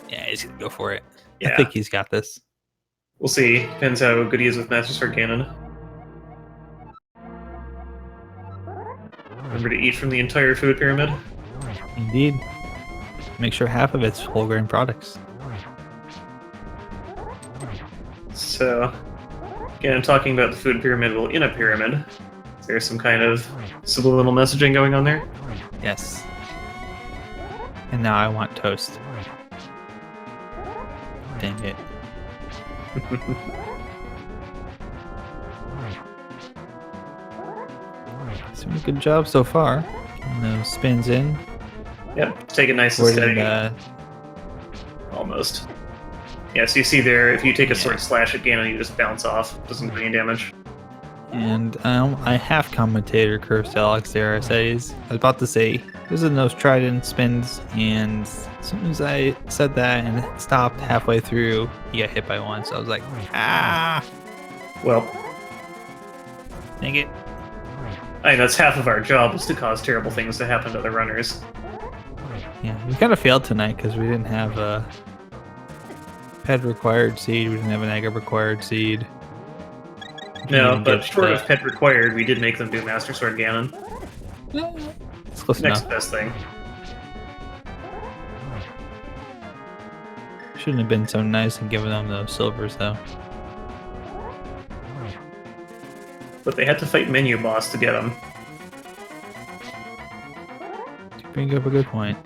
Yeah, he's gonna go for it. yeah. I think he's got this. We'll see. Depends how good he is with Master Sword Cannon. Remember to eat from the entire food pyramid. Indeed. Make sure half of it's whole grain products. So, again, I'm talking about the food pyramid well in a pyramid. Is there some kind of subliminal messaging going on there? Yes. And now I want toast. Dang it. It's doing a good job so far. Getting those spins in. Yep, take it nice and Avoiding, steady. Almost. Yeah, so you see there, if you take a sword slash at Ganon, you just bounce off. Doesn't do any damage. And I half commentator cursed Alex there. I was about to say, this is those trident spins, and as soon as I said that and it stopped halfway through, he got hit by one. So I was like, ah, Well, dang it. I mean, that's half of our job, is to cause terrible things to happen to the runners. Yeah, we kind of failed tonight because we didn't have a ped required seed. We didn't have an egg required seed. No, but short of pet required, we did make them do Master Sword Ganon. It's close Next enough. best thing. Shouldn't have been so nice and giving them those silvers though. But they had to fight Menu Boss to get them. You bring up a good point.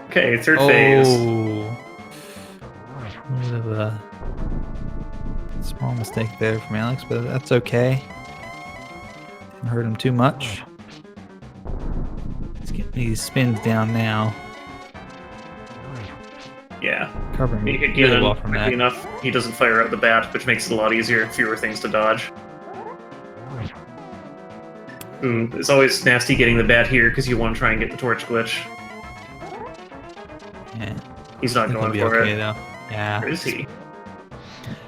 Okay, third phase. A little bit of a small mistake there from Alex, but that's okay. Didn't hurt him too much. Let's get these spins down now. Yeah. Covering You could really get well him from quickly that. enough. He doesn't fire out the bat, which makes it a lot easier. Fewer things to dodge. It's always nasty getting the bat here because you want to try and get the torch glitch. Yeah, He's I not think going he'll be for okay it. though. Yeah. Where is he?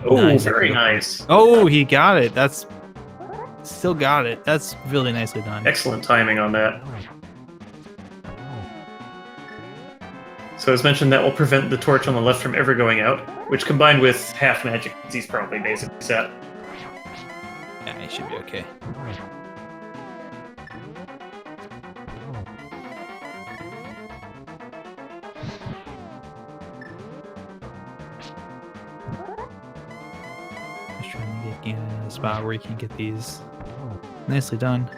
Oh, Nice. very nice. Oh, he got it. That's still got it. That's really nicely done. Excellent timing on that. So as mentioned, that will prevent the torch on the left from ever going out, which combined with half magic, he's probably basically set. Yeah, he should be okay. Just trying to get Ganon in a spot where he can get these nicely done.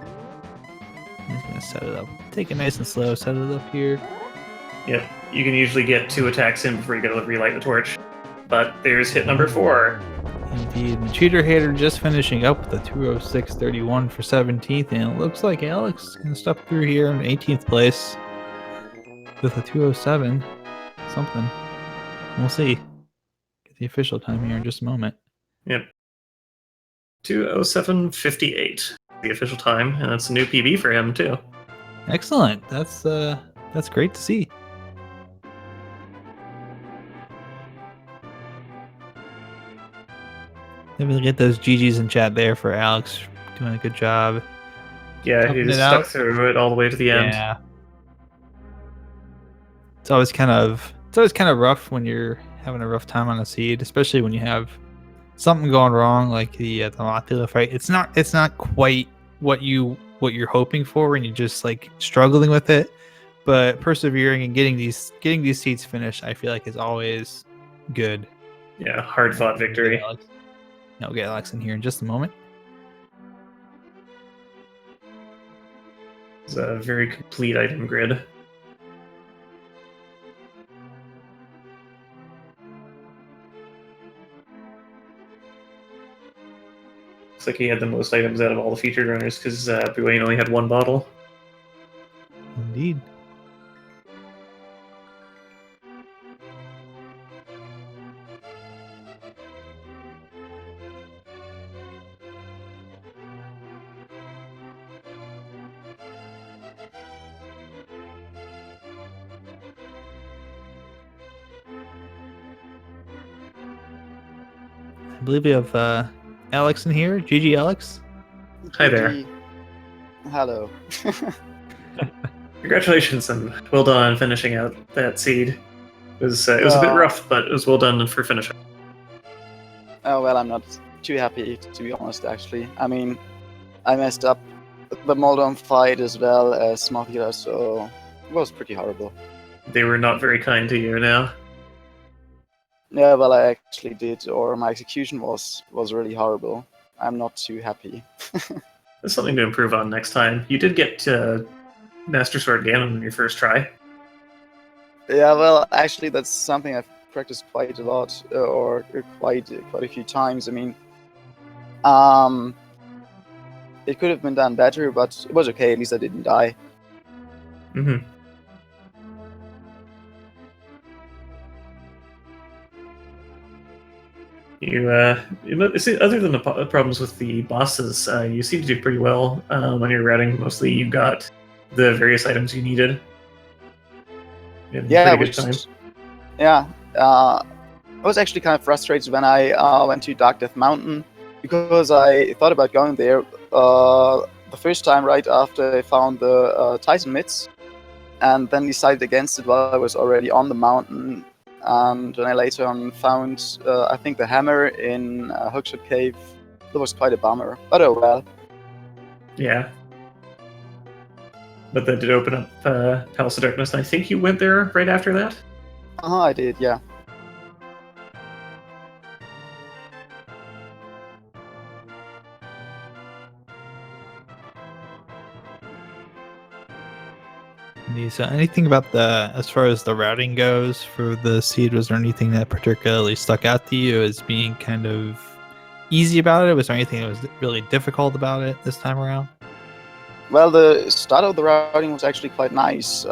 He's gonna set it up. Take it nice and slow. Set it up here. Yep, you can usually get 2 attacks in before you gotta relight the torch. But there's hit number 4. Indeed. And Cheater Hater just finishing up with a 206.31 for 17th, and it looks like Alex is gonna step through here in 18th place with a 207 something. We'll see. Get the official time here in just a moment. Yep. 207.58, the official time, and that's a new PB for him too. Excellent. That's great to see. Maybe get those GGs in chat there for Alex doing a good job. Yeah, Toughing he just it stuck out. through it all the way to the end. Yeah. It's always kind of rough when you're having a rough time on a seed, especially when you have something going wrong like the Mothula fight. It's not quite what you're hoping for, and you're just like struggling with it. But persevering and getting these seeds finished, I feel like is always good. Yeah, hard fought victory. I'll get Alex in here in just a moment. It's a very complete item grid. Looks like he had the most items out of all the featured runners because Buane only had 1 bottle. Indeed. I believe we have Alex in here. GG, Alex. Hi there. GG. Hello. Congratulations and well done on finishing out that seed. It was a bit rough, but it was well done for finishing. Oh, well, I'm not too happy, to be honest, actually. I mean, I messed up the Moldon fight as well as Mafia, so it was pretty horrible. They were not very kind to you now. Yeah, well, I actually did, or my execution was really horrible. I'm not too happy. That's something to improve on next time. You did get Master Sword Ganon on your first try. Yeah, well, actually, that's something I've practiced quite a lot, or quite a few times. I mean, it could have been done better, but it was okay. At least I didn't die. Mm-hmm. You see, other than the problems with the bosses, you seem to do pretty well on your routing. Mostly, you got the various items you needed. In Yeah, pretty good time. Yeah, I was actually kind of frustrated when I went to Dark Death Mountain because I thought about going there the first time right after I found the Titan Myths, and then decided against it while I was already on the mountain. And when I later on found, I think, the hammer in Hookshot Cave, that was quite a bummer. But oh well. Yeah. But that did open up Palace of Darkness, and I think you went there right after that? I did, yeah. So anything about as far as the routing goes for the seed, was there anything that particularly stuck out to you as being kind of easy about it? Was there anything that was really difficult about it this time around? Well, the start of the routing was actually quite nice.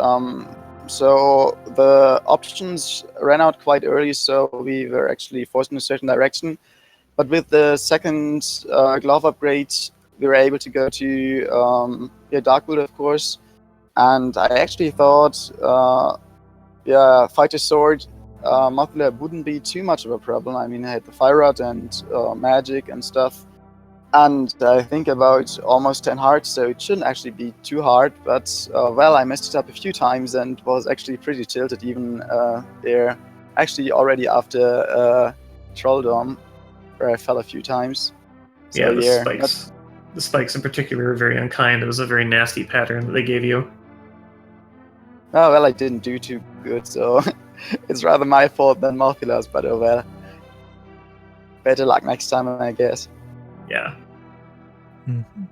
So the options ran out quite early, so we were actually forced in a certain direction. But with the second glove upgrade, we were able to go to Darkwood, of course. And I actually thought, Fighter Sword Mothler wouldn't be too much of a problem. I mean, I had the Fire Rod and magic and stuff. And I think about almost 10 hearts, so it shouldn't actually be too hard. But, well, I messed it up a few times and was actually pretty tilted even there. Actually, already after Troll Dome, where I fell a few times. So, Yeah, the spikes in particular are very unkind. It was a very nasty pattern that they gave you. Oh, well, I didn't do too good, so it's rather my fault than Morphula's, but oh well. Better luck next time, I guess. Yeah. Mm-hmm.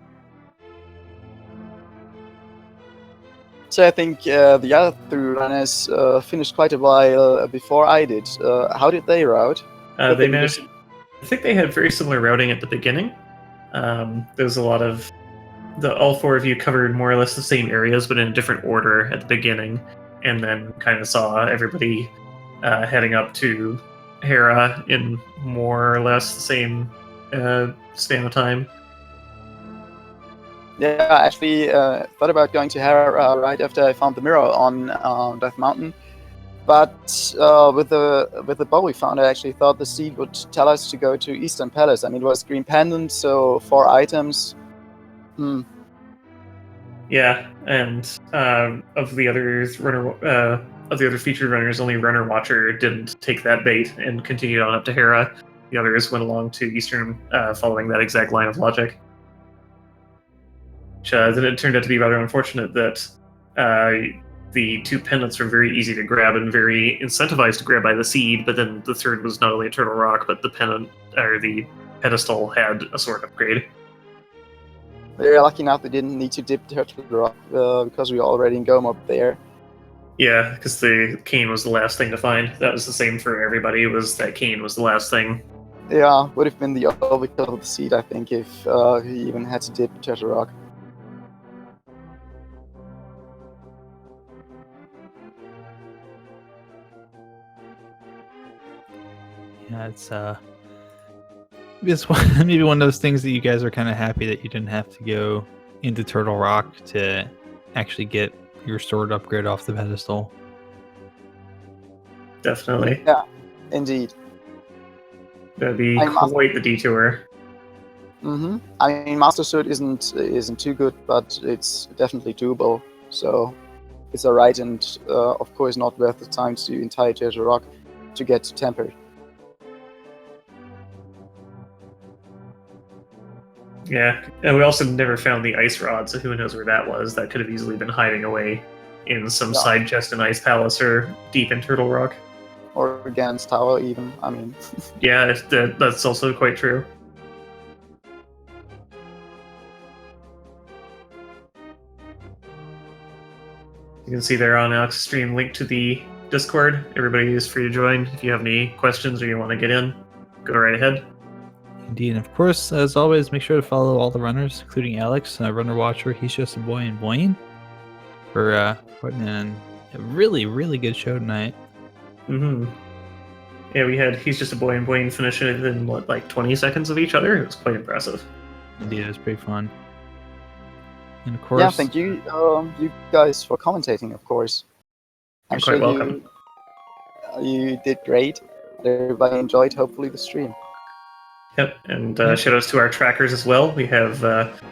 So I think the other three runners finished quite a while before I did. How did they route? They managed. I think they had very similar routing at the beginning. There was a lot of all four of you covered more or less the same areas, but in a different order at the beginning, and then kind of saw everybody heading up to Hera in more or less the same span of time. Yeah, I actually thought about going to Hera right after I found the mirror on Death Mountain. But with the bow we found, I actually thought the seed would tell us to go to Eastern Palace. I mean, it was Green Pendant, so 4 items. Yeah, and of the other featured runners, only Runner Watcher didn't take that bait and continued on up to Hera. The others went along to Eastern, following that exact line of logic. Which then it turned out to be rather unfortunate that the 2 pendants were very easy to grab and very incentivized to grab by the seed, but then the third was not only a Turtle Rock, but the pendant or the pedestal had a sword upgrade. We were lucky enough we didn't need to dip Turtle Rock because we were already in Gome up there. Yeah, because the cane was the last thing to find. That was the same for everybody. That cane was the last thing. Yeah, would have been the overkill of the seed, I think, if he even had to dip Turtle Rock. Yeah, it's maybe one of those things that you guys are kind of happy that you didn't have to go into Turtle Rock to actually get your sword upgrade off the pedestal. Definitely. Yeah, indeed. That'd be quite the detour. I mean, Master Sword isn't too good, but it's definitely doable. So it's alright, and of course not worth the time to do entire Treasure Rock to get to Tempered. Yeah, and we also never found the ice rod, so who knows where that was. That could have easily been hiding away in some Yeah. side chest in Ice Palace or deep in Turtle Rock. Or against Tower, even. I mean, Yeah, that's also quite true. You can see there on Alex's stream, link to the Discord. Everybody is free to join. If you have any questions or you want to get in, go right ahead. Indeed. And of course, as always, make sure to follow all the runners, including Alex, Runner Watcher, He's Just a Boy, and Boyne, for putting in a really, really good show tonight. Yeah, we had He's Just a Boy and Boyne finish it in, what, like 20 seconds of each other? It was quite impressive. Indeed, it was pretty fun. And of course, yeah, thank you, you guys, for commentating, of course. I'm You're quite sure welcome. you did great. Everybody enjoyed, hopefully, the stream. Yep, and shout outs to our trackers as well. We have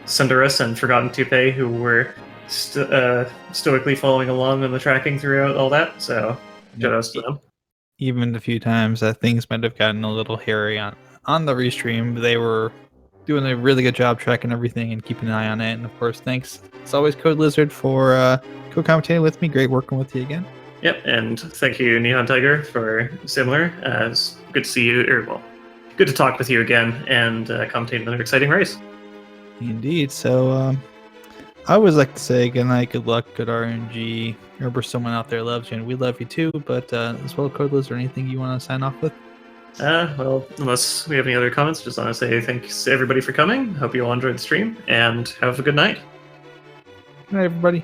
Sundarus and Forgotten Toupee, who were stoically following along on the tracking throughout all that, so shout outs to them. even a few times things might have gotten a little hairy on the restream, they were doing a really good job tracking everything and keeping an eye on it. And of course, thanks as always, Code Lizard, for co-commentating with me. Great working with you again. Yep, and thank you, Neon Tiger, for similar. It's good to see you, good to talk with you again and commentate another exciting race. Indeed. So I always like to say good night, good luck, good RNG. Remember, someone out there loves you, and we love you too. But as well, Code Lizard, anything you want to sign off with? Well, unless we have any other comments, just want to say thanks everybody for coming. Hope you all enjoyed the stream, and have a good night. Good night, everybody.